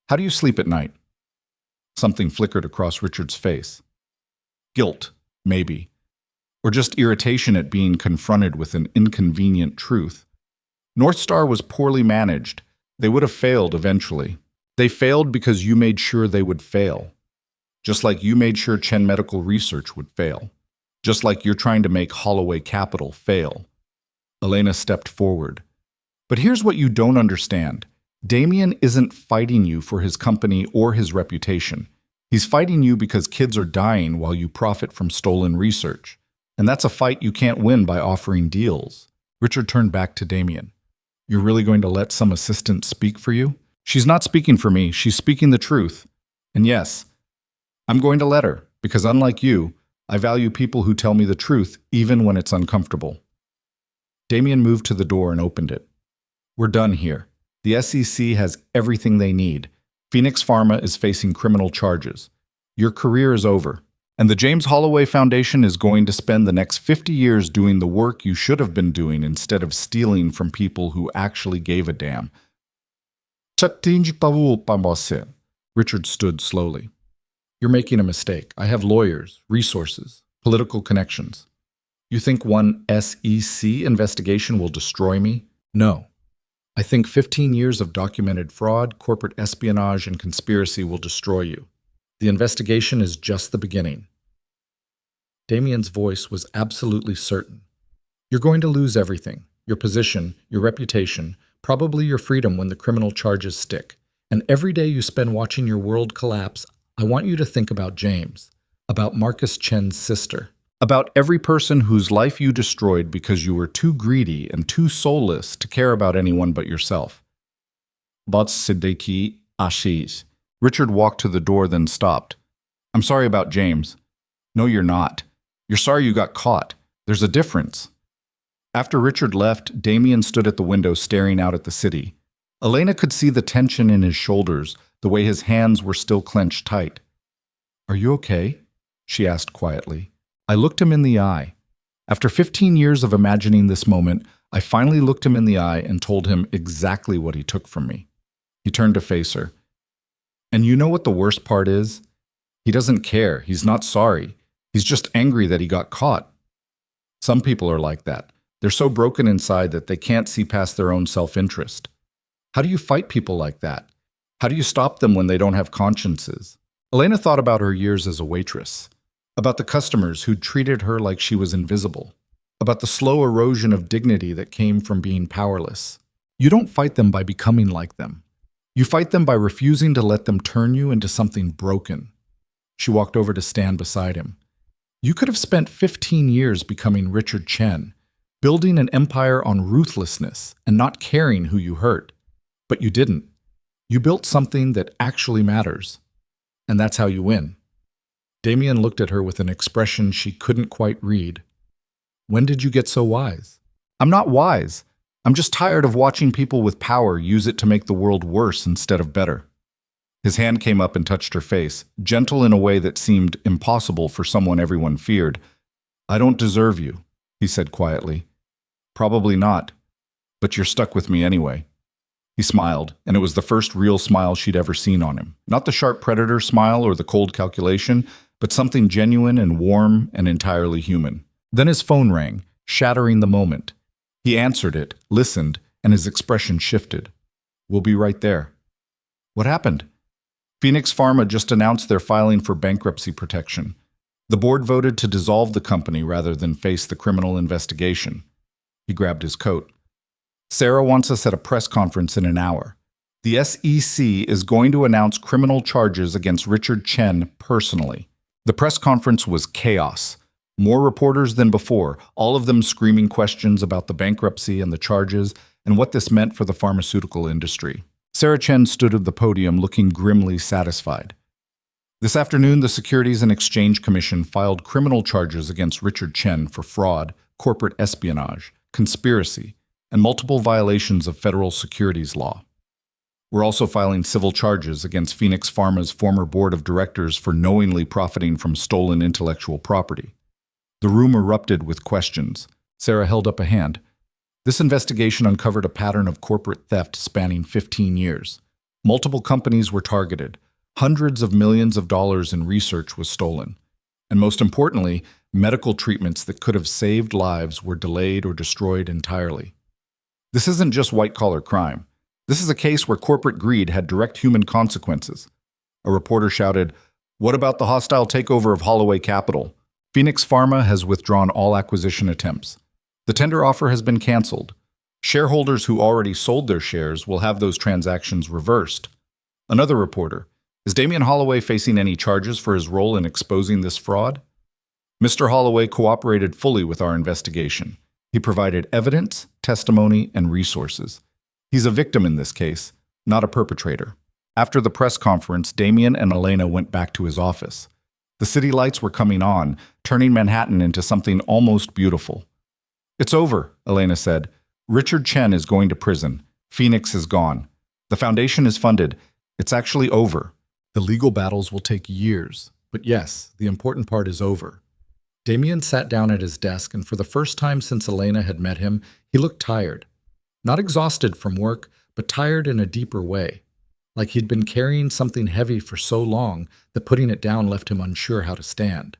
[SPEAKER 1] How do you sleep at night? Something flickered across Richard's face. Guilt, maybe. Or just irritation at being confronted with an inconvenient truth. North Star was poorly managed. They would have failed eventually. They failed because you made sure they would fail. Just like you made sure Chen Medical Research would fail. Just like you're trying to make Holloway Capital fail. Elena stepped forward. But here's what you don't understand. Damien isn't fighting you for his company or his reputation. He's fighting you because kids are dying while you profit from stolen research. And that's a fight you can't win by offering deals. Richard turned back to Damien. You're really going to let some assistant speak for you? She's not speaking for me, she's speaking the truth. And yes, I'm going to let her, because unlike you, I value people who tell me the truth, even when it's uncomfortable. Damien moved to the door and opened it. We're done here. The SEC has everything they need. Phoenix Pharma is facing criminal charges. Your career is over, And the James Holloway Foundation is going to spend the next 50 years doing the work you should have been doing instead of stealing from people who actually gave a damn. Richard stood slowly. You're making a mistake. I have lawyers, resources, political connections. You think one SEC investigation will destroy me? No. I think 15 years of documented fraud, corporate espionage, and conspiracy will destroy you. The investigation is just the beginning. Damien's voice was absolutely certain. You're going to lose everything. Your position, your reputation, probably your freedom when the criminal charges stick. And every day you spend watching your world collapse, I want you to think about James, about Marcus Chen's sister, about every person whose life you destroyed because you were too greedy and too soulless to care about anyone but yourself. Siddiqui Ashish. Richard walked to the door, then stopped. I'm sorry about James. No, you're not. You're sorry you got caught. There's a difference. After Richard left, Damien stood at the window staring out at the city. Elena could see the tension in his shoulders, the way his hands were still clenched tight. Are you okay? She asked quietly. I looked him in the eye. After 15 years of imagining this moment, I finally looked him in the eye and told him exactly what he took from me. He turned to face her. And you know what the worst part is? He doesn't care. He's not sorry. He's just angry that he got caught. Some people are like that. They're so broken inside that they can't see past their own self-interest. How do you fight people like that? How do you stop them when they don't have consciences? Elena thought about her years as a waitress, about the customers who'd treated her like she was invisible, about the slow erosion of dignity that came from being powerless. You don't fight them by becoming like them. You fight them by refusing to let them turn you into something broken. She walked over to stand beside him. You could have spent 15 years becoming Richard Chen, building an empire on ruthlessness and not caring who you hurt. But you didn't. You built something that actually matters. And that's how you win. Damien looked at her with an expression she couldn't quite read. When did you get so wise? I'm not wise. I'm just tired of watching people with power use it to make the world worse instead of better. His hand came up and touched her face, gentle in a way that seemed impossible for someone everyone feared. I don't deserve you, he said quietly. Probably not, but you're stuck with me anyway. He smiled, and it was the first real smile she'd ever seen on him. Not the sharp predator smile or the cold calculation, but something genuine and warm and entirely human. Then his phone rang, shattering the moment. He answered it, listened, and his expression shifted. We'll be right there. What happened? Phoenix Pharma just announced they're filing for bankruptcy protection. The board voted to dissolve the company rather than face the criminal investigation. He grabbed his coat. Sarah wants us at a press conference in an hour. The SEC is going to announce criminal charges against Richard Chen personally. The press conference was chaos. More reporters than before, all of them screaming questions about the bankruptcy and the charges and what this meant for the pharmaceutical industry. Sarah Chen stood at the podium looking grimly satisfied. This afternoon, the Securities and Exchange Commission filed criminal charges against Richard Chen for fraud, corporate espionage, conspiracy, and multiple violations of federal securities law. We're also filing civil charges against Phoenix Pharma's former board of directors for knowingly profiting from stolen intellectual property. The room erupted with questions. Sarah held up a hand. This investigation uncovered a pattern of corporate theft spanning 15 years. Multiple companies were targeted. Hundreds of millions of dollars in research was stolen. And most importantly, medical treatments that could have saved lives were delayed or destroyed entirely. This isn't just white-collar crime. This is a case where corporate greed had direct human consequences. A reporter shouted, "What about the hostile takeover of Holloway Capital? Phoenix Pharma has withdrawn all acquisition attempts. The tender offer has been canceled. Shareholders who already sold their shares will have those transactions reversed." Another reporter, "Is Damien Holloway facing any charges for his role in exposing this fraud?" Mr. Holloway cooperated fully with our investigation. He provided evidence, testimony, and resources. He's a victim in this case, not a perpetrator. After the press conference, Damien and Elena went back to his office. The city lights were coming on, turning Manhattan into something almost beautiful. "It's over," Elena said. "Richard Chen is going to prison. Phoenix is gone. The foundation is funded. It's actually over. The legal battles will take years. But yes, the important part is over. Damien sat down at his desk, and for the first time since Elena had met him, he looked tired. Not exhausted from work, but tired in a deeper way. Like he'd been carrying something heavy for so long that putting it down left him unsure how to stand.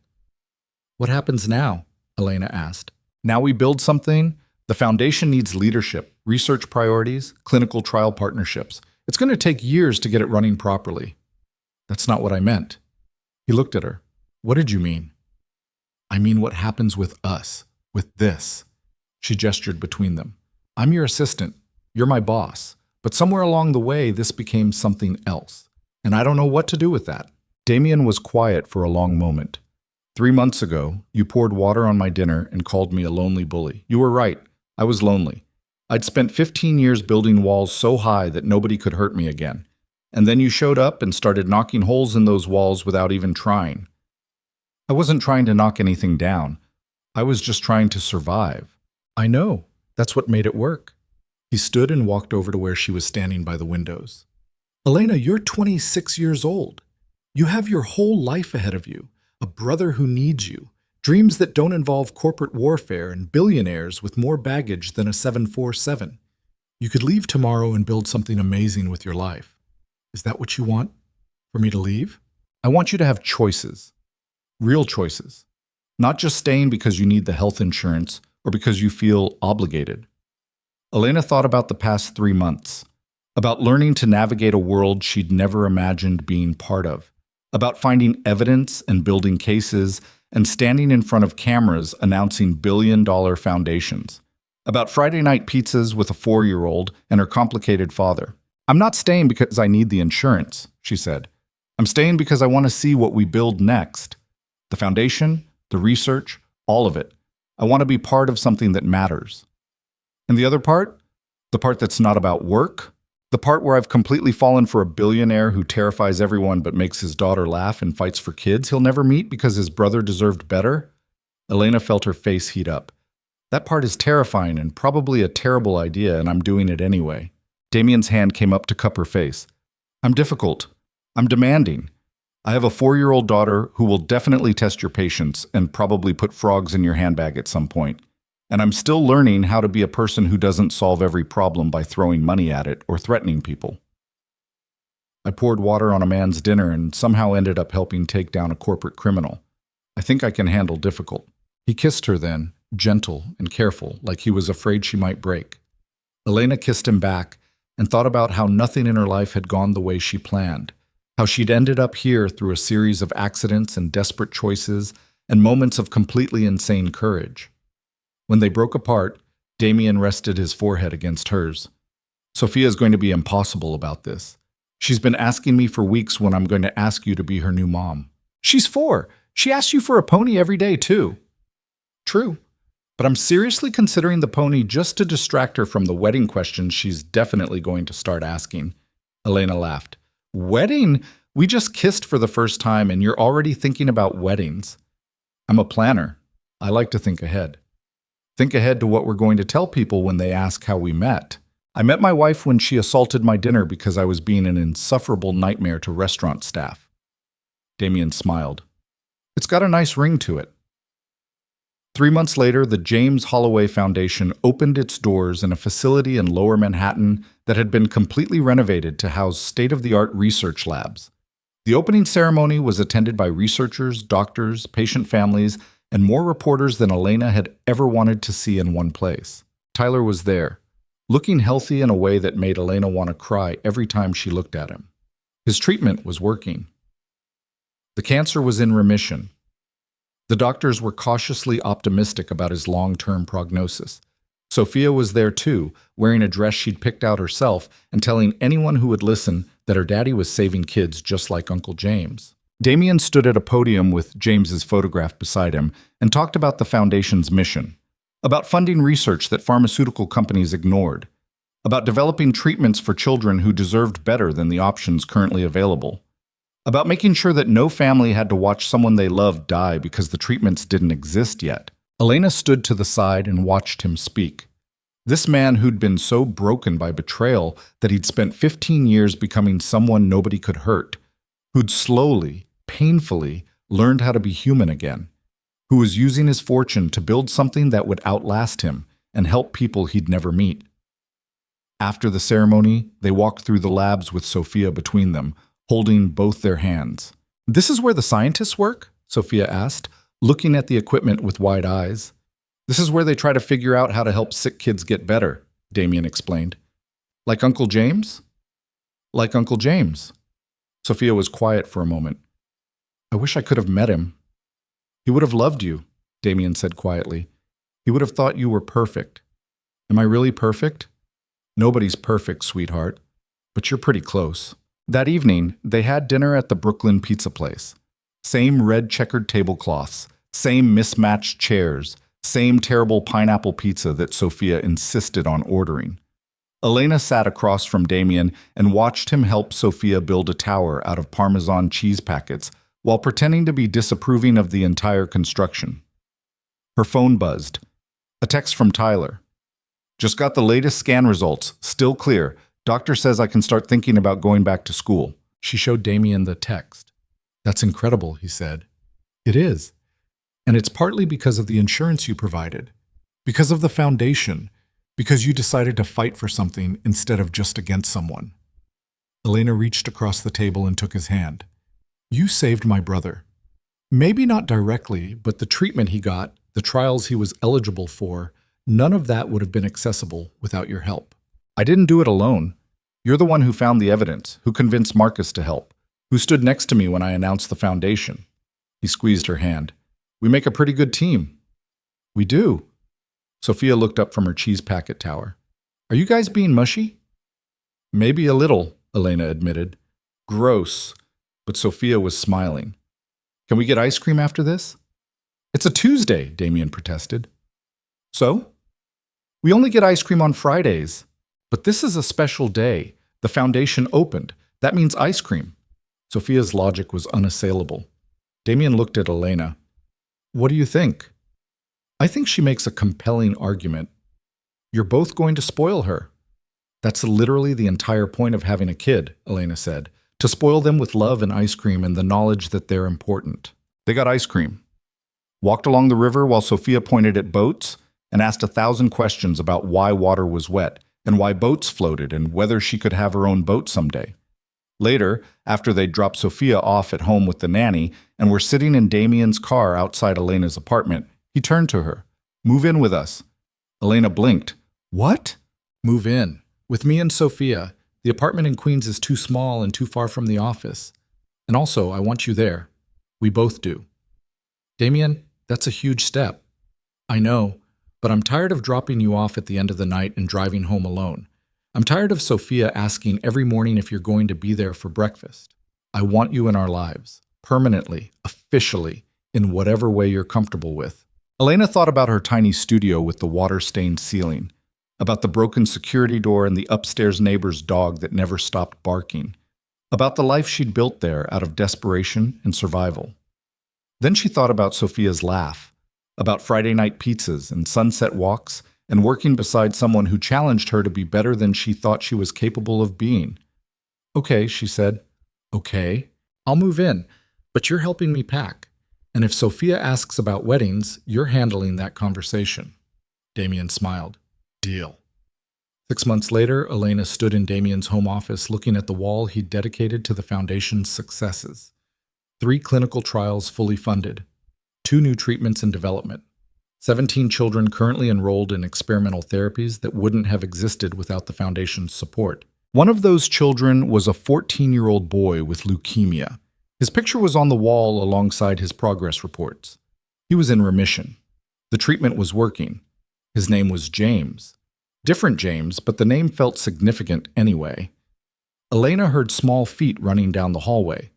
[SPEAKER 1] "What happens now?" Elena asked. "Now we build something. The foundation needs leadership, research priorities, clinical trial partnerships. It's going to take years to get it running properly." "That's not what I meant." He looked at her. "What did you mean?" "I mean what happens with us, with this." She gestured between them. "I'm your assistant. You're my boss. But somewhere along the way, this became something else. And I don't know what to do with that." Damien was quiet for a long moment. "3 months ago, you poured water on my dinner and called me a lonely bully. You were right. I was lonely. I'd spent 15 years building walls so high that nobody could hurt me again. And then you showed up and started knocking holes in those walls without even trying. I wasn't trying to knock anything down. I was just trying to survive." "I know. That's what made it work." He stood and walked over to where she was standing by the windows. "Elena, you're 26 years old. You have your whole life ahead of you, a brother who needs you, dreams that don't involve corporate warfare, and billionaires with more baggage than a 747. You could leave tomorrow and build something amazing with your life. Is that what you want? For me to leave?" "I want you to have choices. Real choices. Not just staying because you need the health insurance or because you feel obligated." Elena thought about the past 3 months, about learning to navigate a world she'd never imagined being part of, about finding evidence and building cases and standing in front of cameras announcing billion-dollar foundations, about Friday night pizzas with a 4-year-old and her complicated father. "I'm not staying because I need the insurance," she said. "I'm staying because I want to see what we build next. The foundation, the research, all of it. I want to be part of something that matters. And the other part? The part that's not about work? The part where I've completely fallen for a billionaire who terrifies everyone but makes his daughter laugh and fights for kids he'll never meet because his brother deserved better?" Elena felt her face heat up. "That part is terrifying and probably a terrible idea, and I'm doing it anyway." Damien's hand came up to cup her face. "I'm difficult. I'm demanding. I have a 4-year-old daughter who will definitely test your patience and probably put frogs in your handbag at some point. And I'm still learning how to be a person who doesn't solve every problem by throwing money at it or threatening people. I poured water on a man's dinner and somehow ended up helping take down a corporate criminal. I think I can handle difficult." He kissed her then, gentle and careful, like he was afraid she might break. Elena kissed him back and thought about how nothing in her life had gone the way she planned, how she'd ended up here through a series of accidents and desperate choices and moments of completely insane courage. When they broke apart, Damien rested his forehead against hers. "Sophia's going to be impossible about this. She's been asking me for weeks when I'm going to ask you to be her new mom." "She's 4. She asks you for a pony every day, too." "True. But I'm seriously considering the pony just to distract her from the wedding questions she's definitely going to start asking." Elena laughed. "Wedding? We just kissed for the first time and you're already thinking about weddings." "I'm a planner. I like to think ahead. Think ahead to what we're going to tell people when they ask how we met. I met my wife when she assaulted my dinner because I was being an insufferable nightmare to restaurant staff." Damien smiled. "It's got a nice ring to it." 3 months later, the James Holloway Foundation opened its doors in a facility in Lower Manhattan that had been completely renovated to house state-of-the-art research labs. The opening ceremony was attended by researchers, doctors, patient families, and more reporters than Elena had ever wanted to see in one place. Tyler was there, looking healthy in a way that made Elena want to cry every time she looked at him. His treatment was working. The cancer was in remission. The doctors were cautiously optimistic about his long-term prognosis. Sophia was there too, wearing a dress she'd picked out herself and telling anyone who would listen that her daddy was saving kids just like Uncle James. Damien stood at a podium with James's photograph beside him and talked about the foundation's mission, about funding research that pharmaceutical companies ignored, about developing treatments for children who deserved better than the options currently available, about making sure that no family had to watch someone they loved die because the treatments didn't exist yet. Elena stood to the side and watched him speak. This man who'd been so broken by betrayal that he'd spent 15 years becoming someone nobody could hurt, who'd slowly, painfully, learned how to be human again, who was using his fortune to build something that would outlast him and help people he'd never meet. After the ceremony, they walked through the labs with Sophia between them, holding both their hands. "This is where the scientists work?" Sophia asked, looking at the equipment with wide eyes. "This is where they try to figure out how to help sick kids get better," Damien explained. "Like Uncle James?" "Like Uncle James." Sophia was quiet for a moment. "I wish I could have met him." "He would have loved you," Damien said quietly. "He would have thought you were perfect." "Am I really perfect?" "Nobody's perfect, sweetheart, but you're pretty close." That evening, they had dinner at the Brooklyn pizza place. Same red checkered tablecloths, same mismatched chairs, same terrible pineapple pizza that Sophia insisted on ordering. Elena sat across from Damien and watched him help Sophia build a tower out of Parmesan cheese packets while pretending to be disapproving of the entire construction. Her phone buzzed. A text from Tyler. "Just got the latest scan results. Still clear. Doctor says I can start thinking about going back to school." She showed Damien the text. "That's incredible," he said. "It is. And it's partly because of the insurance you provided, because of the foundation, because you decided to fight for something instead of just against someone." Elena reached across the table and took his hand. "You saved my brother. Maybe not directly, but the treatment he got, the trials he was eligible for, none of that would have been accessible without your help. I didn't do it alone. You're the one who found the evidence, who convinced Marcus to help, who stood next to me when I announced the foundation." He squeezed her hand. "We make a pretty good team." "We do." Sophia looked up from her cheese packet tower. "Are you guys being mushy?" "Maybe a little," Elena admitted. "Gross." But Sophia was smiling. "Can we get ice cream after this?" "It's a Tuesday," Damien protested. "So?" "We only get ice cream on Fridays." "But this is a special day. The foundation opened. That means ice cream." Sophia's logic was unassailable. Damien looked at Elena. "What do you think?" "I think she makes a compelling argument. You're both going to spoil her." "That's literally the entire point of having a kid," Elena said, "to spoil them with love and ice cream and the knowledge that they're important." They got ice cream, walked along the river while Sophia pointed at boats, and asked 1,000 questions about why water was wet, and why boats floated, and whether she could have her own boat someday. Later, after they'd dropped Sophia off at home with the nanny and were sitting in Damien's car outside Elena's apartment, he turned to her. "Move in with us." Elena blinked. "What?" "Move in. With me and Sophia. The apartment in Queens is too small and too far from the office. And also, I want you there. We both do." "Damien, that's a huge step." "I know. But I'm tired of dropping you off at the end of the night and driving home alone. I'm tired of Sophia asking every morning if you're going to be there for breakfast. I want you in our lives, permanently, officially, in whatever way you're comfortable with." Elena thought about her tiny studio with the water-stained ceiling, about the broken security door and the upstairs neighbor's dog that never stopped barking, about the life she'd built there out of desperation and survival. Then she thought about Sophia's laugh, about Friday night pizzas and sunset walks, and working beside someone who challenged her to be better than she thought she was capable of being. "Okay," she said. "Okay. I'll move in, but you're helping me pack. And if Sophia asks about weddings, you're handling that conversation." Damien smiled. "Deal." 6 months later, Elena stood in Damien's home office looking at the wall he'd dedicated to the foundation's successes. 3 clinical trials fully funded. 2 new treatments in development, 17 children currently enrolled in experimental therapies that wouldn't have existed without the foundation's support. One of those children was a 14-year-old boy with leukemia. His picture was on the wall alongside his progress reports. He was in remission. The treatment was working. His name was James. Different James, but the name felt significant anyway. Elena heard small feet running down the hallway.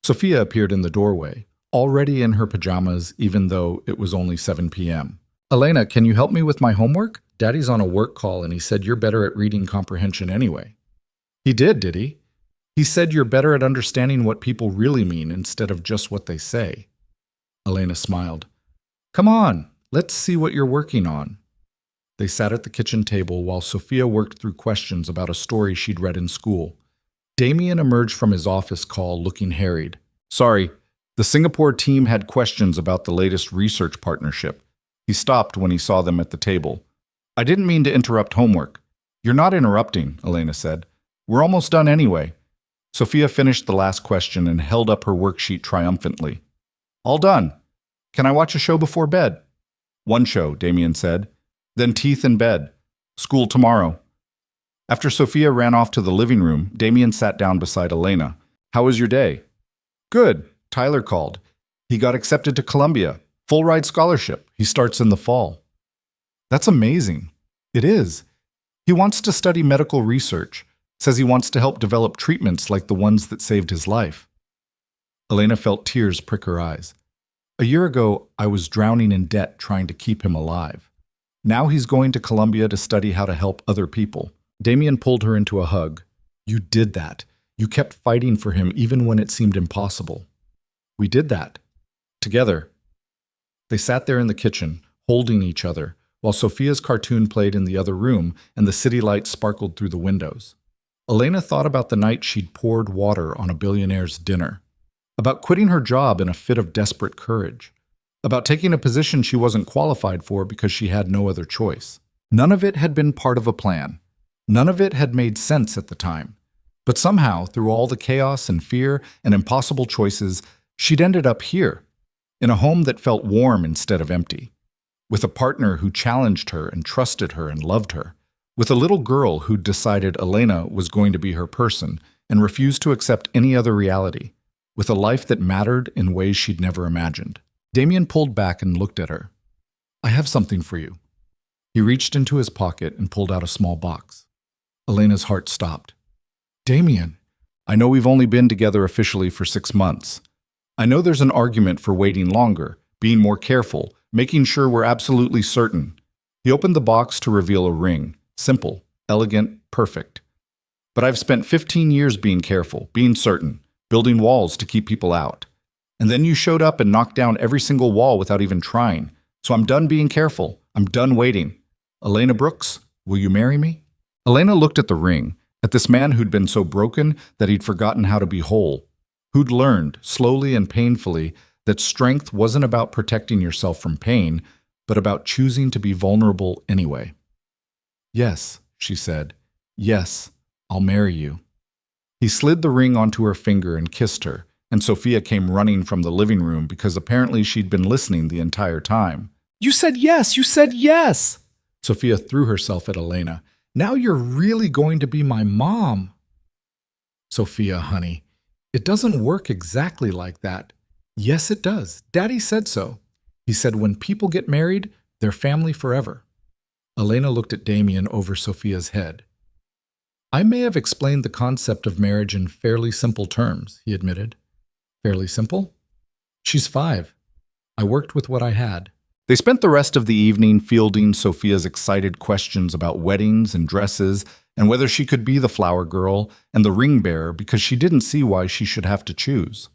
[SPEAKER 1] Sophia appeared in the doorway, already in her pajamas, even though it was only 7 p.m. "Elena, can you help me with my homework? Daddy's on a work call and he said you're better at reading comprehension anyway." "He did he? He said you're better at understanding what people really mean instead of just what they say." Elena smiled. "Come on, let's see what you're working on." They sat at the kitchen table while Sophia worked through questions about a story she'd read in school. Damien emerged from his office call looking harried. "Sorry, The Singapore team had questions about the latest research partnership. He stopped when he saw them at the table. I didn't mean to interrupt homework. You're not interrupting, Elena said. We're almost done anyway. Sophia finished the last question and held up her worksheet triumphantly. All done. Can I watch a show before bed? One show, Damien said. Then teeth in bed. School tomorrow. After Sophia ran off to the living room, Damien sat down beside Elena. How was your day? Good. Tyler called. He got accepted to Columbia. Full ride scholarship. He starts in the fall. That's amazing. It is. He wants to study medical research. Says he wants to help develop treatments like the ones that saved his life. Elena felt tears prick her eyes. A year ago, I was drowning in debt trying to keep him alive. Now he's going to Columbia to study how to help other people. Damien pulled her into a hug. You did that. You kept fighting for him even when it seemed impossible. We did that. Together. They sat there in the kitchen, holding each other, while Sophia's cartoon played in the other room and the city lights sparkled through the windows. Elena thought about the night she'd poured water on a billionaire's dinner, about quitting her job in a fit of desperate courage, about taking a position she wasn't qualified for because she had no other choice. None of it had been part of a plan. None of it had made sense at the time. But somehow, through all the chaos and fear and impossible choices, she'd ended up here, in a home that felt warm instead of empty, with a partner who challenged her and trusted her and loved her, with a little girl who'd decided Elena was going to be her person and refused to accept any other reality, with a life that mattered in ways she'd never imagined. Damien pulled back and looked at her. I have something for you. He reached into his pocket and pulled out a small box. Elena's heart stopped. Damien, I know we've only been together officially for 6 months. I know there's an argument for waiting longer, being more careful, making sure we're absolutely certain. He opened the box to reveal a ring. Simple, elegant, perfect. But I've spent 15 years being careful, being certain, building walls to keep people out. And then you showed up and knocked down every single wall without even trying. So I'm done being careful. I'm done waiting. Elena Brooks, will you marry me? Elena looked at the ring, at this man who'd been so broken that he'd forgotten how to be whole, who'd learned, slowly and painfully, that strength wasn't about protecting yourself from pain, but about choosing to be vulnerable anyway. Yes, she said. Yes, I'll marry you. He slid the ring onto her finger and kissed her, and Sophia came running from the living room because apparently she'd been listening the entire time. You said yes! You said yes! Sophia threw herself at Elena. Now you're really going to be my mom. Sophia, honey, it doesn't work exactly like that. Yes, it does. Daddy said so. He said when people get married, they're family forever. Elena looked at Damien over Sophia's head. I may have explained the concept of marriage in fairly simple terms, he admitted. Fairly simple? She's 5. I worked with what I had. They spent the rest of the evening fielding Sophia's excited questions about weddings and dresses and whether she could be the flower girl and the ring bearer because she didn't see why she should have to choose.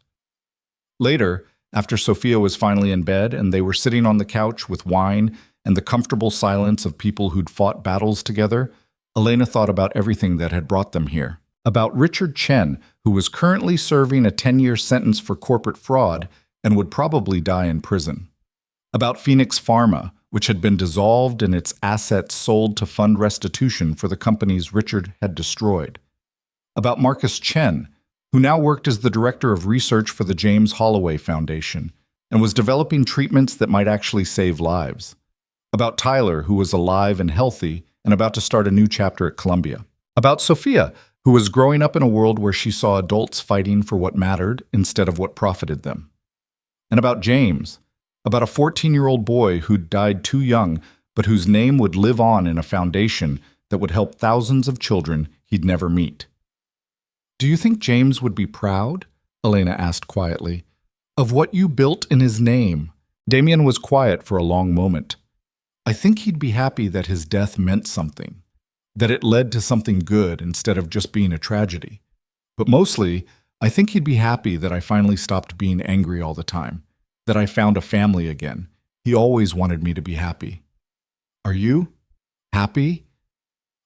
[SPEAKER 1] Later, after Sophia was finally in bed and they were sitting on the couch with wine and the comfortable silence of people who'd fought battles together, Elena thought about everything that had brought them here. About Richard Chen, who was currently serving a 10-year sentence for corporate fraud and would probably die in prison. About Phoenix Pharma, which had been dissolved and its assets sold to fund restitution for the companies Richard had destroyed. About Marcus Chen, who now worked as the director of research for the James Holloway Foundation and was developing treatments that might actually save lives. About Tyler, who was alive and healthy and about to start a new chapter at Columbia. About Sophia, who was growing up in a world where she saw adults fighting for what mattered instead of what profited them. And about James, about a 14-year-old boy who'd died too young, but whose name would live on in a foundation that would help thousands of children he'd never meet. Do you think James would be proud? Elena asked quietly. Of what you built in his name. Damien was quiet for a long moment. I think he'd be happy that his death meant something, that it led to something good instead of just being a tragedy. But mostly, I think he'd be happy that I finally stopped being angry all the time, that I found a family again. He always wanted me to be happy. Are you? Happy?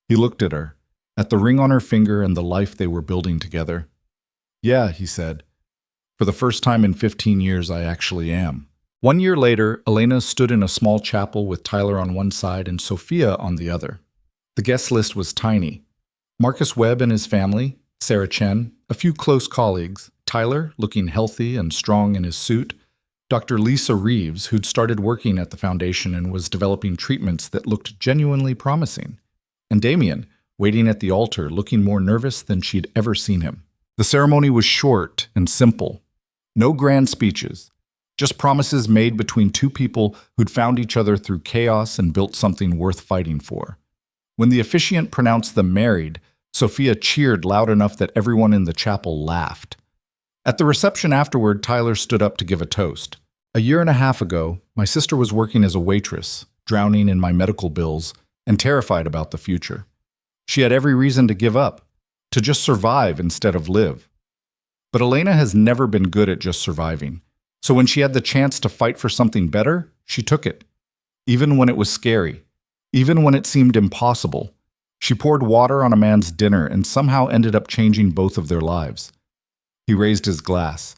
[SPEAKER 1] He looked at her, at the ring on her finger and the life they were building together. Yeah, he said. For For the first time in 15 years, I actually am. 1 year later, Elena stood in a small chapel with Tyler on one side and Sophia on the other. The guest list was tiny. Marcus Webb and his family, Sarah Chen, a few close colleagues, Tyler, looking healthy and strong in his suit, Dr. Lisa Reeves, who'd started working at the foundation and was developing treatments that looked genuinely promising, and Damien, waiting at the altar, looking more nervous than she'd ever seen him. The ceremony was short and simple. No grand speeches, just promises made between two people who'd found each other through chaos and built something worth fighting for. When the officiant pronounced them married, Sophia cheered loud enough that everyone in the chapel laughed. At the reception afterward, Tyler stood up to give a toast. A year and a half ago, my sister was working as a waitress, drowning in my medical bills, and terrified about the future. She had every reason to give up, to just survive instead of live. But Elena has never been good at just surviving. So when she had the chance to fight for something better, she took it. Even when it was scary, even when it seemed impossible. She poured water on a man's dinner and somehow ended up changing both of their lives. He raised his glass.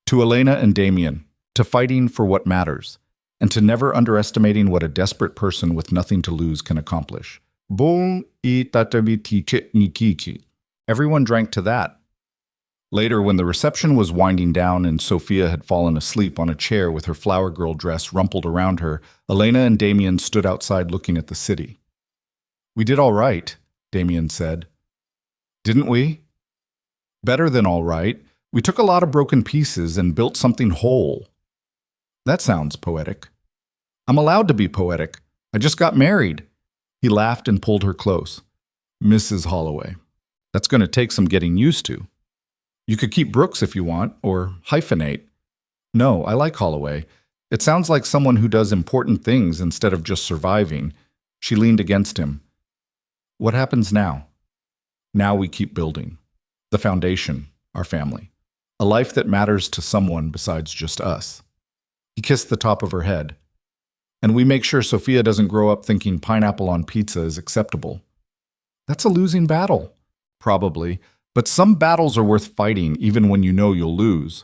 [SPEAKER 1] To Elena and Damien, to fighting for what matters, and to never underestimating what a desperate person with nothing to lose can accomplish. Bon I tataviti nikiki. Everyone drank to that. Later, when the reception was winding down and Sophia had fallen asleep on a chair with her flower girl dress rumpled around her, Elena and Damien stood outside looking at the city. "We did all right," Damien said. "Didn't we?" "Better than all right. We took a lot of broken pieces and built something whole." "That sounds poetic." "I'm allowed to be poetic. I just got married." He laughed and pulled her close. "Mrs. Holloway. That's going to take some getting used to. You could keep Brooks if you want, or hyphenate." "No, I like Holloway. It sounds like someone who does important things instead of just surviving." She leaned against him. "What happens now?" "Now we keep building. The foundation, our family. A life that matters to someone besides just us." He kissed the top of her head. "And we make sure Sophia doesn't grow up thinking pineapple on pizza is acceptable." "That's a losing battle." "Probably. But some battles are worth fighting even when you know you'll lose."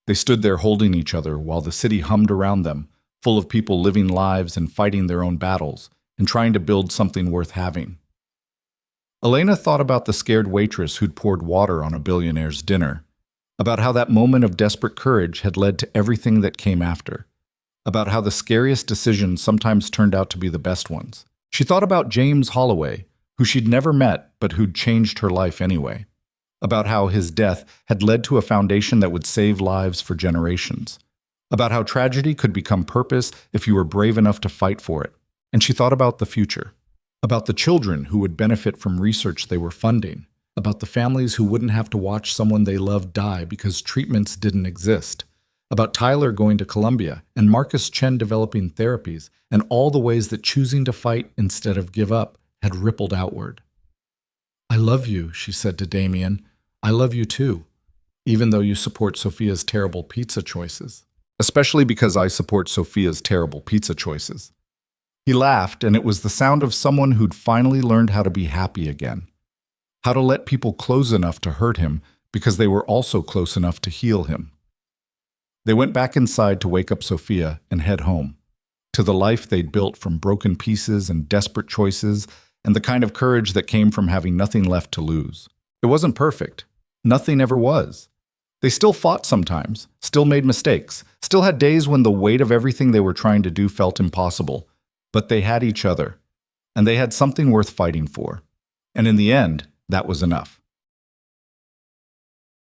[SPEAKER 1] They stood there holding each other while the city hummed around them, full of people living lives and fighting their own battles, and trying to build something worth having. Elena thought about the scared waitress who'd poured water on a billionaire's dinner, about how that moment of desperate courage had led to everything that came after, about how the scariest decisions sometimes turned out to be the best ones. She thought about James Holloway, who she'd never met but who'd changed her life anyway. About how his death had led to a foundation that would save lives for generations. About how tragedy could become purpose if you were brave enough to fight for it. And she thought about the future. About the children who would benefit from research they were funding. About the families who wouldn't have to watch someone they loved die because treatments didn't exist. About Tyler going to Columbia and Marcus Chen developing therapies, and all the ways that choosing to fight instead of give up had rippled outward. "I love you," she said to Damien. "I love you too, even though you support Sophia's terrible pizza choices." "Especially because I support Sophia's terrible pizza choices." He laughed, and it was the sound of someone who'd finally learned how to be happy again. How to let people close enough to hurt him because they were also close enough to heal him. They went back inside to wake up Sophia and head home, to the life they'd built from broken pieces and desperate choices and the kind of courage that came from having nothing left to lose. It wasn't perfect. Nothing ever was. They still fought sometimes, still made mistakes, still had days when the weight of everything they were trying to do felt impossible. But they had each other, and they had something worth fighting for. And in the end, that was enough.